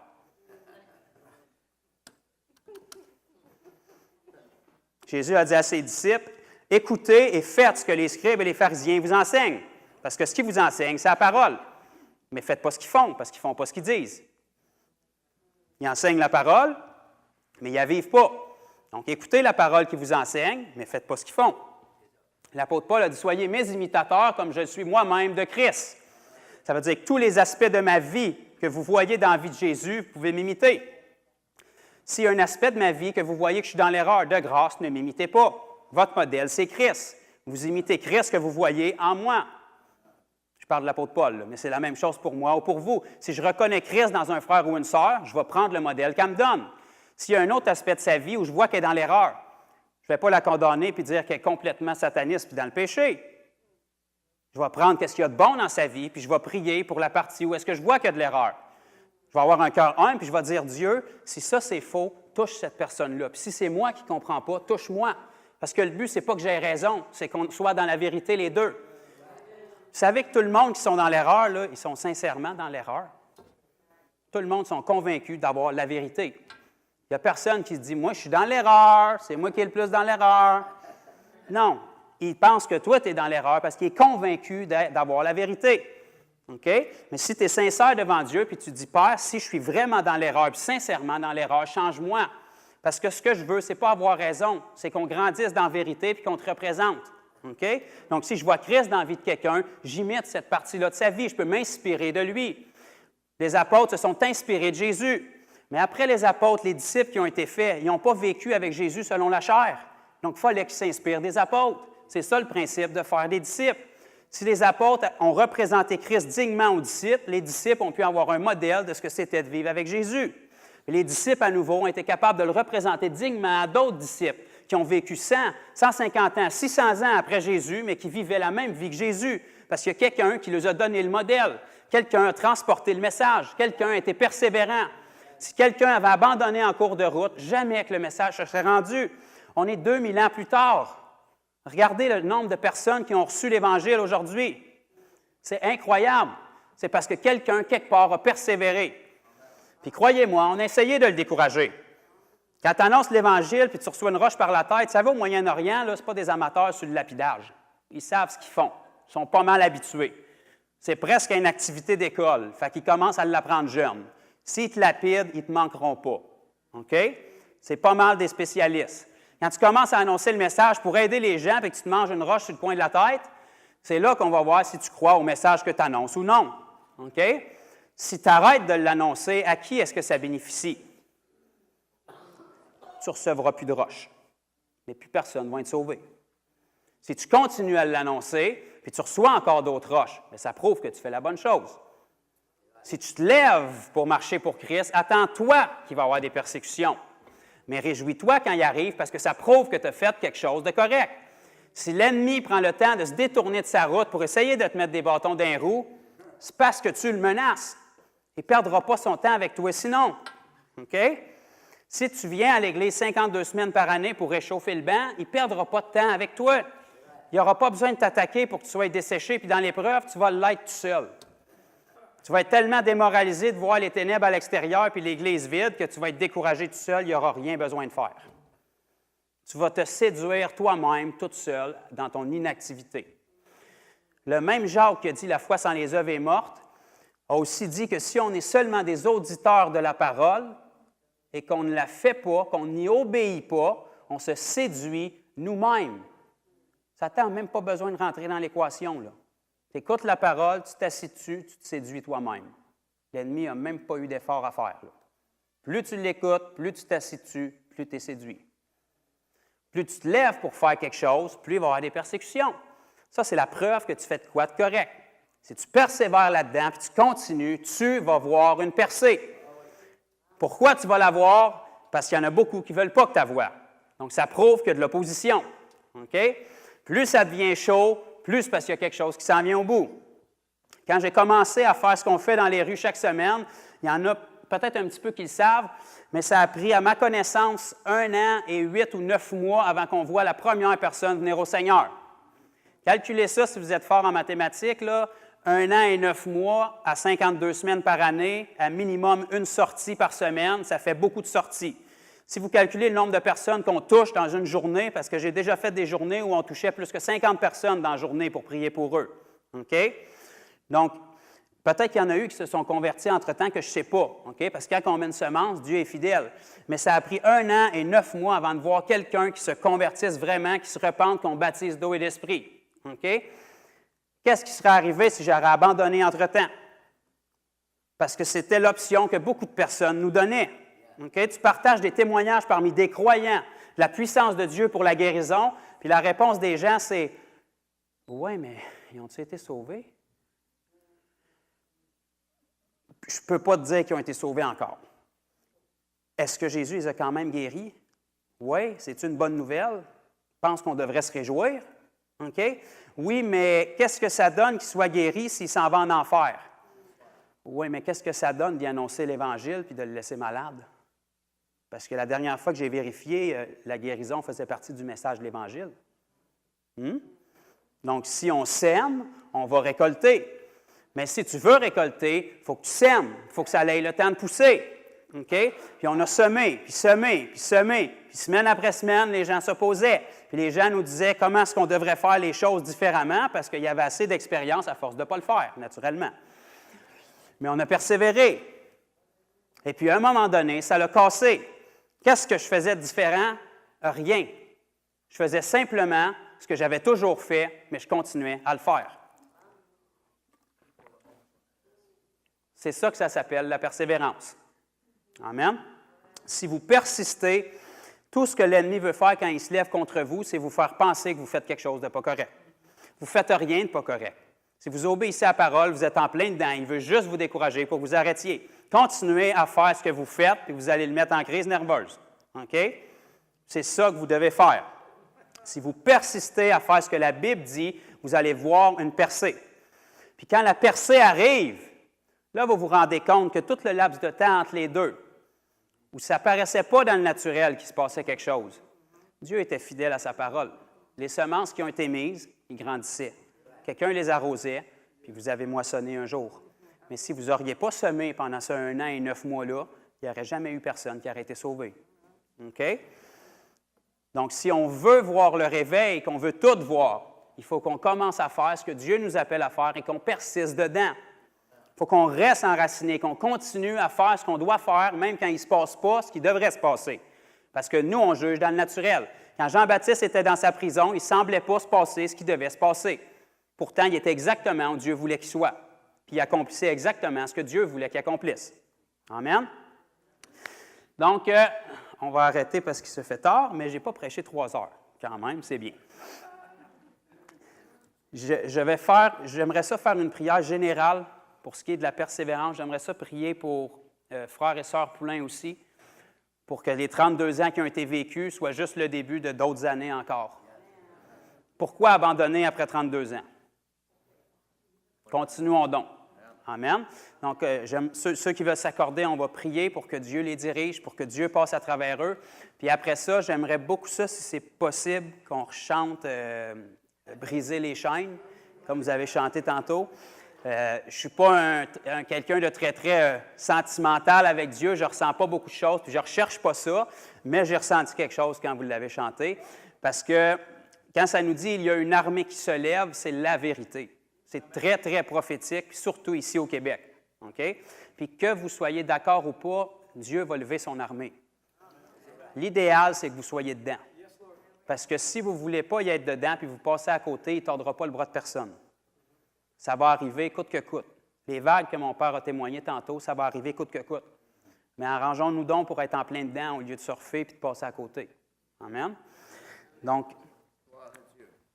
Jésus a dit à ses disciples, « Écoutez et faites ce que les scribes et les pharisiens vous enseignent. » Parce que ce qu'ils vous enseignent, c'est la parole. Mais faites pas ce qu'ils font, parce qu'ils ne font pas ce qu'ils disent. Ils enseignent la parole, mais ils ne la vivent pas. Donc, écoutez la parole qu'ils vous enseignent, mais faites pas ce qu'ils font. L'apôtre Paul a dit, « Soyez mes imitateurs comme je le suis moi-même de Christ. » Ça veut dire que tous les aspects de ma vie que vous voyez dans la vie de Jésus, vous pouvez m'imiter. S'il y a un aspect de ma vie que vous voyez que je suis dans l'erreur, de grâce, ne m'imitez pas. Votre modèle, c'est Christ. Vous imitez Christ que vous voyez en moi. Je parle de l'apôtre Paul, là, mais c'est la même chose pour moi ou pour vous. Si je reconnais Christ dans un frère ou une sœur, je vais prendre le modèle qu'elle me donne. S'il y a un autre aspect de sa vie où je vois qu'elle est dans l'erreur, je ne vais pas la condamner puis dire qu'elle est complètement sataniste puis dans le péché. Je vais prendre ce qu'il y a de bon dans sa vie, puis je vais prier pour la partie où est-ce que je vois qu'il y a de l'erreur. Je vais avoir un cœur humble, puis je vais dire, Dieu, si ça c'est faux, touche cette personne-là. Puis si c'est moi qui ne comprends pas, touche-moi. Parce que le but, ce n'est pas que j'ai raison, c'est qu'on soit dans la vérité les deux. Vous savez que tout le monde qui sont dans l'erreur, là, ils sont sincèrement dans l'erreur. Tout le monde sont convaincus d'avoir la vérité. Il n'y a personne qui se dit, moi, je suis dans l'erreur, c'est moi qui ai le plus dans l'erreur. Non. Il pense que toi, tu es dans l'erreur parce qu'il est convaincu d'avoir la vérité. OK? Mais si tu es sincère devant Dieu puis tu dis, Père, si je suis vraiment dans l'erreur puis sincèrement dans l'erreur, change-moi. Parce que ce que je veux, ce n'est pas avoir raison, c'est qu'on grandisse dans la vérité puis qu'on te représente. OK? Donc, si je vois Christ dans la vie de quelqu'un, j'imite cette partie-là de sa vie. Je peux m'inspirer de lui. Les apôtres se sont inspirés de Jésus. Mais après les apôtres, les disciples qui ont été faits, ils n'ont pas vécu avec Jésus selon la chair. Donc, il fallait qu'ils s'inspirent des apôtres. C'est ça le principe de faire des disciples. Si les apôtres ont représenté Christ dignement aux disciples, les disciples ont pu avoir un modèle de ce que c'était de vivre avec Jésus. Et les disciples, à nouveau, ont été capables de le représenter dignement à d'autres disciples qui ont vécu 100, 150 ans, 600 ans après Jésus, mais qui vivaient la même vie que Jésus. Parce qu'il y a quelqu'un qui leur a donné le modèle. Quelqu'un a transporté le message. Quelqu'un a été persévérant. Si quelqu'un avait abandonné en cours de route, jamais que le message se serait rendu. On est 2000 ans plus tard. Regardez le nombre de personnes qui ont reçu l'Évangile aujourd'hui. C'est incroyable. C'est parce que quelqu'un, quelque part, a persévéré. Puis croyez-moi, on a essayé de le décourager. Quand tu annonces l'Évangile puis tu reçois une roche par la tête, ça va au Moyen-Orient, ce n'est pas des amateurs sur le lapidage. Ils savent ce qu'ils font. Ils sont pas mal habitués. C'est presque une activité d'école. Fait qu'ils commencent à l'apprendre jeune. S'ils te lapident, ils ne te manqueront pas. OK? C'est pas mal des spécialistes. Quand tu commences à annoncer le message pour aider les gens et que tu te manges une roche sur le coin de la tête, c'est là qu'on va voir si tu crois au message que tu annonces ou non. OK? Si tu arrêtes de l'annoncer, à qui est-ce que ça bénéficie? Tu ne recevras plus de roche. Mais plus personne ne va être sauvé. Si tu continues à l'annoncer, puis tu reçois encore d'autres roches, bien, ça prouve que tu fais la bonne chose. Si tu te lèves pour marcher pour Christ, attends-toi qu'il va y avoir des persécutions. Mais réjouis-toi quand il arrive parce que ça prouve que tu as fait quelque chose de correct. Si l'ennemi prend le temps de se détourner de sa route pour essayer de te mettre des bâtons dans les roues, c'est parce que tu le menaces. Il ne perdra pas son temps avec toi sinon. OK? Si tu viens à l'Église 52 semaines par année pour réchauffer le banc, il ne perdra pas de temps avec toi. Il n'aura pas besoin de t'attaquer pour que tu sois desséché, puis dans l'épreuve, tu vas l'être tout seul. Tu vas être tellement démoralisé de voir les ténèbres à l'extérieur puis l'Église vide que tu vas être découragé tout seul, il n'y aura rien besoin de faire. Tu vas te séduire toi-même, toute seule, dans ton inactivité. Le même Jacques qui a dit « la foi sans les œuvres est morte » a aussi dit que si on est seulement des auditeurs de la parole et qu'on ne la fait pas, qu'on n'y obéit pas, on se séduit nous-mêmes. Satan n'a même pas besoin de rentrer dans l'équation. Tu écoutes la parole, tu t'assis dessus, tu te séduis toi-même. L'ennemi n'a même pas eu d'effort à faire. Plus tu l'écoutes, plus tu t'assis dessus, plus tu es séduit. Plus tu te lèves pour faire quelque chose, plus il va y avoir des persécutions. Ça, c'est la preuve que tu fais de quoi de correct. Si tu persévères là-dedans, puis tu continues, tu vas voir une percée. Pourquoi tu vas la voir? Parce qu'il y en a beaucoup qui ne veulent pas que tu la vois. Donc, ça prouve qu'il y a de l'opposition. OK? Plus ça devient chaud, plus parce qu'il y a quelque chose qui s'en vient au bout. Quand j'ai commencé à faire ce qu'on fait dans les rues chaque semaine, il y en a peut-être un petit peu qui le savent, mais ça a pris, à ma connaissance, 1 an et 8 ou 9 mois avant qu'on voit la première personne venir au Seigneur. Calculez ça si vous êtes fort en mathématiques, là, 1 an et 9 mois à 52 semaines par année, à minimum une sortie par semaine, ça fait beaucoup de sorties. Si vous calculez le nombre de personnes qu'on touche dans une journée, parce que j'ai déjà fait des journées où on touchait plus que 50 personnes dans la journée pour prier pour eux. OK? Donc, peut-être qu'il y en a eu qui se sont convertis entre-temps que je ne sais pas. OK? Parce que quand on met une semence, Dieu est fidèle. Mais ça a pris 1 an et 9 mois avant de voir quelqu'un qui se convertisse vraiment, qui se repente, qu'on baptise d'eau et d'esprit. OK? Qu'est-ce qui serait arrivé si j'aurais abandonné entre-temps? Parce que c'était l'option que beaucoup de personnes nous donnaient. Okay? Tu partages des témoignages parmi des croyants de la puissance de Dieu pour la guérison, puis la réponse des gens, c'est « Oui, mais ils ont-ils été sauvés? » Je ne peux pas te dire qu'ils ont été sauvés encore. Est-ce que Jésus les a quand même guéris? Oui, c'est une bonne nouvelle. Je pense qu'on devrait se réjouir. OK? Oui, mais qu'est-ce que ça donne qu'il soit guéri s'il s'en va en enfer? Oui, mais qu'est-ce que ça donne d'y annoncer l'Évangile puis de le laisser malade? Parce que la dernière fois que j'ai vérifié, la guérison faisait partie du message de l'Évangile. Donc, si on sème, on va récolter. Mais si tu veux récolter, il faut que tu sèmes. Il faut que ça ait le temps de pousser. OK? Puis on a semé, puis semé, puis semé. Puis semaine après semaine, les gens s'opposaient. Puis les gens nous disaient comment est-ce qu'on devrait faire les choses différemment parce qu'il y avait assez d'expérience à force de ne pas le faire, naturellement. Mais on a persévéré. Et puis à un moment donné, ça l'a cassé. Qu'est-ce que je faisais de différent? Rien. Je faisais simplement ce que j'avais toujours fait, mais je continuais à le faire. C'est ça que ça s'appelle la persévérance. Amen. Si vous persistez, tout ce que l'ennemi veut faire quand il se lève contre vous, c'est vous faire penser que vous faites quelque chose de pas correct. Vous ne faites rien de pas correct. Si vous obéissez à la parole, vous êtes en plein dedans. Il veut juste vous décourager pour que vous arrêtiez. Continuez à faire ce que vous faites, puis vous allez le mettre en crise nerveuse. OK? C'est ça que vous devez faire. Si vous persistez à faire ce que la Bible dit, vous allez voir une percée. Puis quand la percée arrive, là, vous vous rendez compte que tout le laps de temps entre les deux, où ça ne paraissait pas dans le naturel qu'il se passait quelque chose, Dieu était fidèle à sa parole. Les semences qui ont été mises, ils grandissaient. Quelqu'un les arrosait, puis vous avez moissonné un jour. Mais si vous n'auriez pas semé pendant ce 1 an et 9 mois-là, il n'y aurait jamais eu personne qui aurait été sauvé. OK? Donc, si on veut voir le réveil, qu'on veut tout voir, il faut qu'on commence à faire ce que Dieu nous appelle à faire et qu'on persiste dedans. Il faut qu'on reste enraciné, qu'on continue à faire ce qu'on doit faire, même quand il ne se passe pas ce qui devrait se passer. Parce que nous, on juge dans le naturel. Quand Jean-Baptiste était dans sa prison, il ne semblait pas se passer ce qui devait se passer. Pourtant, il était exactement où Dieu voulait qu'il soit. Puis il accomplissait exactement ce que Dieu voulait qu'il accomplisse. Amen? Donc, on va arrêter parce qu'il se fait tard, mais je n'ai pas prêché 3 heures. Quand même, c'est bien. J'aimerais ça faire une prière générale pour ce qui est de la persévérance. J'aimerais ça prier pour frères et sœurs Poulain aussi, pour que les 32 ans qui ont été vécus soient juste le début de d'autres années encore. Pourquoi abandonner après 32 ans? Continuons donc. Amen. Donc, ceux qui veulent s'accorder, on va prier pour que Dieu les dirige, pour que Dieu passe à travers eux. Puis après ça, j'aimerais beaucoup ça, si c'est possible, qu'on chante « Briser les chaînes », comme vous avez chanté tantôt. Je ne suis pas quelqu'un de très, très sentimental avec Dieu. Je ne ressens pas beaucoup de choses, puis je ne recherche pas ça. Mais j'ai ressenti quelque chose quand vous l'avez chanté, parce que quand ça nous dit « il y a une armée qui se lève », c'est la vérité. C'est très, très prophétique, surtout ici au Québec. OK? Puis que vous soyez d'accord ou pas, Dieu va lever son armée. L'idéal, c'est que vous soyez dedans. Parce que si vous ne voulez pas y être dedans, puis vous passez à côté, il ne tordra pas le bras de personne. Ça va arriver coûte que coûte. Les vagues que mon père a témoignées tantôt, ça va arriver coûte que coûte. Mais arrangeons-nous donc pour être en plein dedans au lieu de surfer et de passer à côté. Amen? Donc,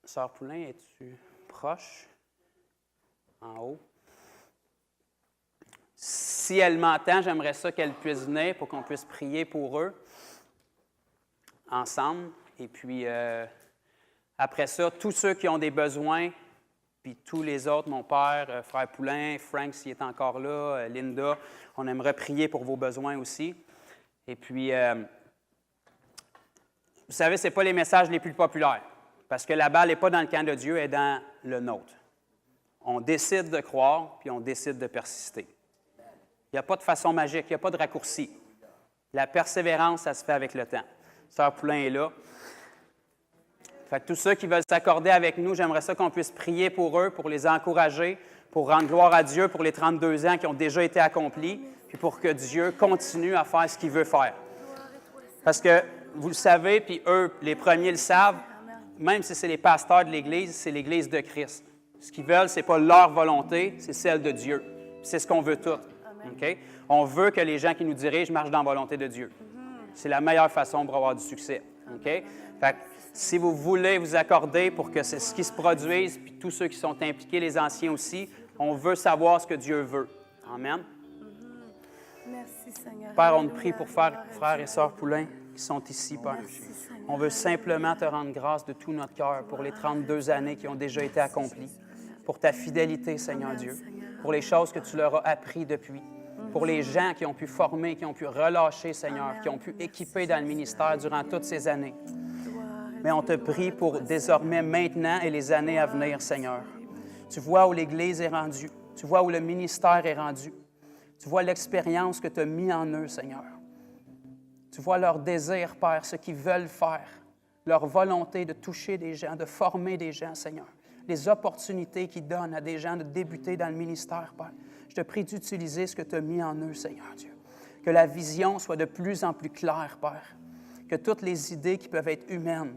Sœur Poulain, es-tu proche? En haut? Si elle m'entend, j'aimerais ça qu'elle puisse venir pour qu'on puisse prier pour eux ensemble. Et puis, après ça, tous ceux qui ont des besoins, puis tous les autres, mon père, frère Poulain, Frank s'il est encore là, Linda, on aimerait prier pour vos besoins aussi. Et puis, vous savez, ce n'est pas les messages les plus populaires, parce que la balle n'est pas dans le camp de Dieu, elle est dans le nôtre. On décide de croire, puis on décide de persister. Il n'y a pas de façon magique, il n'y a pas de raccourci. La persévérance, ça se fait avec le temps. Sœur Poulain est là. Fait que tous ceux qui veulent s'accorder avec nous, j'aimerais ça qu'on puisse prier pour eux, pour les encourager, pour rendre gloire à Dieu pour les 32 ans qui ont déjà été accomplis, puis pour que Dieu continue à faire ce qu'il veut faire. Parce que vous le savez, puis eux, les premiers le savent, même si c'est les pasteurs de l'Église, c'est l'Église de Christ. Ce qu'ils veulent, ce n'est pas leur volonté, c'est celle de Dieu. C'est ce qu'on veut tous. Okay? On veut que les gens qui nous dirigent marchent dans la volonté de Dieu. C'est la meilleure façon pour avoir du succès. Okay? Fait que, si vous voulez vous accorder pour que c'est ce qui se produise, puis tous ceux qui sont impliqués, les anciens aussi, on veut savoir ce que Dieu veut. Amen. Merci, Seigneur. Père, on te prie pour frères et sœurs Poulain qui sont ici, Père. On veut simplement te rendre grâce de tout notre cœur pour les 32 années qui ont déjà été accomplies, pour ta fidélité, Seigneur Dieu, pour les choses que tu leur as apprises depuis, pour les gens qui ont pu former, qui ont pu relâcher, Seigneur, qui ont pu équiper dans le ministère durant toutes ces années. Mais on te prie pour désormais, maintenant et les années à venir, Seigneur. Tu vois où l'Église est rendue. Tu vois où le ministère est rendu. Tu vois l'expérience que tu as mis en eux, Seigneur. Tu vois leur désir, Père, ce qu'ils veulent faire, leur volonté de toucher des gens, de former des gens, Seigneur. Les opportunités qu'ils donnent à des gens de débuter dans le ministère, Père. Je te prie d'utiliser ce que tu as mis en eux, Seigneur Dieu. Que la vision soit de plus en plus claire, Père. Que toutes les idées qui peuvent être humaines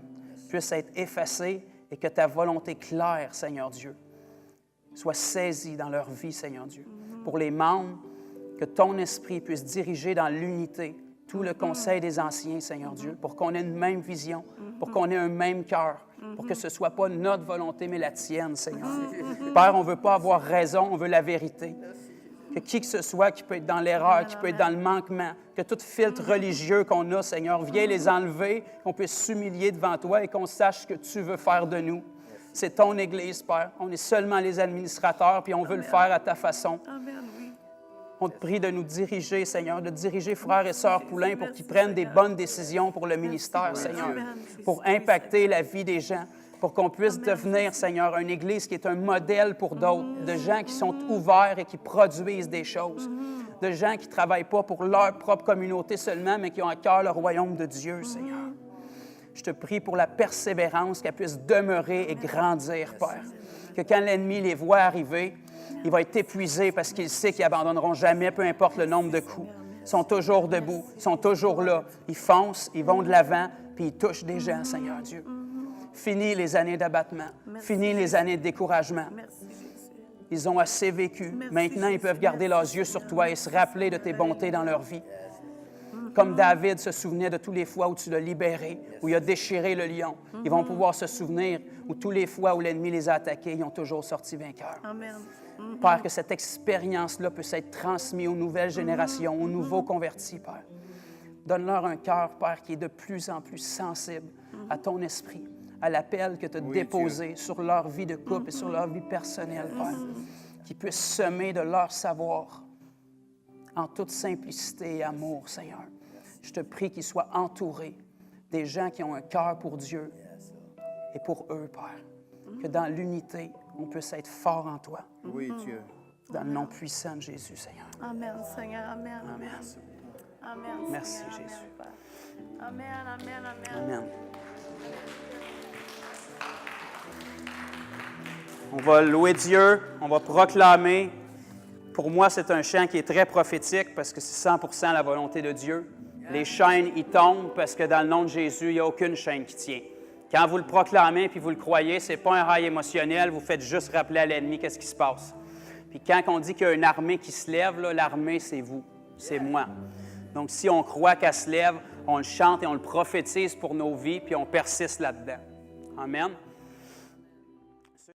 puissent être effacées et que ta volonté claire, Seigneur Dieu, soit saisie dans leur vie, Seigneur Dieu. Pour les membres, que ton esprit puisse diriger dans l'unité tout le conseil des anciens, Seigneur Dieu, pour qu'on ait une même vision, pour qu'on ait un même cœur, pour que ce ne soit pas notre volonté, mais la tienne, Seigneur Dieu. Père, on ne veut pas avoir raison, on veut la vérité. Que qui que ce soit qui peut être dans l'erreur, qui peut être dans le manquement, que tout filtre religieux qu'on a, Seigneur, viens les enlever, qu'on puisse s'humilier devant toi et qu'on sache ce que tu veux faire de nous. C'est ton Église, Père. On est seulement les administrateurs, puis on veut le faire à ta façon. On te prie de nous diriger, Seigneur, de diriger frères et sœurs Poulain pour qu'ils prennent des bonnes décisions pour le ministère, Seigneur, pour impacter la vie des gens, pour qu'on puisse devenir, Seigneur, une Église qui est un modèle pour d'autres, de gens qui sont ouverts et qui produisent des choses, de gens qui ne travaillent pas pour leur propre communauté seulement, mais qui ont à cœur le royaume de Dieu, Seigneur. Je te prie pour la persévérance, qu'elle puisse demeurer et grandir, Père. Que quand l'ennemi les voit arriver, il va être épuisé parce qu'il sait qu'ils n'abandonneront jamais, peu importe le nombre de coups. Ils sont toujours debout, ils sont toujours là. Ils foncent, ils vont de l'avant, puis ils touchent des gens, Seigneur Dieu. Finis les années d'abattement. Finis les années de découragement. Ils ont assez vécu. Maintenant, ils peuvent garder leurs yeux sur toi et se rappeler de tes bontés dans leur vie. Comme David se souvenait de toutes les fois où tu l'as libéré, où il a déchiré le lion. Ils vont pouvoir se souvenir où toutes les fois où l'ennemi les a attaqués, ils ont toujours sorti vainqueurs. Père, que cette expérience-là puisse être transmise aux nouvelles générations, aux nouveaux convertis, Père. Donne-leur un cœur, Père, qui est de plus en plus sensible à ton esprit, à l'appel que tu as déposé sur leur vie de couple et sur leur vie personnelle, Père. Qu'ils puissent semer de leur savoir en toute simplicité et amour, Seigneur. Je te prie qu'ils soient entourés des gens qui ont un cœur pour Dieu et pour eux, Père. Que dans l'unité, on puisse être fort en toi. Oui, Dieu. Dans le nom puissant de Jésus, Seigneur. Amen, Seigneur. Amen. Amen. Amen. Merci, Seigneur. Jésus. Amen, Père. Amen, amen, amen. Amen. On va louer Dieu, on va proclamer. Pour moi, c'est un chant qui est très prophétique parce que c'est 100% la volonté de Dieu. Les chaînes, ils tombent parce que dans le nom de Jésus, il n'y a aucune chaîne qui tient. Quand vous le proclamez puis vous le croyez, ce n'est pas un rail émotionnel, vous faites juste rappeler à l'ennemi qu'est-ce qui se passe. Puis quand on dit qu'il y a une armée qui se lève, là, l'armée, c'est vous, c'est moi. Donc si on croit qu'elle se lève, on le chante et on le prophétise pour nos vies, puis on persiste là-dedans. Amen.